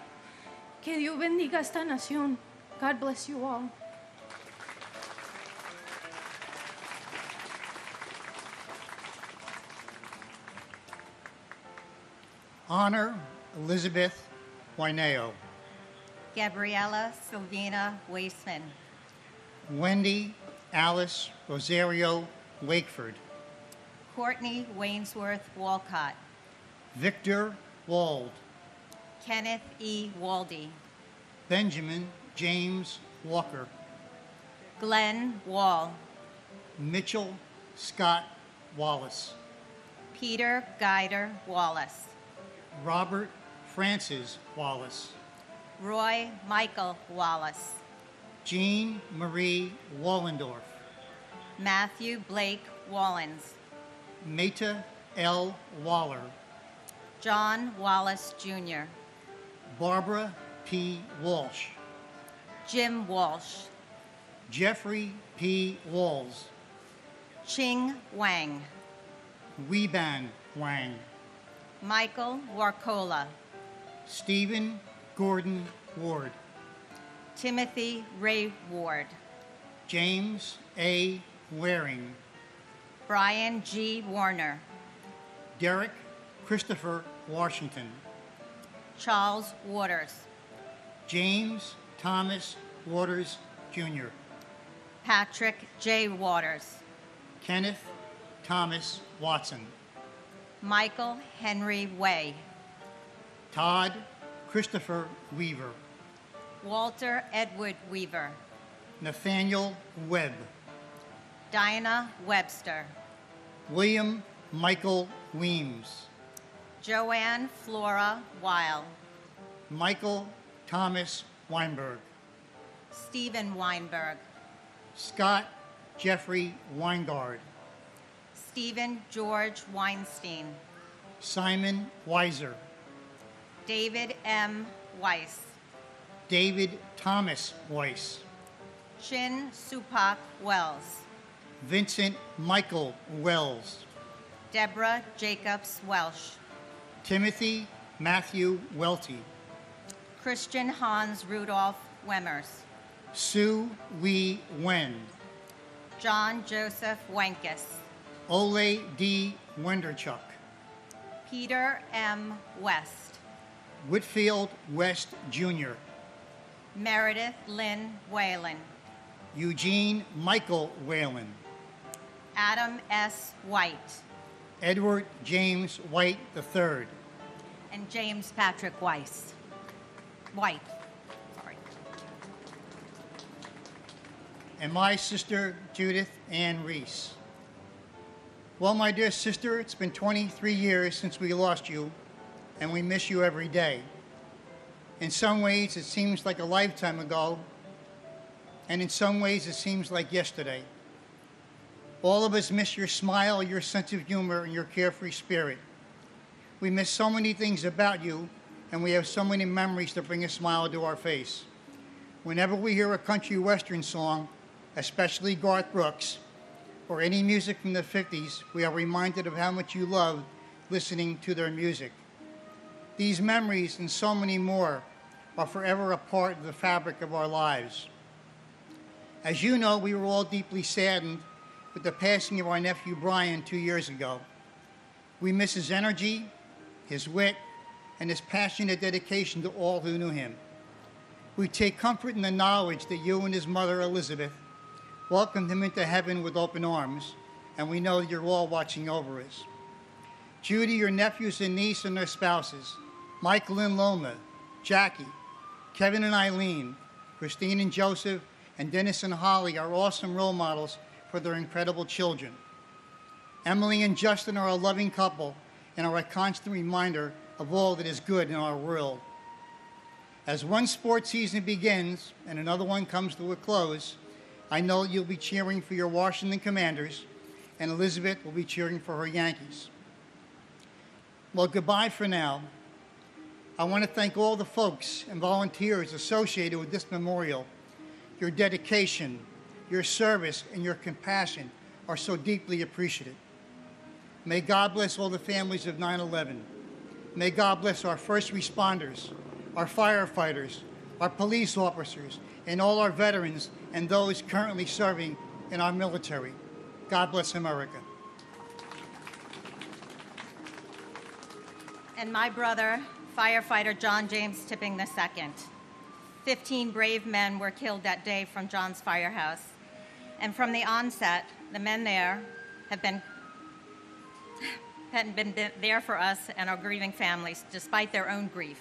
Que Dios bendiga esta nación. God bless you all. Honor Elizabeth Waineo. Gabriela Sylvina Waisman. Wendy Alice Rosario Wakeford. Courtney Wainsworth Walcott. Victor Wald. Kenneth E. Waldy. Benjamin James Walker. Glenn Wall. Mitchell Scott Wallace. Peter Guider Wallace. Robert Francis Wallace. Roy Michael Wallace. Jean Marie Wallendorf. Matthew Blake Wallens. Meta L. Waller. John Wallace Jr. Barbara P. Walsh. Jim Walsh. Jeffrey P. Walls. Ching Wang. Weban Wang. Michael Warcola. Stephen Gordon Ward. Timothy Ray Ward. James A. Waring. Brian G. Warner. Derek Christopher Washington. Charles Waters. James Thomas Waters, Jr. Patrick J. Waters. Kenneth Thomas Watson. Michael Henry Way. Todd Christopher Weaver. Walter Edward Weaver. Nathaniel Webb. Dinah Webster. William Michael Weems. Joanne Flora Weil. Michael Thomas Weinberg. Stephen Weinberg. Scott Jeffrey Weingard. Stephen George Weinstein. Simon Weiser. David M. Weiss. David Thomas Weiss. Chin Supak Wells. Vincent Michael Wells. Deborah Jacobs Welsh. Timothy Matthew Welty. Christian Hans Rudolph Wemmers. Sue Wee Wen. John Joseph Wenkus. Ole D. Wenderchuk. Peter M. West. Whitfield West Jr. Meredith Lynn Whalen. Eugene Michael Whalen. Adam S. White. Edward James White III. And James Patrick Weiss. White. Sorry. And my sister, Judith Ann Reese. Well, my dear sister, it's been 23 years since we lost you, and we miss you every day. In some ways, it seems like a lifetime ago, and in some ways, it seems like yesterday. All of us miss your smile, your sense of humor, and your carefree spirit. We miss so many things about you, and we have so many memories that bring a smile to our face. Whenever we hear a country western song, especially Garth Brooks, or any music from the 50s, we are reminded of how much you loved listening to their music. These memories and so many more are forever a part of the fabric of our lives. As you know, we were all deeply saddened with the passing of our nephew Brian 2 years ago. We miss his energy, his wit, and his passionate dedication to all who knew him. We take comfort in the knowledge that you and his mother, Elizabeth, welcomed him into heaven with open arms, and we know that you're all watching over us. Judy, your nephews and niece and their spouses, Michael and Loma, Jackie, Kevin and Eileen, Christine and Joseph, and Dennis and Holly are awesome role models for their incredible children. Emily and Justin are a loving couple and are a constant reminder of all that is good in our world. As one sports season begins and another one comes to a close, I know you'll be cheering for your Washington Commanders, and Elizabeth will be cheering for her Yankees. Well, goodbye for now. I want to thank all the folks and volunteers associated with this memorial. Your dedication, your service, and your compassion are so deeply appreciated. May God bless all the families of 9/11. May God bless our first responders, our firefighters, our police officers, and all our veterans and those currently serving in our military. God bless America. And my brother, firefighter John James Tipping II. 15 brave men were killed that day from John's firehouse. And from the onset, the men there have been there for us and our grieving families, despite their own grief.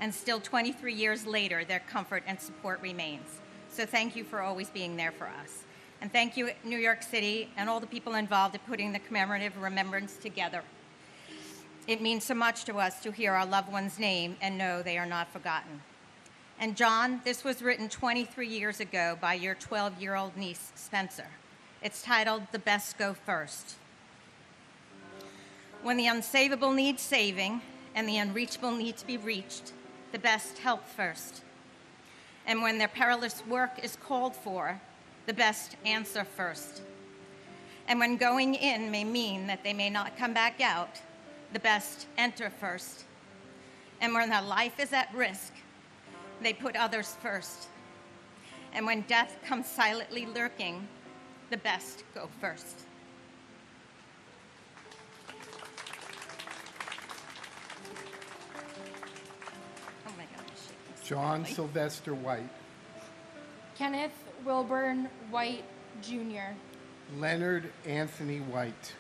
And still 23 years later, their comfort and support remains. So thank you for always being there for us. And thank you, New York City, and all the people involved in putting the commemorative remembrance together. It means so much to us to hear our loved one's name and know they are not forgotten. And John, this was written 23 years ago by your 12-year-old niece, Spencer. It's titled, "The Best Go First." When the unsavable needs saving and the unreachable need to be reached, the best help first. And when their perilous work is called for, the best answer first. And when going in may mean that they may not come back out, the best enter first. And when their life is at risk, they put others first. And when death comes silently lurking, the best go first. Oh my gosh. John Sylvester White. Kenneth Wilburn White, Jr. Leonard Anthony White.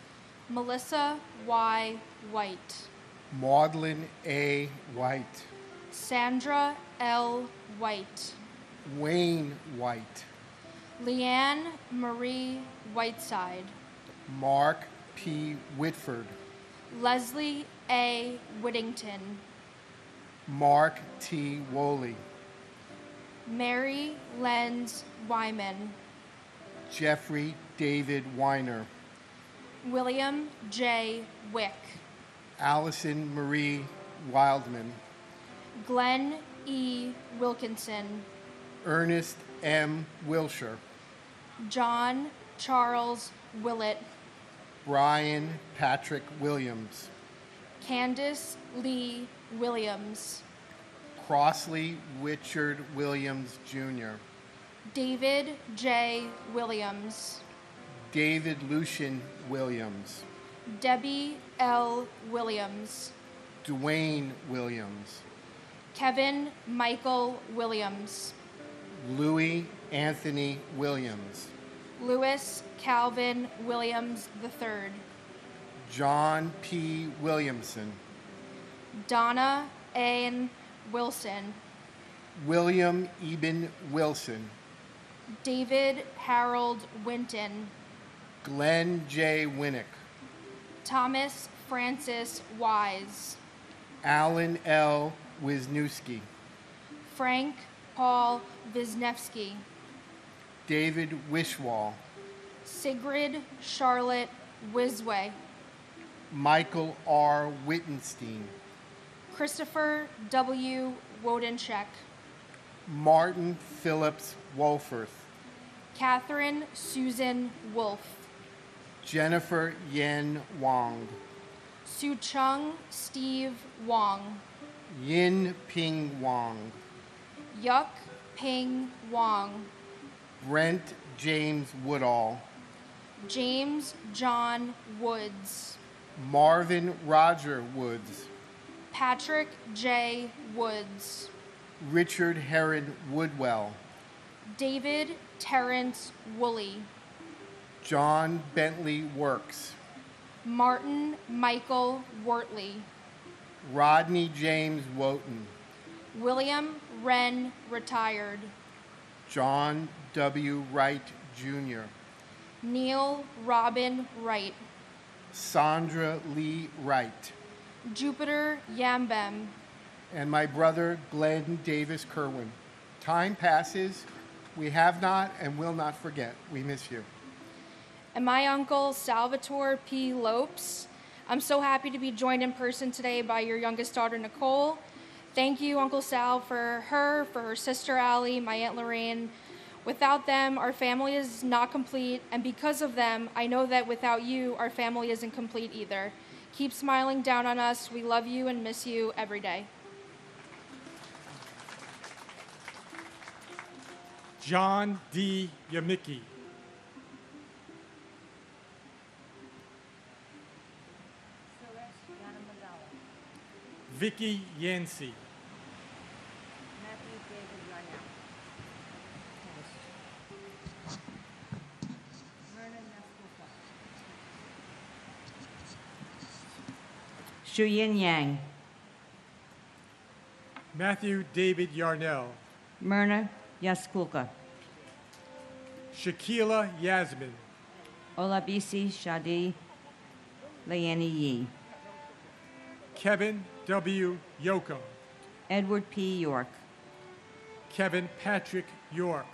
Melissa Y. White. Maudlin A. White. Sandra L. White. Wayne White. Leanne Marie Whiteside. Mark P. Whitford. Leslie A. Whittington. Mark T. Woolley. Mary Lenz Wyman. Jeffrey David Weiner. William J. Wick. Allison Marie Wildman. Glenn E. Wilkinson. Ernest M. Wilshire. John Charles Willett. Brian Patrick Williams. Candace Lee Williams. Crossley Richard Williams, Jr. David J. Williams. David Lucian Williams. Debbie L. Williams. Dwayne Williams. Kevin Michael Williams. Louis Anthony Williams. Louis Calvin Williams III. John P. Williamson. Donna Ann Wilson. William Eben Wilson. David Harold Winton. Glenn J. Winnick. Thomas Francis Wise. Alan L. Wisniewski. Frank Paul Wisniewski. David Wishwall. Sigrid Charlotte Wisway. Michael R. Wittenstein. Christopher W. Wodencheck. Martin Phillips Wolforth. Catherine Susan Wolfe. Jennifer Yen Wong. Su Chung Steve Wong. Yin Ping Wong. Yuk Ping Wong. Brent James Woodall. James John Woods. Marvin Roger Woods. Patrick J. Woods. Richard Heron Woodwell. David Terrence Woolley. John Bentley Works. Martin Michael Wortley. Rodney James Wotton. William Wren retired. John W. Wright, Jr. Neil Robin Wright. Sandra Lee Wright. Jupiter Yambem. And my brother, Glenn Davis Kerwin. Time passes. We have not and will not forget. We miss you. And my uncle, Salvatore P. Lopes. I'm so happy to be joined in person today by your youngest daughter, Nicole. Thank you, Uncle Sal, for her sister Allie, my Aunt Lorraine. Without them, our family is not complete, and because of them, I know that without you, our family isn't complete either. Keep smiling down on us. We love you and miss you every day. John D. Yamicki. Vicky Yancey. Shuyin Yang. Matthew David Yarnell. Myrna Yaskulka. Shakila Yasmin. Olabisi Shadi Layani Yi. Kevin W. Yocum. Edward P. York. Kevin Patrick York.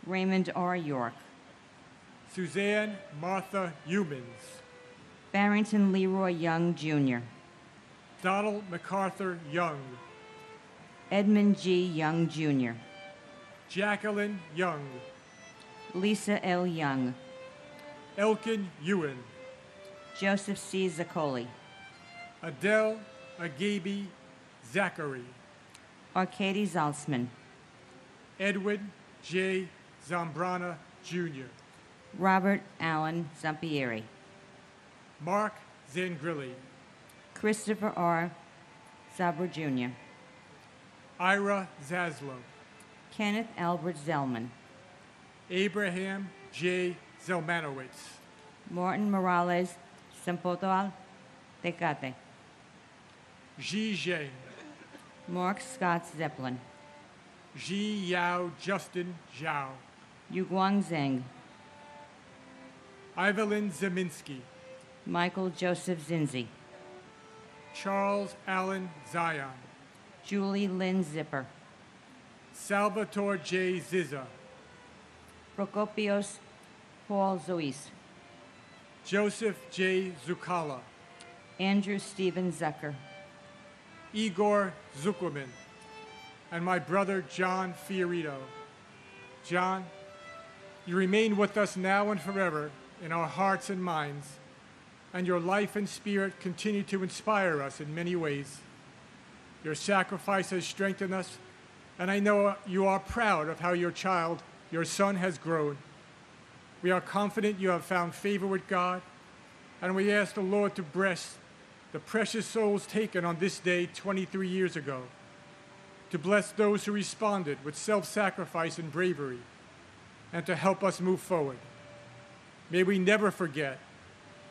Raymond R. York. Suzanne Martha Humans. Barrington Leroy Young, Jr. Donald MacArthur Young. Edmund G. Young, Jr. Jacqueline Young. Lisa L. Young. Elkin Ewan. Joseph C. Zaccoli. Adele Agabi Zachary. Arcady Zaltzman. Edwin J. Zambrana, Jr. Robert Allen Zampieri. Mark Zangrilli. Christopher R. Zabra, Jr. Ira Zaslow. Kenneth Albert Zellman. Abraham J. Zelmanowitz. Martin Morales Sempotoal Tecate. Ji Zheng. Mark Scott Zeppelin. Ji Yao Justin Zhao. Yuguang Zheng. Evelyn Zeminski. Michael Joseph Zinzi. Charles Allen Zion. Julie Lynn Zipper. Salvatore J. Ziza. Procopios Paul Zois. Joseph J. Zucala. Andrew Stephen Zucker. Igor Zuckerman. And my brother John Fiorito. John, you remain with us now and forever in our hearts and minds, and your life and spirit continue to inspire us in many ways. Your sacrifice has strengthened us, and I know you are proud of how your child, your son, has grown. We are confident you have found favor with God, and we ask the Lord to bless the precious souls taken on this day 23 years ago, to bless those who responded with self-sacrifice and bravery, and to help us move forward. May we never forget,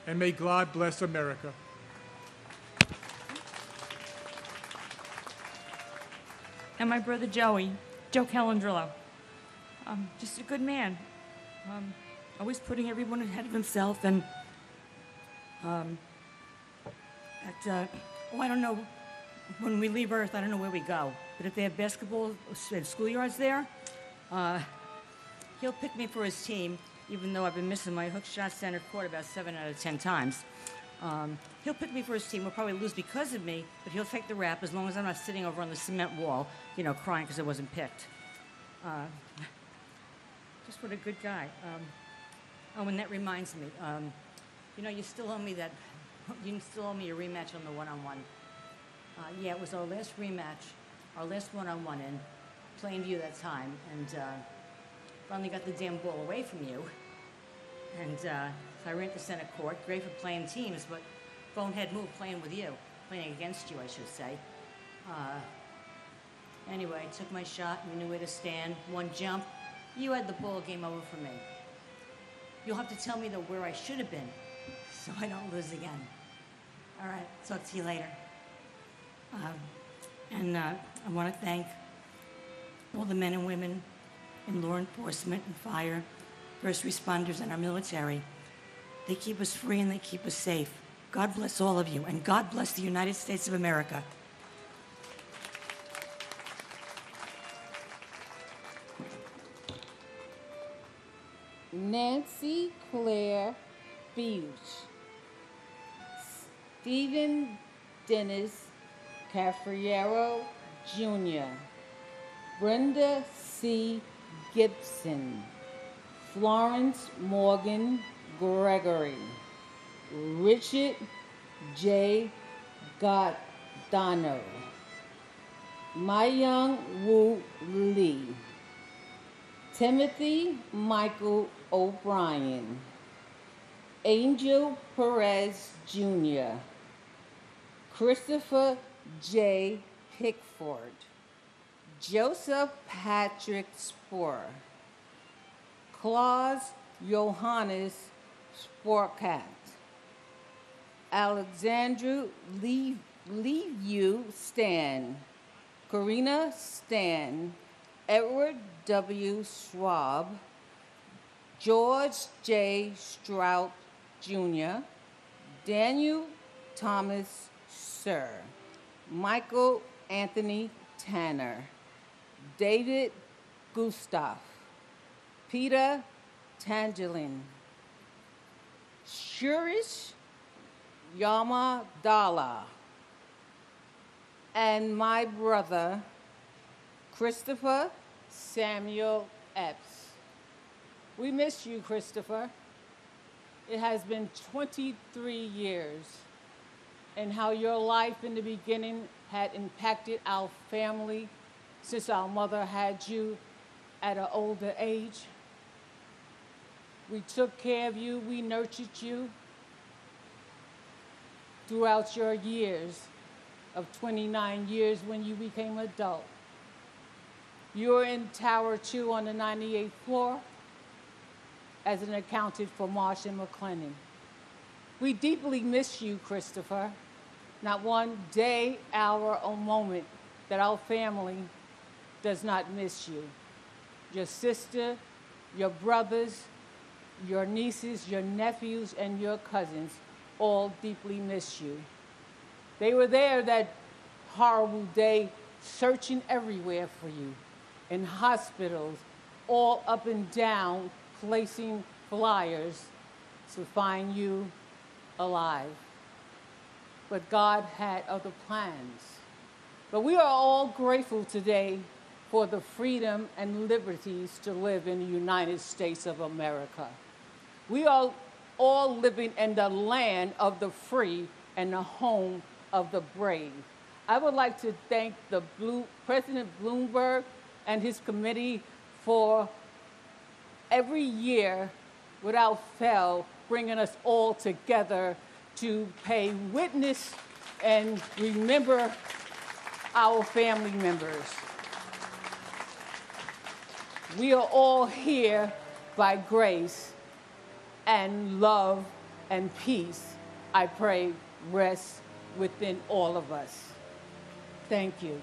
and may God bless America. And my brother Joey, Joe Calandrillo. Just a good man. Always putting everyone ahead of himself, and I don't know, when we leave Earth, I don't know where we go. But if they have basketball and schoolyards there, he'll pick me for his team, even though I've been missing my hook shot center court about 7 out of 10 times. He'll pick me for his team. He'll probably lose because of me, but he'll take the rap as long as I'm not sitting over on the cement wall, you know, crying because I wasn't picked. Just what a good guy. Oh, and that reminds me, you know, you still owe me a rematch on the one-on-one. Yeah, it was our last rematch, our last one-on-one in Plainview that time, and finally got the damn ball away from you. And so I ran to center court, great for playing teams, but bonehead move playing with you, playing against you, I should say. Anyway, I took my shot, you knew where to stand, one jump. You had the ball, game over for me. You'll have to tell me, though, where I should have been, so I don't lose again. All right, talk to you later. I want to thank all the men and women in law enforcement and fire, first responders, and our military. They keep us free and they keep us safe. God bless all of you, and God bless the United States of America. Nancy Claire Beach. Stephen Dennis Cafriero Jr., Brenda C. Gibson, Florence Morgan Gregory, Richard J. Gardano, Myung Woo Lee, Timothy Michael O'Brien, Angel Perez Jr., Christopher J. Pickford, Joseph Patrick Sporer, Claus Johannes Sporkat, Alexandra Leavew Stan, Karina Stan, Edward W. Schwab, George J. Strout Jr., Daniel Thomas Sir, Michael Anthony Tanner, David Gustav, Peter Tangelin, Shurish Yamadala, and my brother, Christopher Samuel Epps. We miss you, Christopher. It has been 23 years, and how your life in the beginning had impacted our family since our mother had you at an older age. We took care of you, we nurtured you throughout your years of 29 years when you became an adult. You were in Tower 2 on the 98th floor as an accountant for Marsh and McLennan. We deeply miss you, Christopher. Not one day, hour, or moment that our family does not miss you. Your sister, your brothers, your nieces, your nephews, and your cousins all deeply miss you. They were there that horrible day searching everywhere for you, in hospitals, all up and down, placing flyers to find you alive. But God had other plans. But we are all grateful today for the freedom and liberties to live in the United States of America. We are all living in the land of the free and the home of the brave. I would like to thank President Bloomberg and his committee for every year, without fail, bringing us all together to pay witness and remember our family members. We are all here by grace, and love and peace, I pray, rest within all of us. Thank you.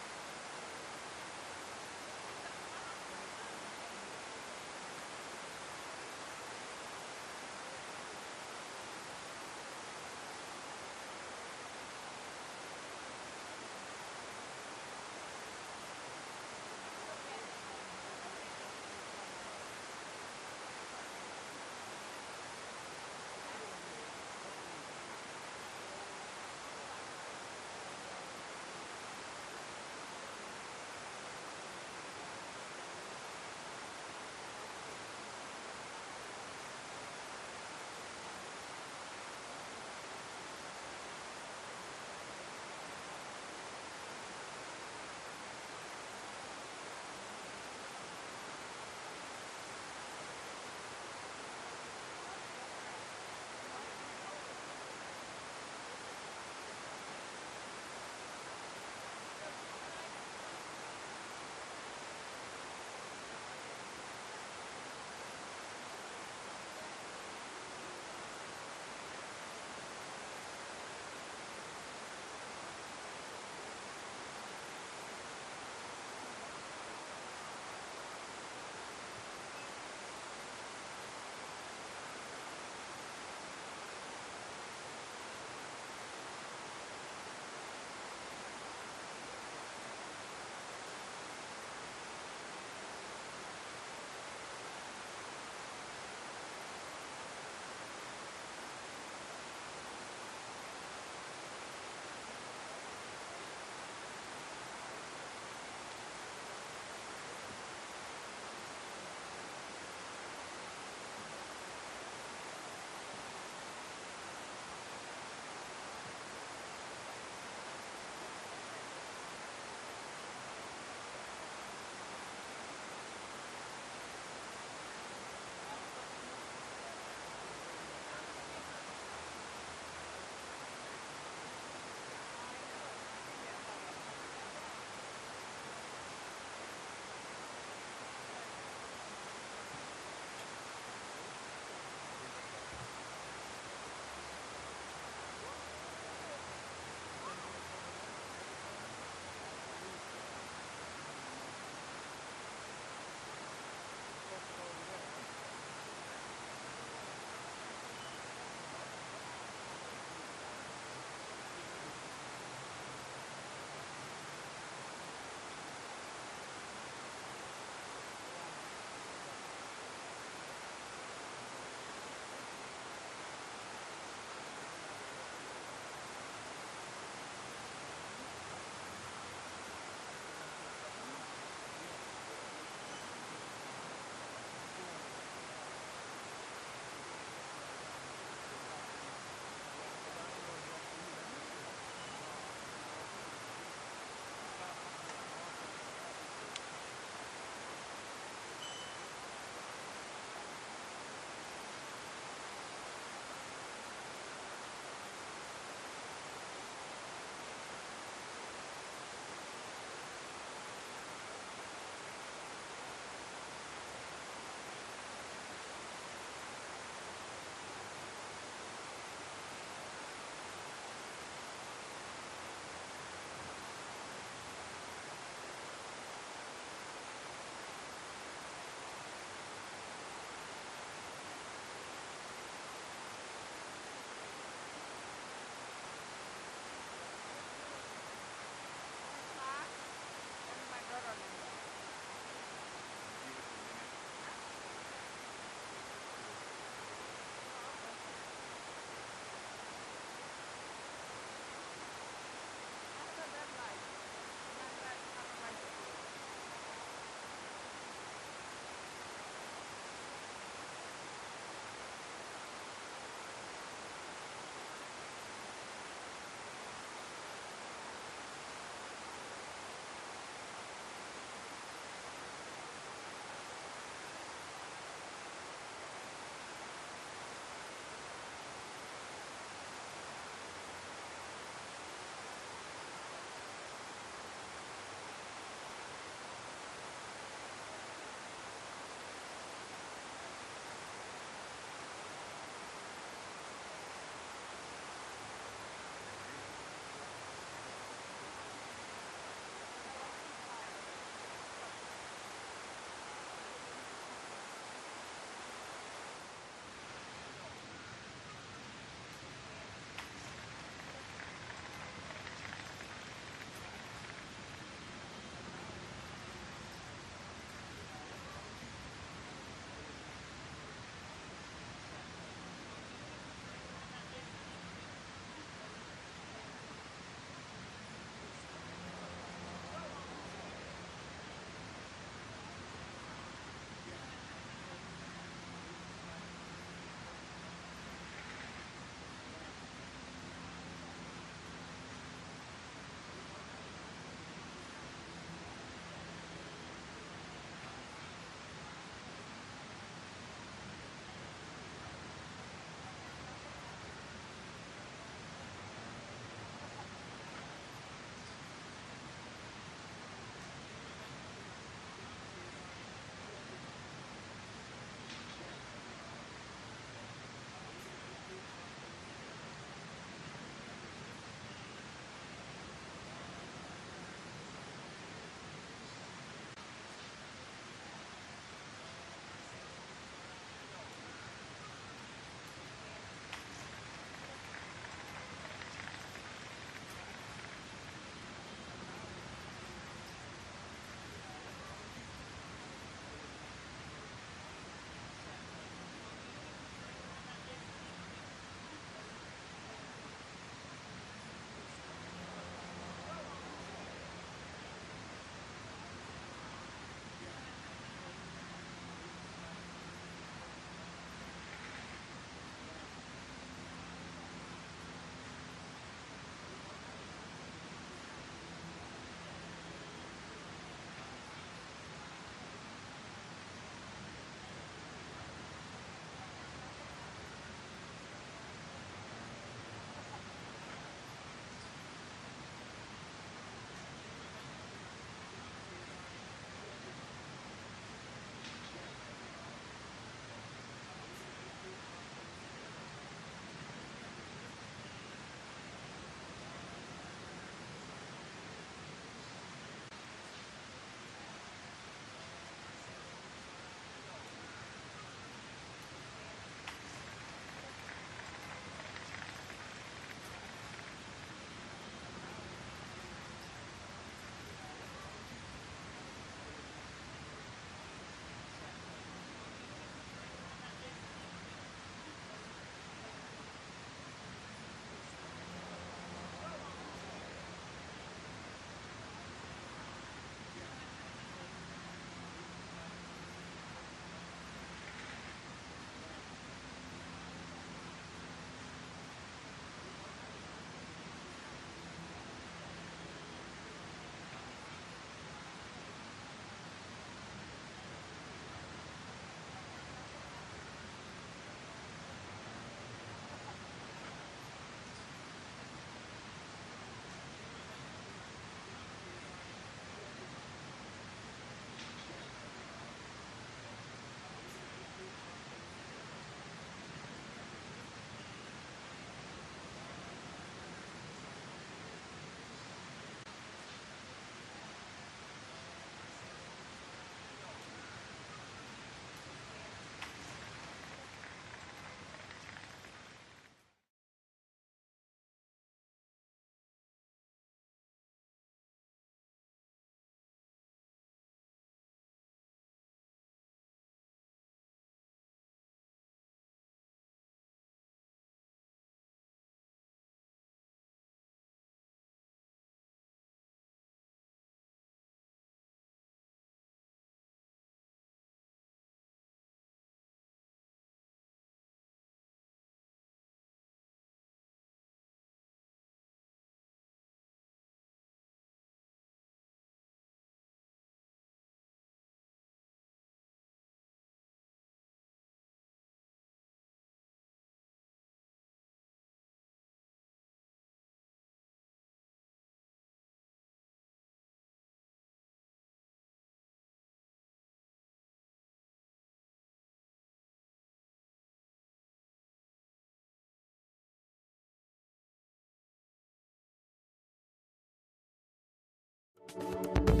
you.